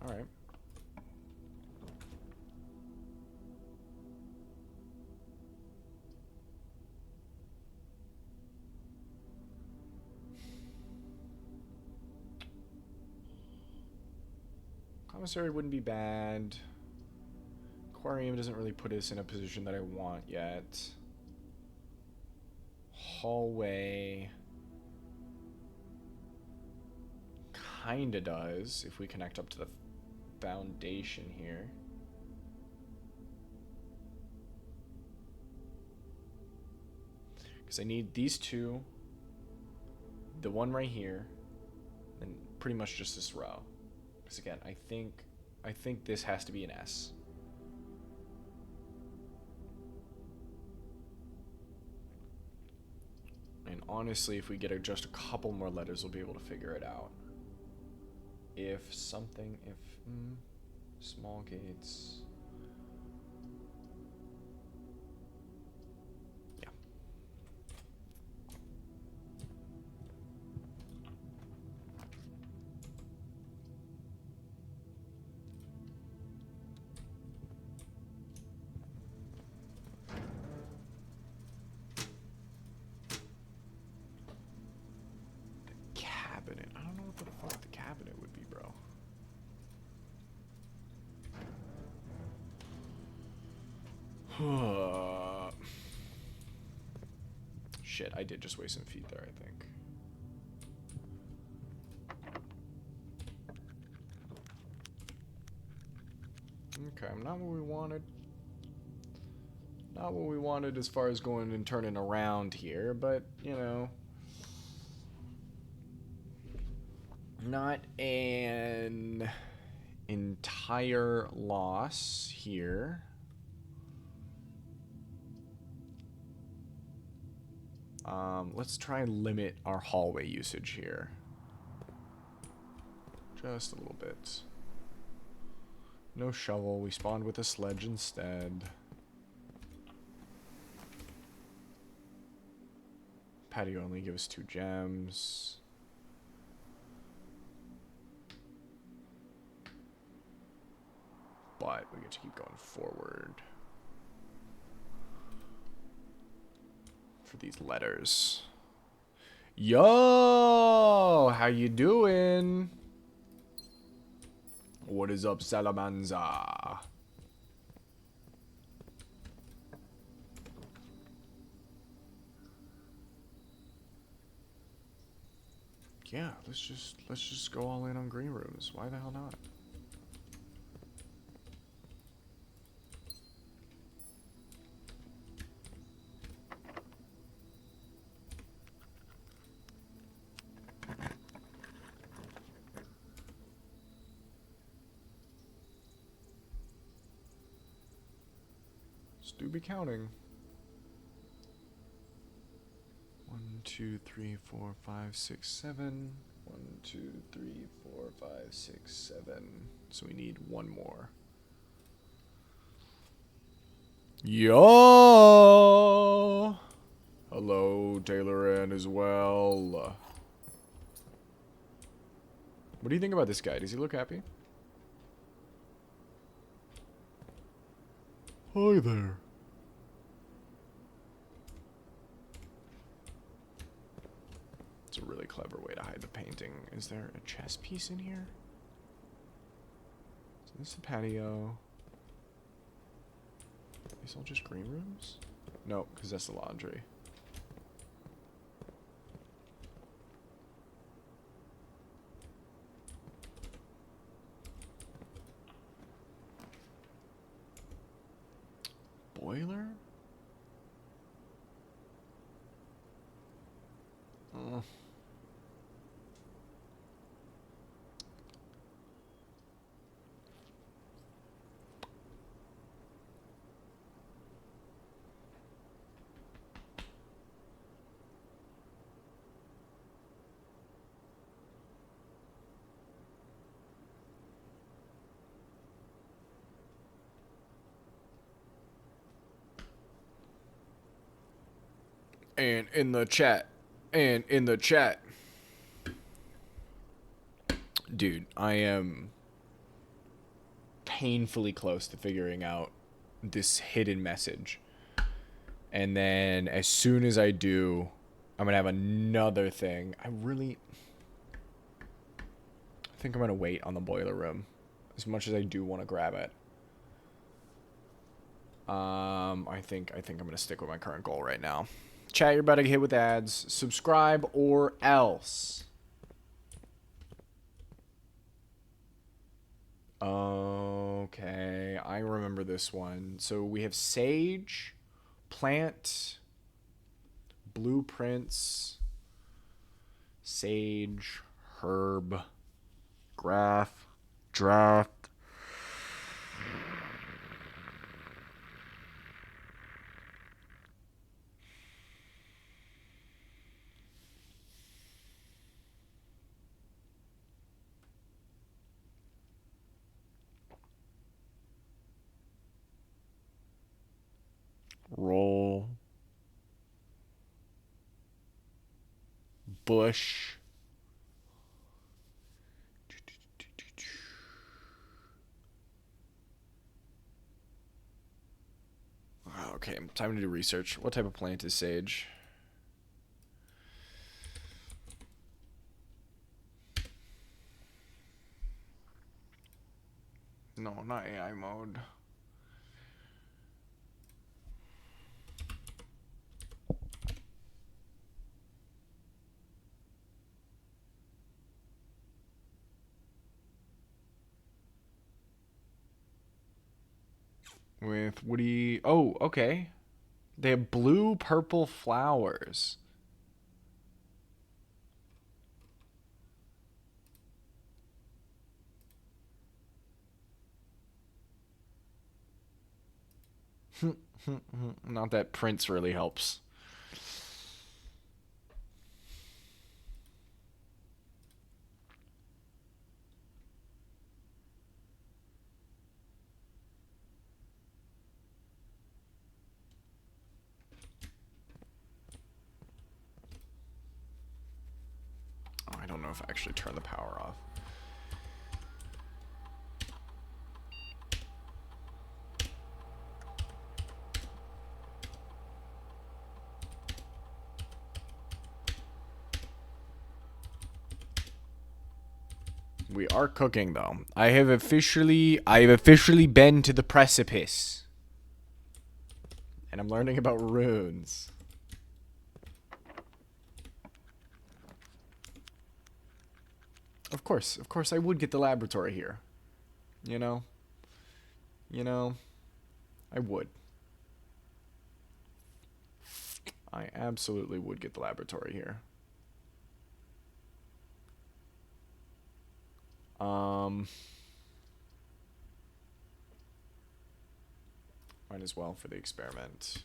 Alright. Commissary wouldn't be bad. Aquarium doesn't really put us in a position that I want yet. Hallway kinda does if we connect up to the foundation here. Because I need these two, the one right here, and pretty much just this row. Because again, I think this has to be an S. And honestly, if we get just a couple more letters, we'll be able to figure it out. If small gates. Yeah. The cabinet. I don't know what the fuck the cabinet would be, bro. Shit, I did just waste some feet there, I think. Okay, not what we wanted. Not what we wanted as far as going and turning around here, but, you know. Not an entire loss here. Let's try and limit our hallway usage here. Just a little bit. No shovel, we spawned with a sledge instead. Patio only gives 2 gems. But we get to keep going forward. For these letters. Yo, how you doing? What is up, Salamanza? Yeah, let's just go all in on green rooms. Why the hell not? Do be counting. 1, 2, 3, 4, 5, 6, 7. 1, 2, 3, 4, 5, 6, 7. So we need one more. Yo! Hello, Taylor Ann as well. What do you think about this guy? Does he look happy? Hi there. It's a really clever way to hide the painting. Is there a chess piece in here? Is this the patio? These all just green rooms? No, because that's the laundry. Boiler? And in the chat. And in the chat. Dude, I am painfully close to figuring out this hidden message. And then as soon as I do, I'm going to have another thing. I think I'm going to wait on the boiler room. As much as I do want to grab it. I think I'm going to stick with my current goal right now. Chat, you're about to get hit with ads. Subscribe or else. Okay, I remember this one. So we have sage, plant, blueprints, sage, herb, graph, draft. Roll, bush, okay, time to do research. What type of plant is sage? No, not AI mode. With woody. Oh, okay. They have blue, purple flowers. Not that Prince really helps. Oh, I don't know if I actually turn the power off. We are cooking though. I've officially been to the precipice. And I'm learning about runes. Of course I would get the laboratory here. You know, I would. I absolutely would get the laboratory here. Might as well for the experiment.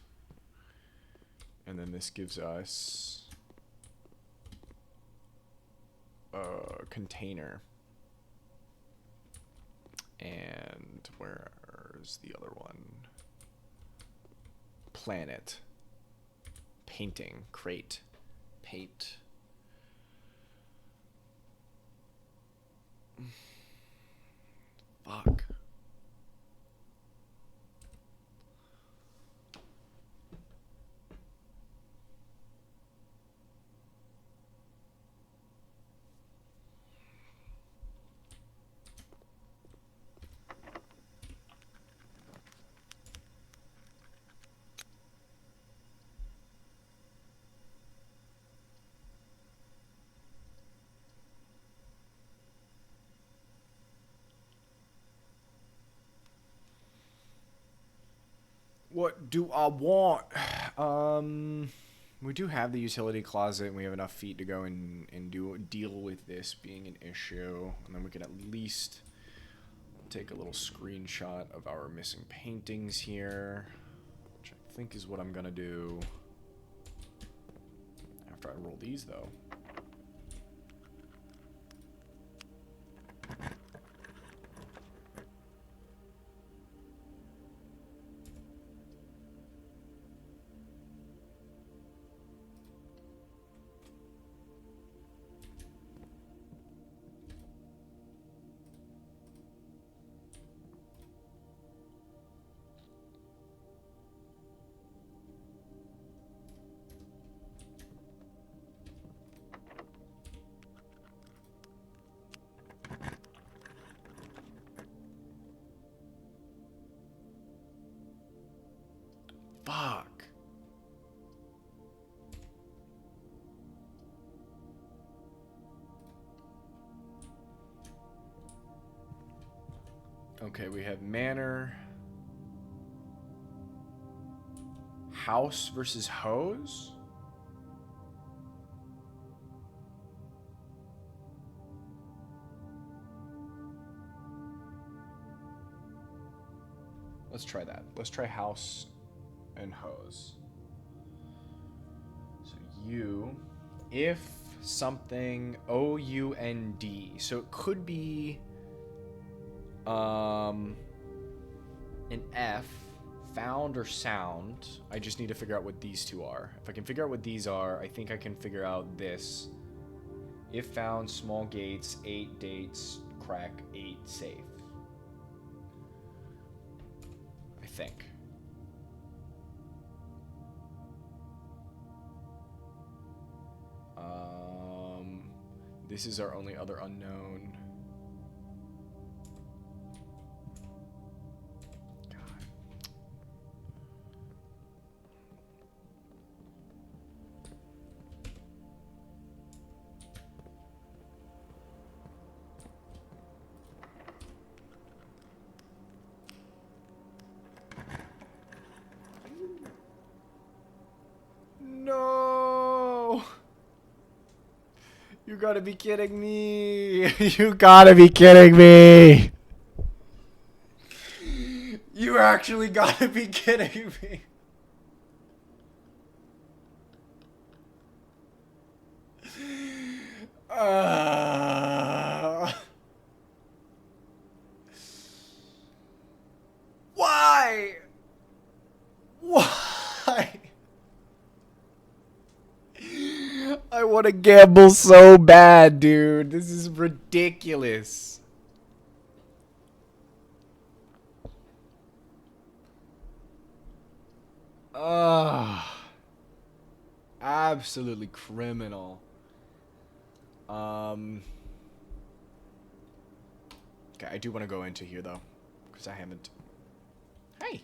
And then this gives us a container. And where's the other one? Planet. Painting. Crate. Paint. Fuck. What do I want? We do have the utility closet, and we have enough feet to go and deal with this being an issue. And then we can at least take a little screenshot of our missing paintings here, which I think is what I'm gonna do after I roll these, though. Okay, we have manor. House versus hose? Let's try that. Let's try house and hose. So if something O-U-N-D. So it could be an F, found or sound. I just need to figure out what these two are. If I can figure out what these are, I think I can figure out this. If found, small gates, 8 dates, crack, 8 safe. I think. This is our only other unknown. God. No! You gotta be kidding me! You gotta be kidding me! You actually gotta be kidding me! Why? Why? I want to gamble so bad, dude. This is ridiculous. Absolutely criminal. Okay, I do want to go into here though, because I haven't. Hey.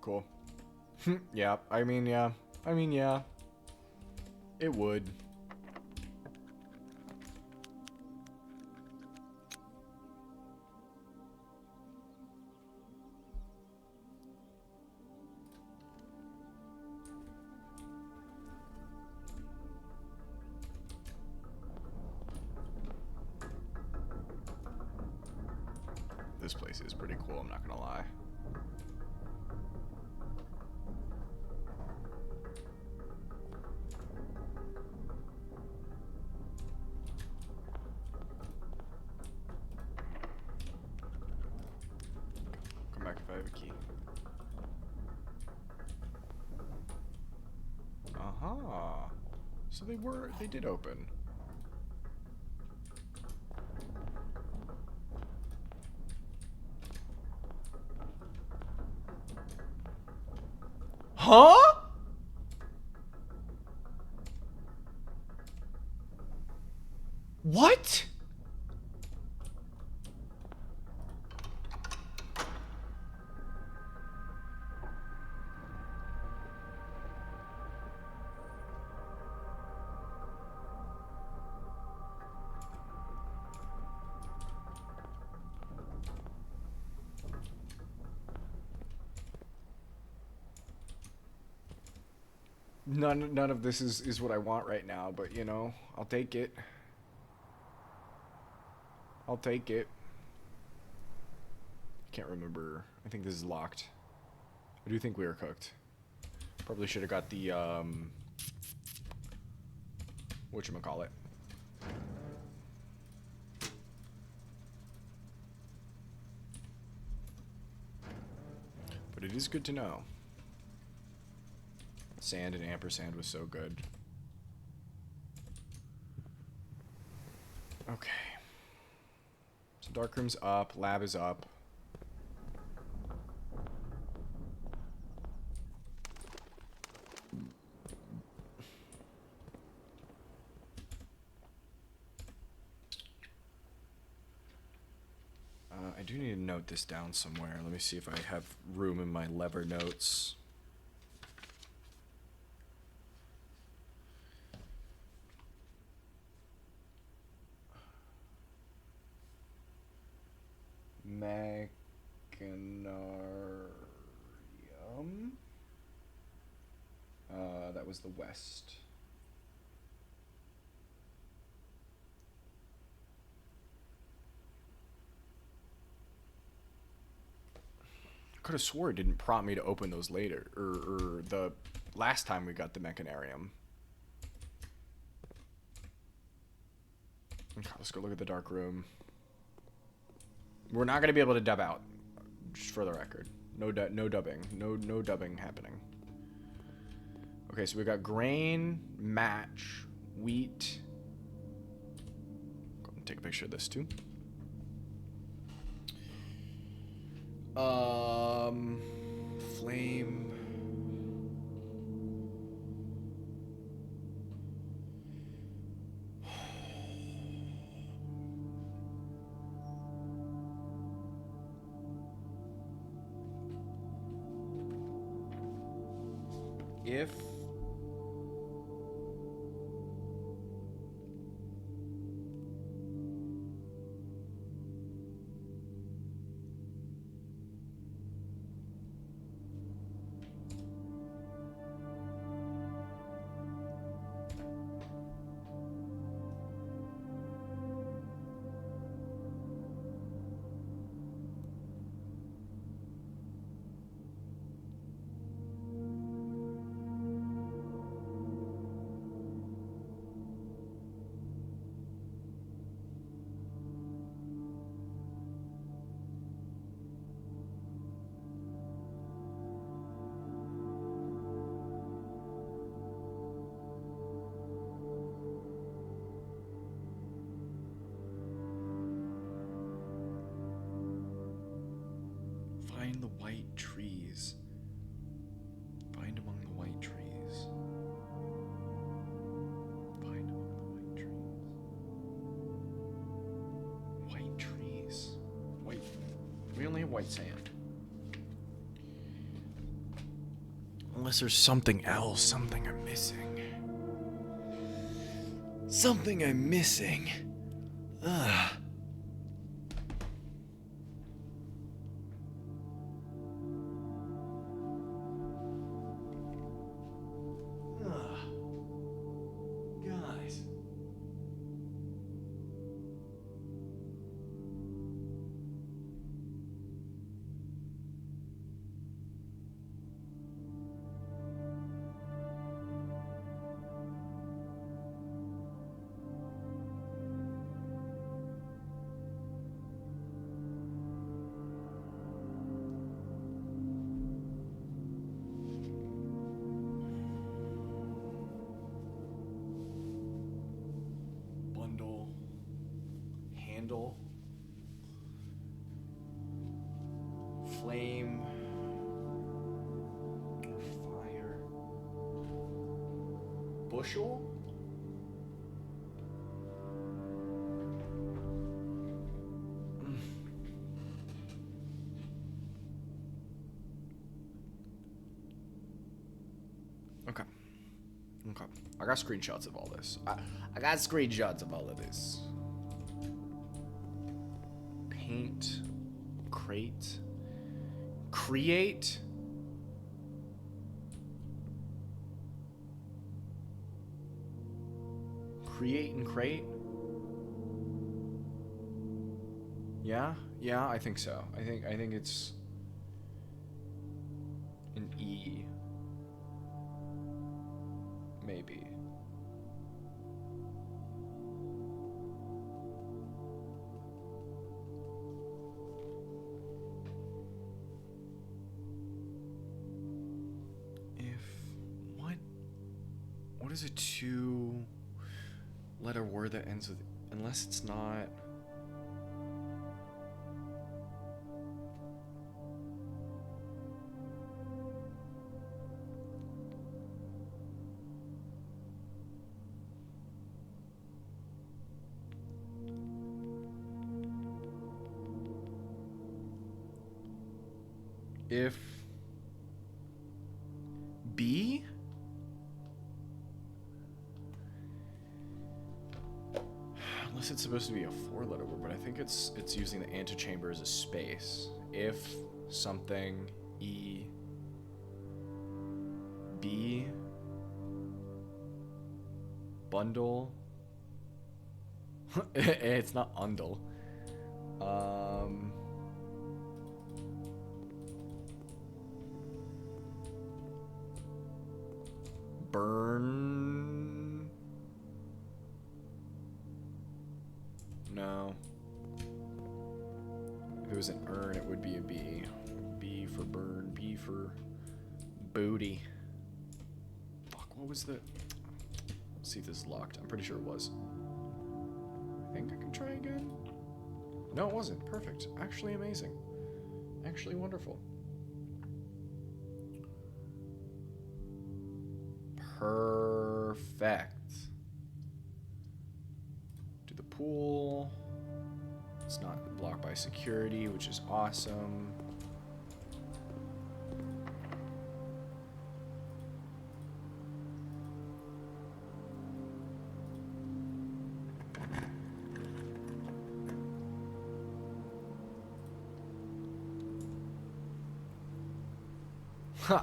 Cool. Yeah, I mean, yeah. It would. This place is pretty cool, I'm not gonna lie. Come back if I have a key. Uh-huh. So they did open. Huh? What? None of this is what I want right now, but you know, I'll take it. I'll take it. Can't remember. I think this is locked. I do think we are cooked. Probably should have got the whatchamacallit. But it is good to know. Sand and ampersand was so good. Okay. So darkroom's up, lab is up. I do need to note this down somewhere. Let me see if I have room in my lever notes. Machinarium. That was the west. Could have swore it didn't prompt me to open those later, or the last time we got the Machinarium. Okay, let's go look at the dark room. We're not gonna be able to dub out, just for the record. No dubbing, no dubbing happening. Okay, so we got grain, match, wheat. Go and take a picture of this too. Flame. If find the white trees. Find among the white trees. Find among the white trees. White trees. White. We only have white sand. Unless there's something else, something I'm missing. Something I'm missing. Ugh. Guys. Bundle. Handle. Flame. Fire. Bushel? Okay. Okay. I got screenshots of all this. I got screenshots of all of this. Paint. Crate. Create. Create and crate. Yeah? Yeah, I think so. I think it's an E. Maybe. What is a two-letter word that ends with, unless it's not... If B, unless it's supposed to be a 4-letter word, but I think it's using the antechamber as a space. If something E B bundle. It's not undle. Burn. No. If it was an urn, it would be a B. B for burn. B for booty. Fuck, what was the... Let's see if this is locked. I'm pretty sure it was. I think I can try again. No, it wasn't. Perfect. Actually amazing. Actually wonderful. Perfect. Do the pool. It's not blocked by security, which is awesome.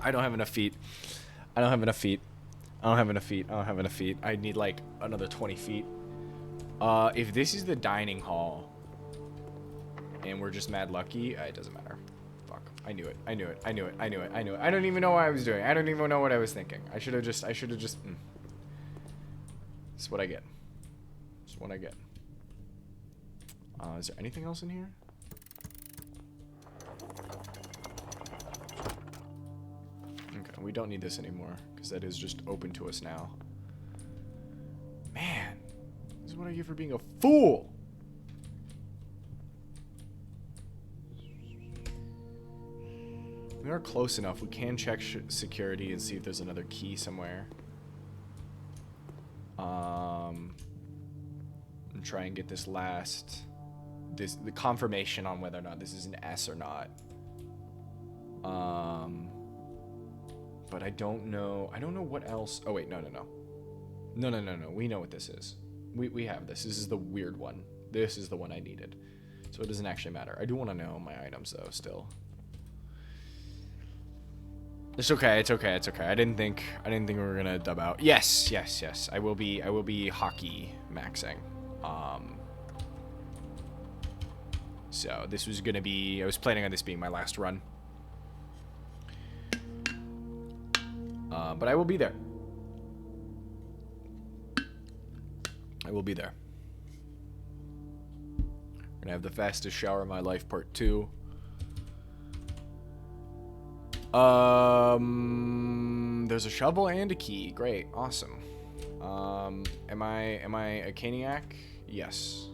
I don't have enough feet. I don't have enough feet. I don't have enough feet. I don't have enough feet. I need like another 20 feet. If this is the dining hall and we're just mad lucky, it doesn't matter. Fuck. I knew it. I knew it. I knew it. I knew it. I knew it. I don't even know what I was doing. I don't even know what I was thinking. I should have just This is what I get. This is what I get. Is there anything else in here? Okay, we don't need this anymore, because that is just open to us now. Man, this is what I get for being a fool! We are close enough. We can check security and see if there's another key somewhere. And try and get this the confirmation on whether or not this is an S or not. But I don't know. I don't know what else. Oh wait, no. No. We know what this is. We have this. This is the weird one. This is the one I needed. So it doesn't actually matter. I do want to know my items though. Still. It's okay. It's okay. It's okay. I didn't think we were gonna dub out. Yes. I will be hockey maxing. So this was gonna be. I was planning on this being my last run. But I will be there. I will be there. We're gonna have the fastest shower of my life, part 2. There's a shovel and a key. Great, awesome. Am I a Caniac? Yes,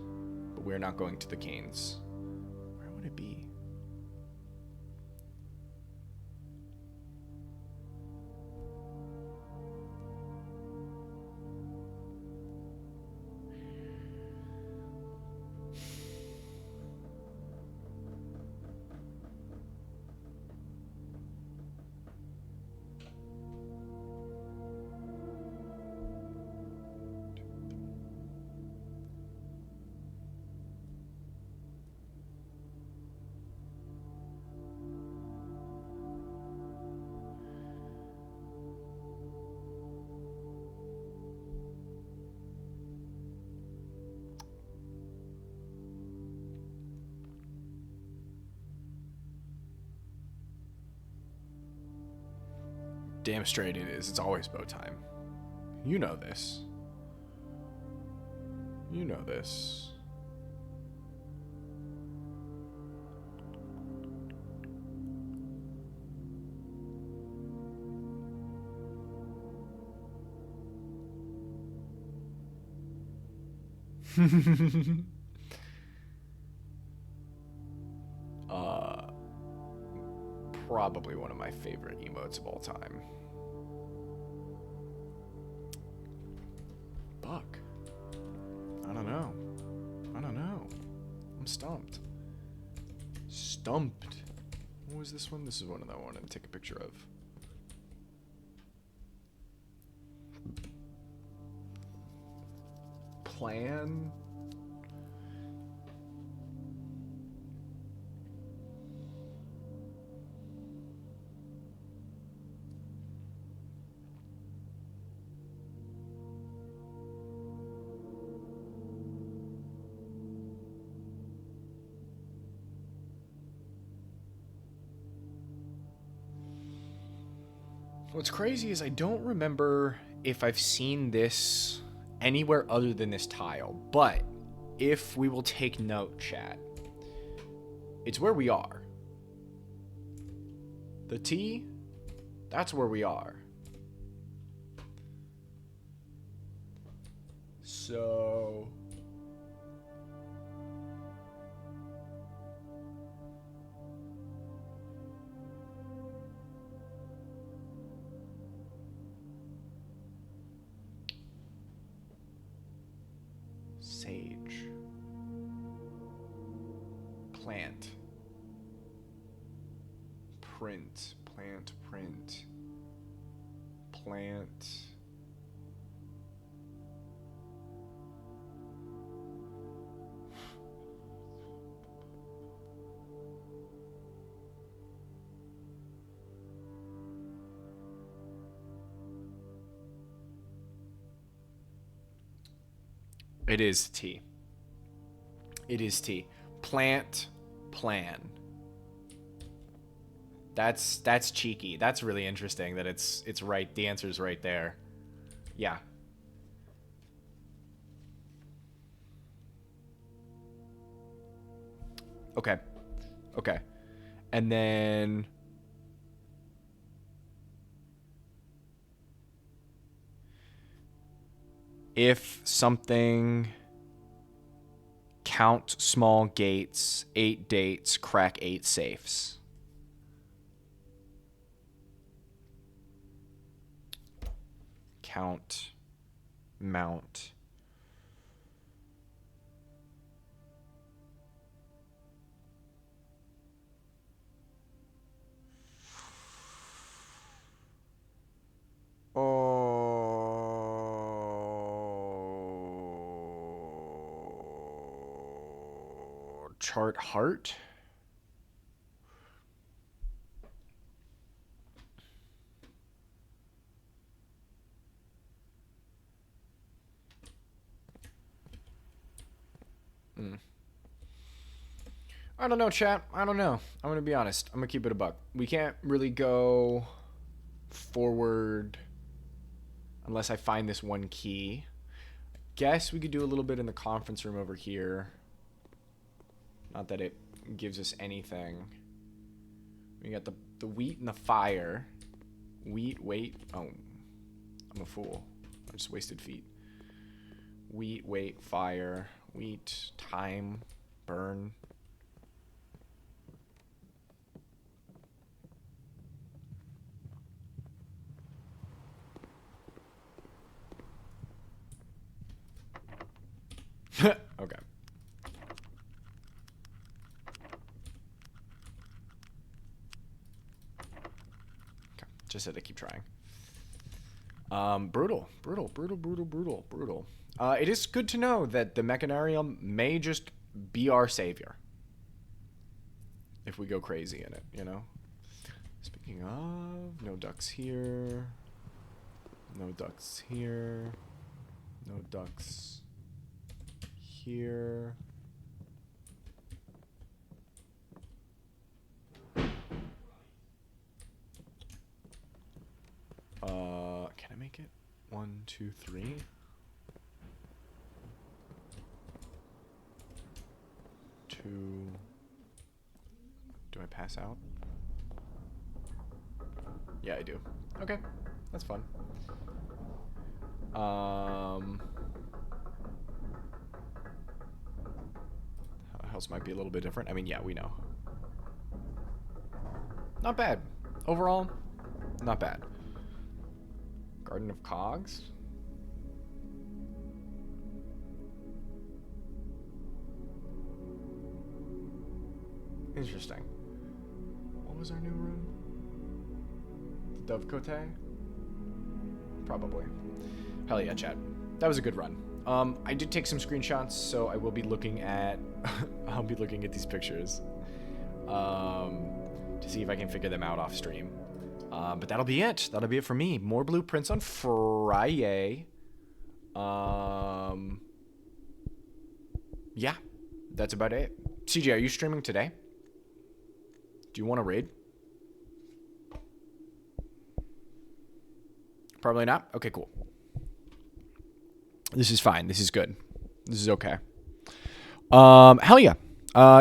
but we're not going to the Canes. Where would it be? Damn straight it is. It's always bow time. You know this. You know this. Probably one of my favorite emotes of all time. Fuck. I don't know. I'm stumped. Stumped. was this one? This is one that I wanted to take a picture of. Plan. What's crazy is I don't remember if I've seen this anywhere other than this tile, but if we will take note, chat, it's where we are. The T, that's where we are. So... Sage. Plant. Print. Plant, print. Plant. It is T. It is T. Plant, plan. That's cheeky. That's really interesting that it's right. The answer's right there. Yeah. Okay. Okay. And then if something count small gates, 8 dates, crack 8 safes. Count, mount. Oh, chart heart. I don't know, chat. I don't know. I'm gonna be honest. I'm gonna keep it a buck. We can't really go forward unless I find this one key. Guess we could do a little bit in the conference room over here. Not that it gives us anything. We got the wheat and the fire. Wheat, wait. Oh, I'm a fool. I just wasted feet. Wheat, wait, fire. Wheat, time, burn. Okay. Okay. Just had to keep trying. Brutal. It is good to know that the Mechanarium may just be our savior. If we go crazy in it, you know? Speaking of, no ducks here. No ducks here. No ducks here. Can I make it? 1, 2, 3. 2. Do I pass out? Yeah, I do. Okay, that's fun. House might be a little bit different. I mean, yeah, we know. Not bad. Overall, not bad. Garden of Cogs? Interesting. Well, was our new room? The Dovecote? Probably. Hell yeah, chat. That was a good run. I did take some screenshots, so I will be looking at I'll be looking at these pictures to see if I can figure them out off stream. But that'll be it. That'll be it for me. More blueprints on Friday. Yeah, that's about it. CJ, are you streaming today? Do you want to raid? Probably not. Okay, cool. This is fine. This is good. This is okay. Hell yeah.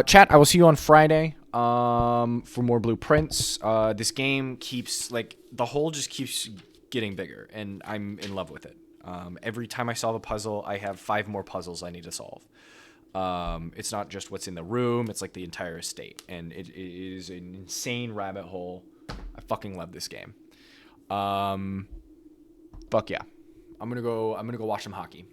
Chat, I will see you on Friday for more blueprints. This game keeps, like, the hole just keeps getting bigger, and I'm in love with it. Every time I solve a puzzle, I have 5 more puzzles I need to solve. It's not just what's in the room, it's like the entire estate, and it is an insane rabbit hole. I fucking love this game. Fuck yeah. I'm gonna go watch some hockey.